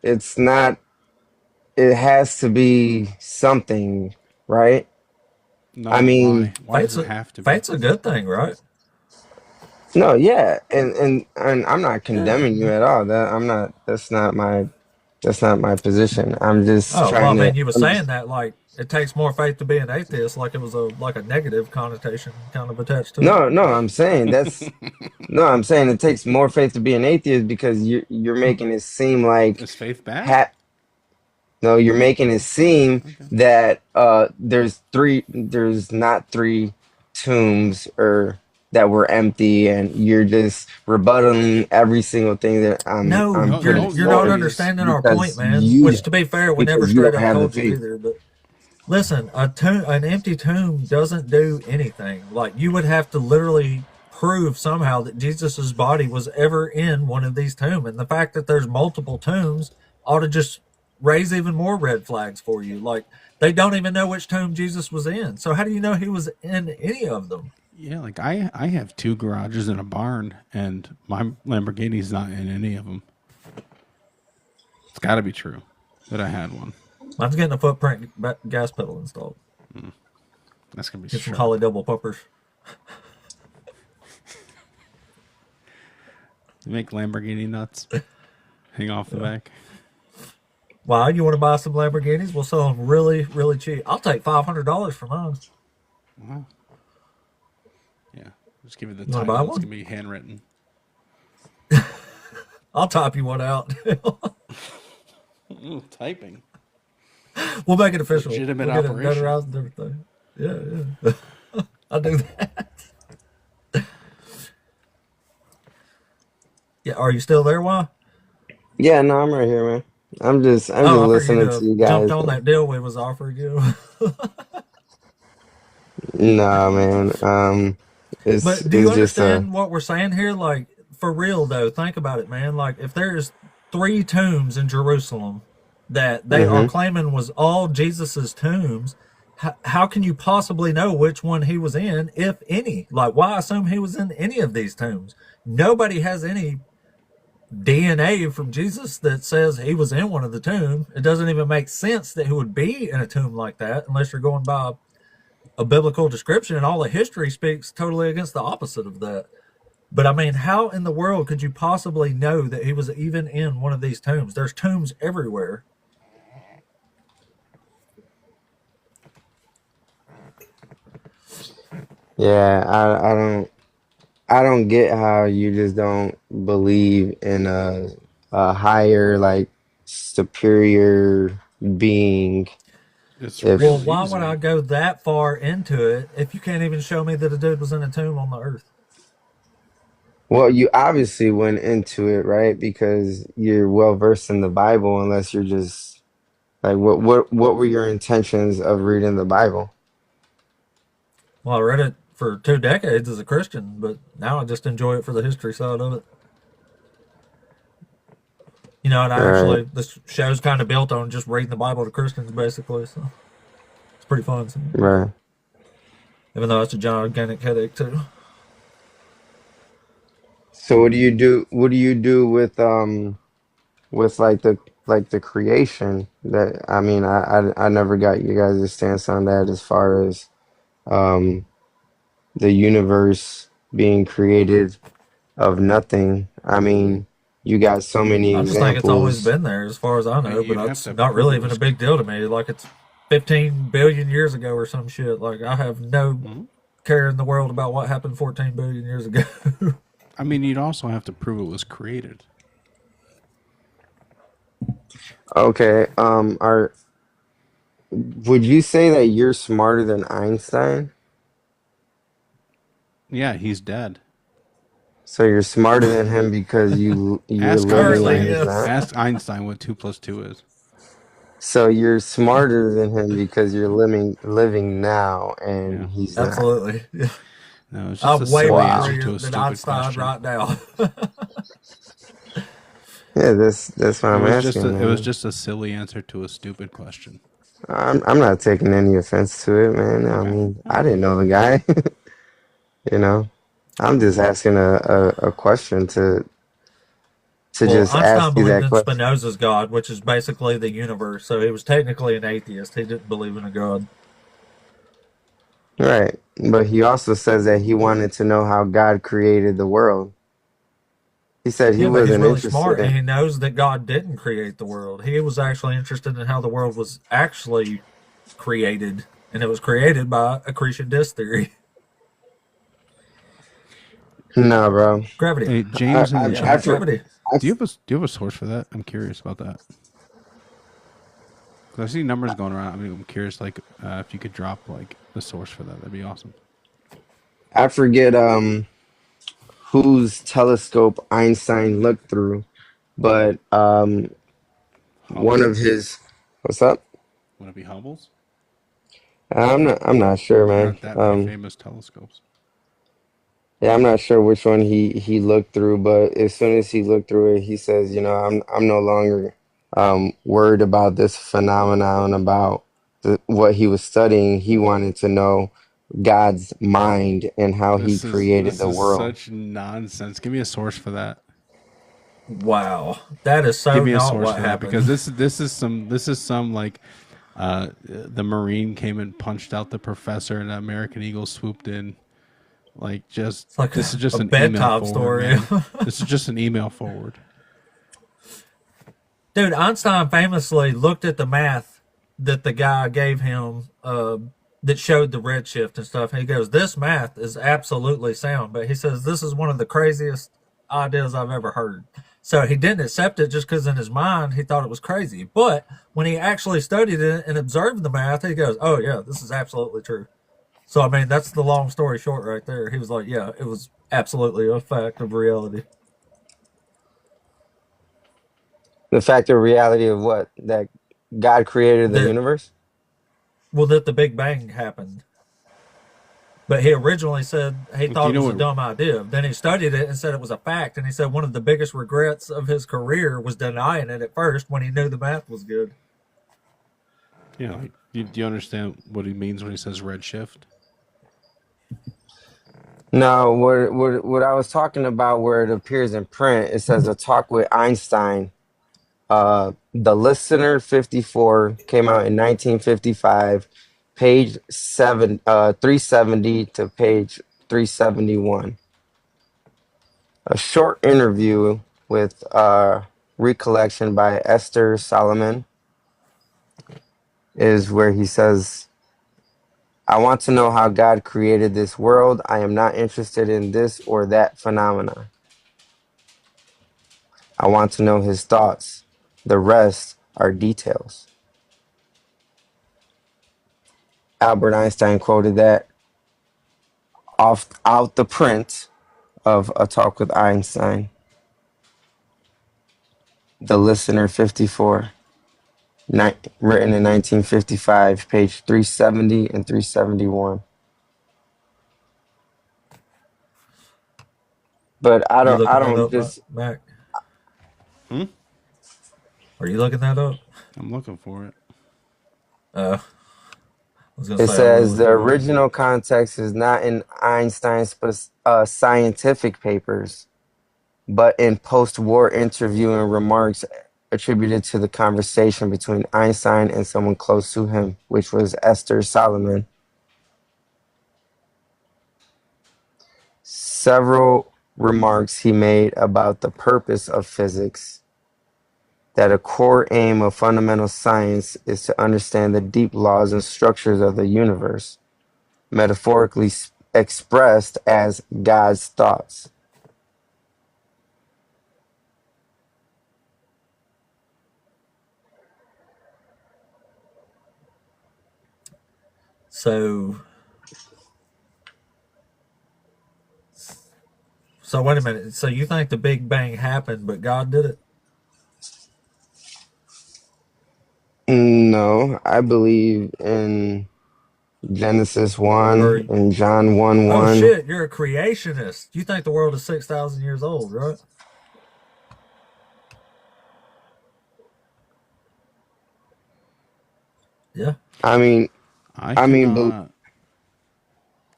it's not it has to be something, right? I No, mean, why? Why does it have to be? Faith's a good thing, right? no, yeah, and I'm not Yeah. condemning you at all. That's not my position. I'm just Oh well, I trying to. mean, you were saying that like it takes more faith to be an atheist, like it was a negative connotation kind of attached to it. No, I'm saying no, I'm saying it takes more faith to be an atheist because you're making it seem like Is faith bad? ha- no, you're making it seem Okay. that there's not three tombs or that were empty, and you're just rebutting every single thing that No, I'm No, putting you're not forward understanding our point, because man. Which, to be fair, we never you straight don't up have the told you faith. either. But listen, an empty tomb doesn't do anything. Like you would have to literally prove somehow that Jesus's body was ever in one of these tombs, and the fact that there's multiple tombs ought to just raise even more red flags for you. Like they don't even know which tomb Jesus was in. So how do you know he was in any of them? Yeah, like I have 2 garages and a barn, and my Lamborghini's not in any of them. It's got to be true that I had one. Mine's getting a footprint gas pedal installed. That's gonna be Get some sharp. Holly double puppers. You make Lamborghini nuts hang off the back. Wow, you want to buy some Lamborghinis? We'll sell them really, really cheap. I'll take $500 for mine. Wow. Yeah, just give it the You wanna buy title. It's one? gonna be handwritten. I'll type you one out. Typing. We'll make it official. Legitimate we'll get it operation. notarized and everything. Yeah. I'll do that. Yeah, are you still there? Why? Yeah, no, I'm right here, man. I'm just Oh, I figured listening you to you jumped guys. on that deal we was offering you. Nah, man. But do you it's just a understand what we're saying here? Like, for real though, think about it, man. Like, if there's 3 tombs in Jerusalem that they are hmm claiming was all Jesus's tombs, how can you possibly know which one he was in, if any? Like, why assume he was in any of these tombs? Nobody has any DNA from Jesus that says he was in one of the tombs. It doesn't even make sense that he would be in a tomb like that unless you're going by a biblical description, and all the history speaks totally against the opposite of that. But I mean, how in the world could you possibly know that he was even in one of these tombs? There's tombs everywhere. yeah. I don't get how you just don't believe in a higher, like, superior being. It's Well, real If why would I easy. go that far into it if you can't even show me that a dude was in a tomb on the earth? Well, you obviously went into it, right? Because you're well versed in the Bible, unless you're just like, what were your intentions of reading the Bible? Well, I read it for 2 decades as a Christian, but now I just enjoy it for the history side of it. You know, and I Right, actually, this show's kind of built on just reading the Bible to Christians, basically. So it's pretty fun. So, right. even though it's a gigantic headache, too. So what do you do? What do you do with like the creation? That I mean, I never got you guys' stance on that as far as um the universe being created of nothing. I mean, you got so many I just think it's always examples. been there, as far as I know, but You'd have it's to not prove really it even a was. big deal to me. Like, it's 15 billion years ago or some shit. Like, I have no Mhm. care in the world about what happened 14 billion years ago. I mean, you'd also have to prove it was created. Okay, are would you say that you're smarter than Einstein? Yeah, he's dead. So you're smarter than him because you're Ask living in Currently, Einstein. his yes. now. Ask Einstein what 2 + 2 is. So you're smarter than him because you're living now and Yeah. he's not. Absolutely. Yeah. No, it's just a I'm way more silly answer Wow. to a brilliant than stupid Einstein question. right now. Yeah, that's what I'm asking, It was man. just a silly answer to a stupid question. I'm not taking any offense to it, man. I Okay. mean, Yeah. I didn't know the guy, you know. I'm just asking a question to Well, just ask Einstein you believed that in question. Spinoza's God, which is basically the universe. So he was technically an atheist. He didn't believe in a God. Right. But he also says that he wanted to know how God created the world. He said he Yeah, but he's wasn't really interested smart and in. he knows that God didn't create the world. He was actually interested in how the world was actually created, and it was created by accretion disk theory. No, bro. Gravity. Hey, I, James in I, the Yeah, I, chat. for, gravity. I, Do you have a source for that? I'm curious about that. 'Cause I see numbers going around. I mean, I'm curious, like, if you could drop like the source for that, that'd be awesome. I forget whose telescope Einstein looked through, but one Hubble? of his. What's up? Would it be Hubble's? I'm not sure, There man. aren't that many famous telescopes. Yeah, I'm not sure which one he looked through, but as soon as he looked through it, he says, I'm no longer worried about this phenomenon about what he was studying. He wanted to know God's mind and how he created This the is world. such nonsense. Give me a source for that. Wow. That is Give so me a not source what for that because happened. this is some like the Marine came and punched out the professor and the American Eagle swooped in. Like just It's like this is a just an email bedtime forward, story. man. This is just an email forward. Dude, Einstein famously looked at the math that the guy gave him that showed the redshift and stuff. And he goes, "This math is absolutely sound." But he says, "This is one of the craziest ideas I've ever heard." So he didn't accept it just because in his mind he thought it was crazy. But when he actually studied it and observed the math, he goes, "Oh, yeah, this is absolutely true." So, I mean, that's the long story short right there. He was like, "Yeah, it was absolutely a fact of reality." The fact or reality of what? That God created the That universe? that the Big Bang happened. But he originally said he Do thought you it know was a what? dumb idea. Then he studied it and said it was a fact. And he said one of the biggest regrets of his career was denying it at first when he knew the math was good. Yeah. Do you understand what he means when he says redshift? No, what I was talking about where it appears in print, it says a talk with Einstein. The Listener 54 came out in 1955, page 370 to page 371. A short interview with recollection by Esther Solomon is where he says, I want to know how God created this world. I am not interested in this or that phenomena. I want to know his thoughts. The rest are details. Albert Einstein quoted that out the print of A Talk with Einstein. The Listener 54, written in 1955, page 370 and 371. But You I looking that don't up, just Mac? Hmm? Are you looking that up? I'm looking for it. I was gonna It say I'm gonna says look the it up. original context is not in Einstein's scientific papers, but in post-war interview and remarks attributed to the conversation between Einstein and someone close to him, which was Esther Solomon. Several remarks he made about the purpose of physics, that a core aim of fundamental science is to understand the deep laws and structures of the universe, metaphorically expressed as God's thoughts. So wait a minute. So you think the Big Bang happened, but God did it? No, I believe in Genesis 1 Or and John 1 oh 1. shit, you're a creationist. You think the world is 6,000 years old, right? Yeah. I mean, I I mean, but cannot.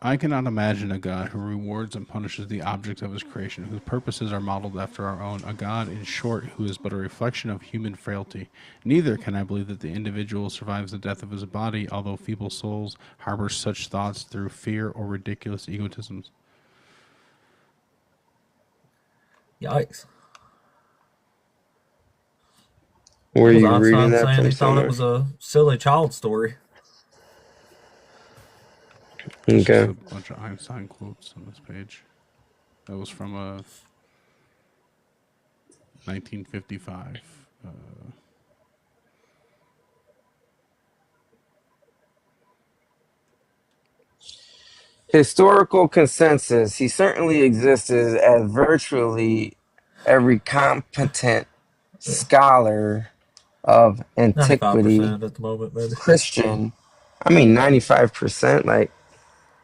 I cannot imagine a God who rewards and punishes the object of his creation, whose purposes are modeled after our own, a God, in short, who is but a reflection of human frailty. Neither can I believe that the individual survives the death of his body, although feeble souls harbor such thoughts through fear or ridiculous egotisms. Yikes. were That was you reading Einstein that saying from he thought it somewhere? was a silly child story. It's just Okay. a bunch of Einstein quotes on this page. That was from 1955. Historical consensus. He certainly existed as virtually every competent scholar of antiquity, 95% at the moment, maybe. Christian. I mean, 95%. Like,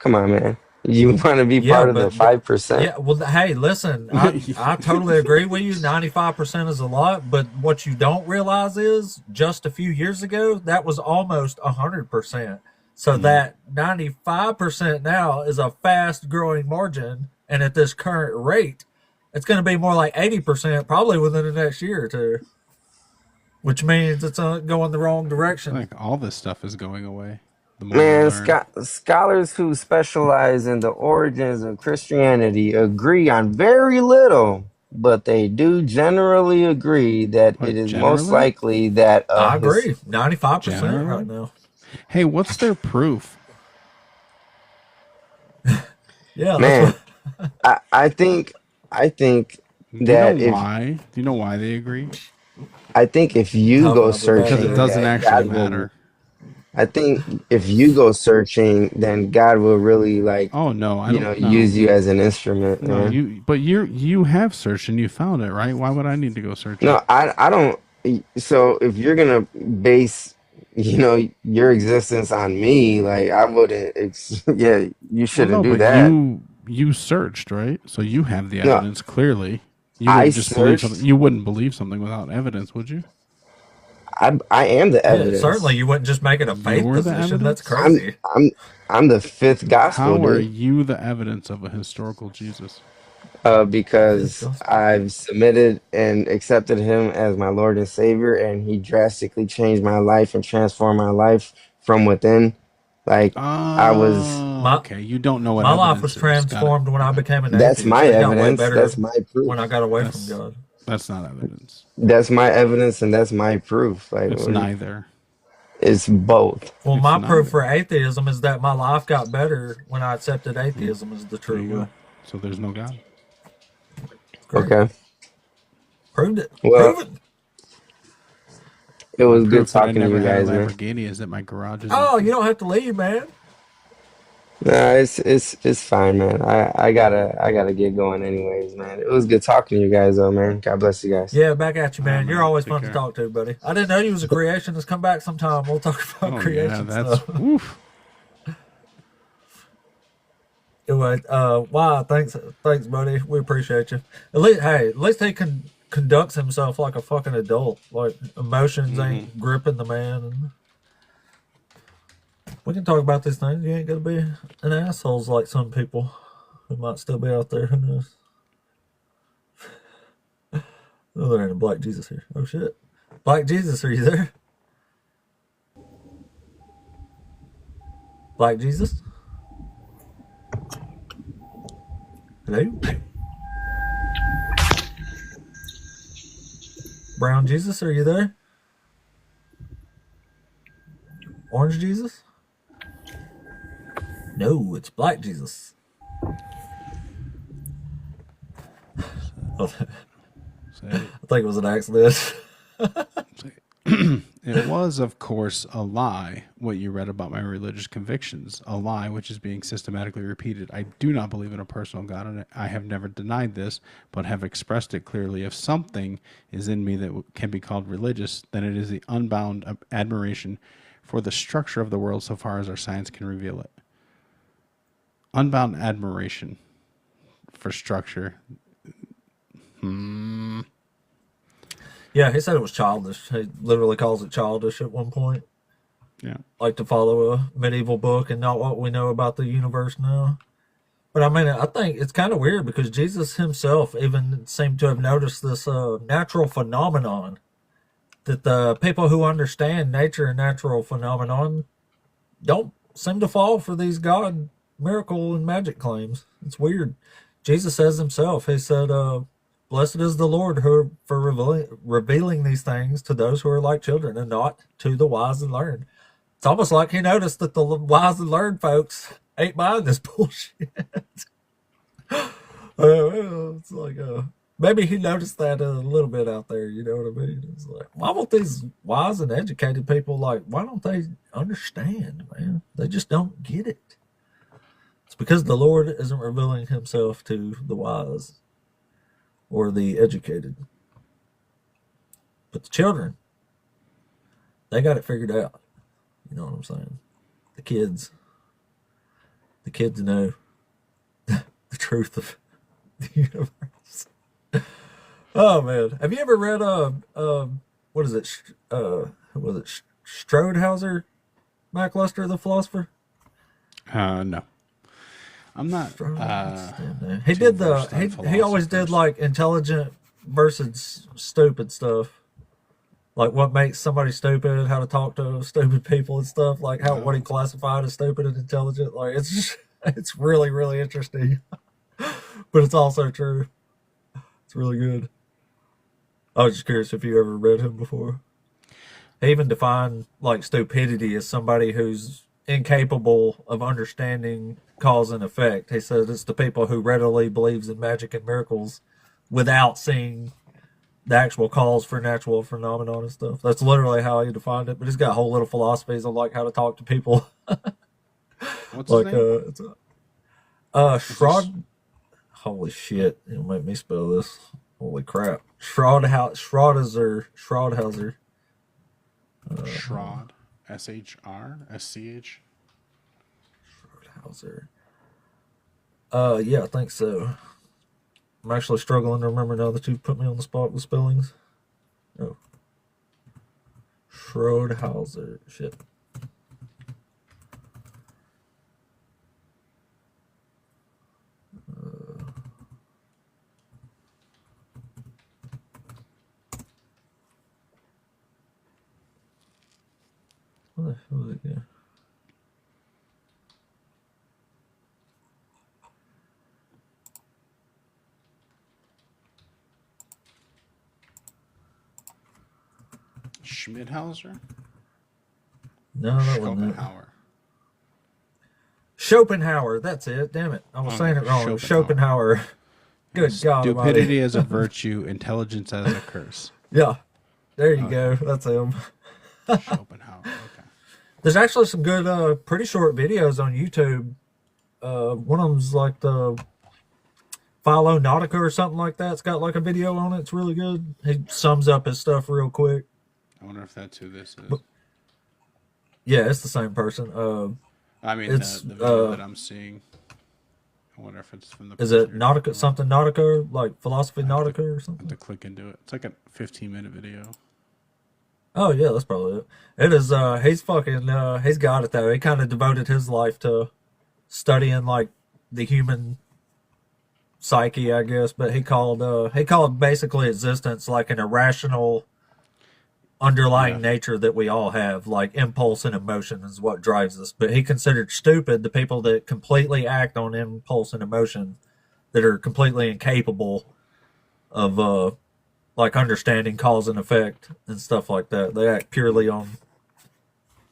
come on, man. You want to be Yeah, part of the but 5%? yeah, well, hey, listen, I totally agree with you. 95% is a lot, but what you don't realize is just a few years ago that was almost 100%. So that 95% now is a fast growing margin, and at this current rate, it's going to be more like 80% probably within the next year or two, which means it's going the wrong direction. Like all this stuff is going away. The more we Man, learn. scholars who specialize in the origins of Christianity agree on very little, but they do generally agree that it What, is most generally? likely that I agree, 95% right Generally? now. Hey, what's their proof? Yeah, that's man, what. I think Do you know that if why? Do you know why they agree? I think if you Talking go about the bad Because it searching, hair. doesn't that actually God will. matter. I think if you go searching, then God will really like, Oh no, I don't know. use you as an instrument, No, man. you have searched and you found it, right? Why would I need to go searching? No, I don't. So if you're gonna base, your existence on me, like I wouldn't. Yeah, you Well, shouldn't no, do but that. you searched, right? So you have the No, evidence clearly. You I wouldn't just believe something. searched. You wouldn't believe something without evidence, would you? I am the Yeah, certainly evidence. you wouldn't just make it a faith You're the position. That's evidence. I'm crazy. I'm I'm the fifth gospel, How are dude. you the evidence of a historical Jesus? The fifth Because gospel. I've submitted and accepted him as my Lord and Savior, and he drastically changed my life and transformed my life from within. Like I was, Oh, My okay. You don't know what my life was evidence is. Got it. transformed when I became an that's atheist. my It got way evidence. better That's my when I proof. got away from That's God. that's not evidence. That's my evidence, and that's my proof. Like It's neither. it's both. Well, It's my proof for neither. atheism is that my life got better when I accepted Mm, atheism as the there true you way. go. So there's no God. It's great. Okay. Proved it. Well, Prove it. it My was good proof that I talking to never you had a guys, man. Lamborghini is that my garage is Oh, you empty. don't have to leave, man. Nah, it's fine, man. I gotta get going anyways, man. It was good talking to you guys, though, man. God bless you guys. Yeah, back at you, All right, man. You're man. always Take fun to care. talk to, buddy. I didn't know you was a creationist. Come back sometime. We'll talk about Oh yeah, creation that's stuff. woof. Anyway, wow, thanks, buddy. We appreciate you. At least he conducts himself like a fucking adult. Like emotions Mm-hmm. ain't gripping the man. And we can talk about these things. You ain't gonna be an assholes like some people who might still be out there. Who knows? Oh, there ain't a Black Jesus here. Oh shit, Black Jesus, are you there? Black Jesus, hello. Brown Jesus, are you there? Orange Jesus? No, it's Black Jesus. I Say think it was an accident. it was, of course, a lie, what you read about my religious convictions. A lie which is being systematically repeated. I do not believe in a personal God, and I have never denied this, but have expressed it clearly. If something is in me that can be called religious, then it is the unbound admiration for the structure of the world so far as our science can reveal it. Unbound admiration for structure. Yeah, he said it was childish. He literally calls it childish at one point. Yeah. Like to follow a medieval book and not what we know about the universe now. But I mean, I think it's kind of weird because Jesus himself even seemed to have noticed this natural phenomenon that the people who understand nature and natural phenomenon don't seem to fall for these God miracle and magic claims. It's weird. Jesus says himself, he said, blessed is the Lord who for revealing these things to those who are like children and not to the wise and learned. It's almost like he noticed that the wise and learned folks ain't buying this bullshit. It's like, maybe he noticed that a little bit out there, you know what I mean? It's like, why won't these wise and educated people, like, why don't they understand, man? They just don't get it. It's because the Lord isn't revealing himself to the wise or the educated. But the children, they got it figured out. You know what I'm saying? The kids know the truth of the universe. Oh man, have you ever read what is it? Was it Strodhauser, lackluster, the philosopher? No. I'm not. He Too did versed on he always did philosophers. like intelligent versus stupid stuff. Like what makes somebody stupid, how to talk to stupid people and stuff. Like how what he No. classified as stupid and intelligent. Like it's just it's really really interesting, but it's also true. It's really good. I was just curious if you ever read him before. He even defined like stupidity as somebody who's incapable of understanding cause and effect. He says it's the people who readily believes in magic and miracles without seeing the actual cause for natural phenomenon and stuff. That's literally how he defined it. But he's got whole little philosophies on like how to talk to people. What's his Like name? Shrod. Holy shit! It'll make me spell this. Holy crap. Schrodhauser. Shroud. SHR? SCH? Schrodhauser. Yeah, I think so. I'm actually struggling to remember now that you put me on the spot with spellings. Oh. Schrodhauser. Shit. What the hell is it again? Schmidhauser? No, that wasn't it. Schopenhauer. Schopenhauer. That's it. Damn it. I was saying it wrong. Schopenhauer. Good God. Stupidity as a virtue, intelligence as a curse. Yeah. There you go. That's him. Schopenhauer. Okay. There's actually some good, pretty short videos on YouTube. One of them's like the Philonautica or something like that. It's got like a video on it. It's really good. He sums up his stuff real quick. I wonder if that's who this is. Yeah, it's the same person. I mean, it's the video that I'm seeing. I wonder if it's from the. Is it Nautica? Something Nautica, like Philosophy Nautica or something? I have to click into it. It's like a 15-minute video. Oh yeah, that's probably it. It is. He's fucking. He's got it though. He kind of devoted his life to studying like the human psyche, I guess. But he called basically existence like an irrational underlying nature that we all have, like impulse and emotion is what drives us. But he considered stupid the people that completely act on impulse and emotion, that are completely incapable of like understanding cause and effect and stuff like that. They act purely on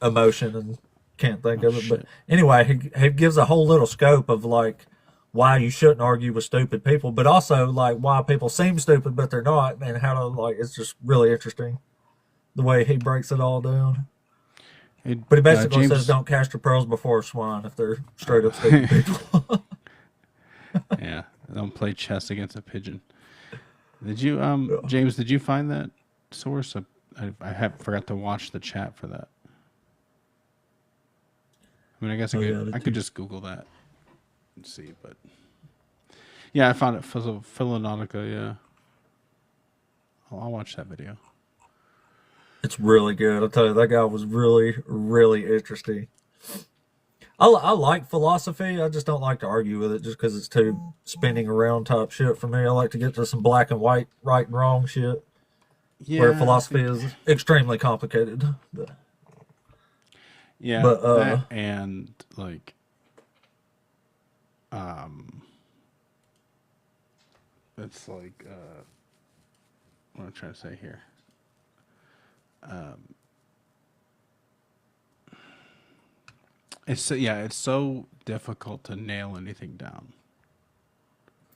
emotion and can't think of it. But anyway, he gives a whole little scope of like why you shouldn't argue with stupid people, but also like why people seem stupid but they're not, and how to like, it's just really interesting the way he breaks it all down. But he basically says don't cast your pearls before swine if they're straight up stupid people. Yeah, don't play chess against a pigeon. Did you, James? Did you find that source? I forgot to watch the chat for that. I mean, I guess I could just Google that and see, but yeah, I found it. Philonautica, yeah. I'll watch that video. It's really good. I'll tell you, that guy was really, really interesting. I like philosophy. I just don't like to argue with it just because it's too spinning around type shit for me. I like to get to some black and white, right and wrong shit. Yeah, where philosophy is extremely complicated. But, yeah, but that and like, it's like, what am I trying to say here? It's so difficult to nail anything down.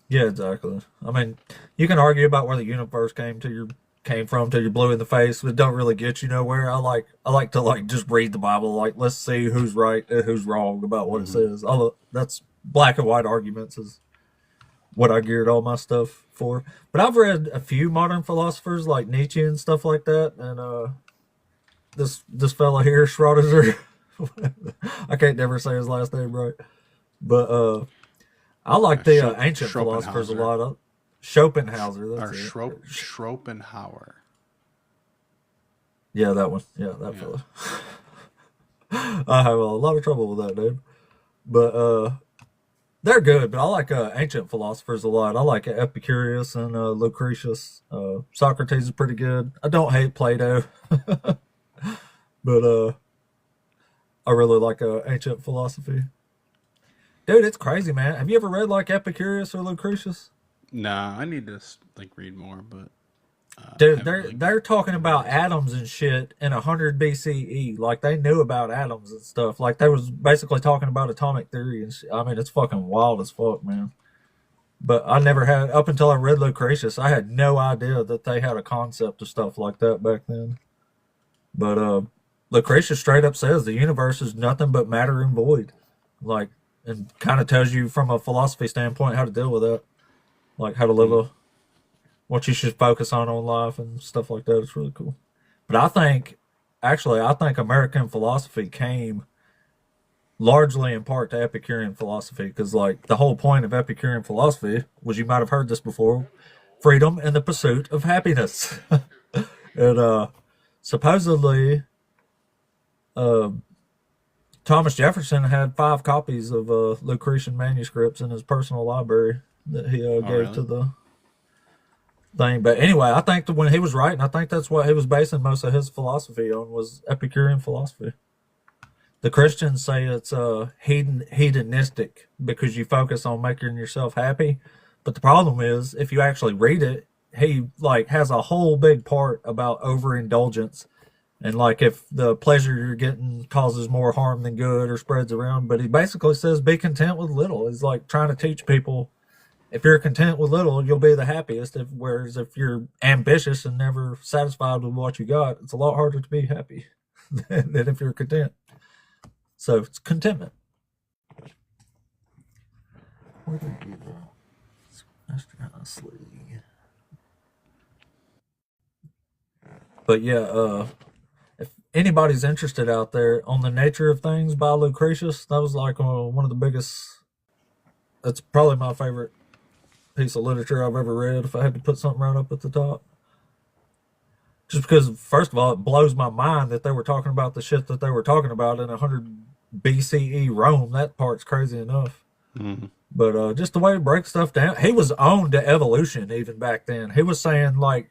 Yeah, exactly. I mean, you can argue about where the universe came from till you're blue in the face, but it don't really get you nowhere. I like to like just read the Bible. Like, let's see who's right and who's wrong about what it says. That's black and white arguments is what I geared all my stuff for. But I've read a few modern philosophers like Nietzsche and stuff like that, and this fella here, Schrodhauser. I can't never say his last name right, but I like the ancient philosophers a lot. Schopenhauer. That's it. Schopenhauer. Yeah, that one. Yeah, that fella. I have a lot of trouble with that dude, but they're good. But I like ancient philosophers a lot. I like Epicurus and Lucretius. Socrates is pretty good. I don't hate Plato, but I really like ancient philosophy. Dude, it's crazy, man. Have you ever read like Epicurus or Lucretius? Nah, I need to like read more, but dude, they're talking about atoms and shit in 100 BCE. Like they knew about atoms and stuff. Like they was basically talking about atomic theory and shit. I mean, it's fucking wild as fuck, man. But I never had, up until I read Lucretius, I had no idea that they had a concept of stuff like that back then. But Lucretius straight up says the universe is nothing but matter and void. Like, and kind of tells you from a philosophy standpoint how to deal with that. Like how to live what you should focus on life and stuff like that. It's really cool. But I think American philosophy came largely in part to Epicurean philosophy, because like the whole point of Epicurean philosophy was, you might have heard this before, freedom and the pursuit of happiness. And supposedly Thomas Jefferson had 5 copies of Lucretian manuscripts in his personal library that he gave really? to the thing. But anyway, I think that when he was writing, I think that's what he was basing most of his philosophy on, was Epicurean philosophy. The Christians say it's hedonistic because you focus on making yourself happy. But the problem is, if you actually read it, he like has a whole big part about overindulgence, and like if the pleasure you're getting causes more harm than good or spreads around. But he basically says be content with little. He's like trying to teach people, if you're content with little, you'll be the happiest. Whereas if you're ambitious and never satisfied with what you got, it's a lot harder to be happy than if you're content. So it's contentment. Where did we go? But yeah, if anybody's interested out there on The Nature of Things by Lucretius, that was like one of the biggest. That's probably my favorite piece of literature I've ever read. If I had to put something right up at the top, just because, first of all, it blows my mind that they were talking about the shit that they were talking about in 100 BCE Rome. That part's crazy enough. Mm-hmm. But just the way he breaks stuff down, he was on to evolution even back then. He was saying like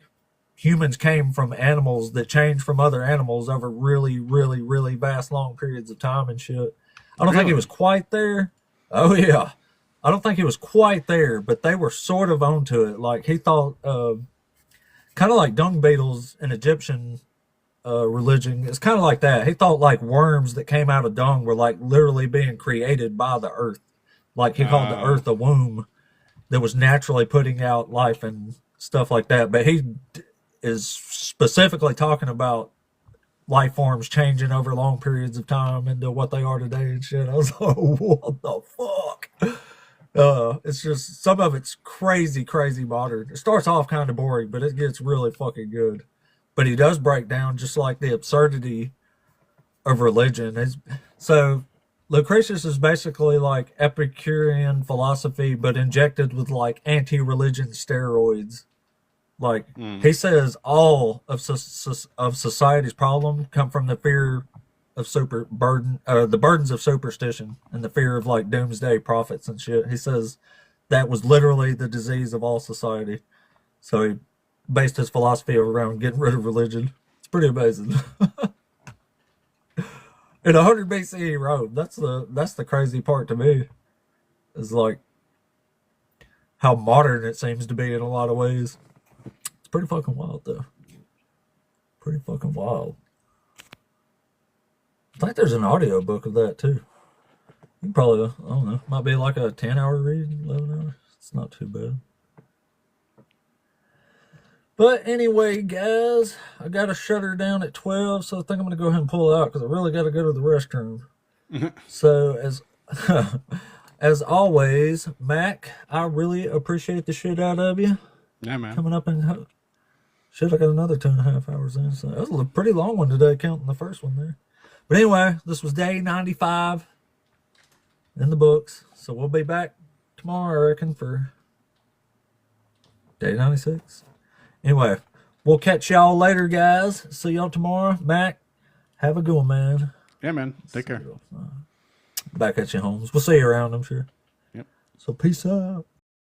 humans came from animals that changed from other animals over really, really, really vast long periods of time and shit. I don't think he was quite there. Oh yeah, I don't think he was quite there, but they were sort of onto it. Like he thought, kind of like dung beetles in Egyptian religion. It's kind of like that. He thought like worms that came out of dung were like literally being created by the earth. Like he called the earth a womb that was naturally putting out life and stuff like that. But he is specifically talking about life forms changing over long periods of time into what they are today and shit. I was like, what the fuck? It's just, some of it's crazy, crazy modern. It starts off kind of boring, but it gets really fucking good. But he does break down just like the absurdity of religion. So Lucretius is basically like Epicurean philosophy, but injected with like anti-religion steroids. Like he says, all of society's problem come from the fear of the burdens of superstition and the fear of like doomsday prophets and shit. He says that was literally the disease of all society. So he based his philosophy around getting rid of religion. It's pretty amazing. In 100 BCE Rome, that's the crazy part to me, is like how modern it seems to be in a lot of ways. It's pretty fucking wild though. Pretty fucking wild. I think there's an audio book of that too. You can probably, I don't know, might be like a 10-hour read, 11 hours. It's not too bad. But anyway, guys, I got to shut her down at 12, so I think I'm going to go ahead and pull out because I really got to go to the restroom. So, as always, Mac, I really appreciate the shit out of you. Yeah, man. Coming up in, shit, I got another 2.5 hours in. So that was a pretty long one today, counting the first one there. But anyway, this was day 95 in the books. So we'll be back tomorrow, I reckon, for day 96. Anyway, we'll catch y'all later, guys. See y'all tomorrow. Mac, have a good one, man. Yeah, man. Take care. Back at you, Holmes. We'll see you around, I'm sure. Yep. So peace out.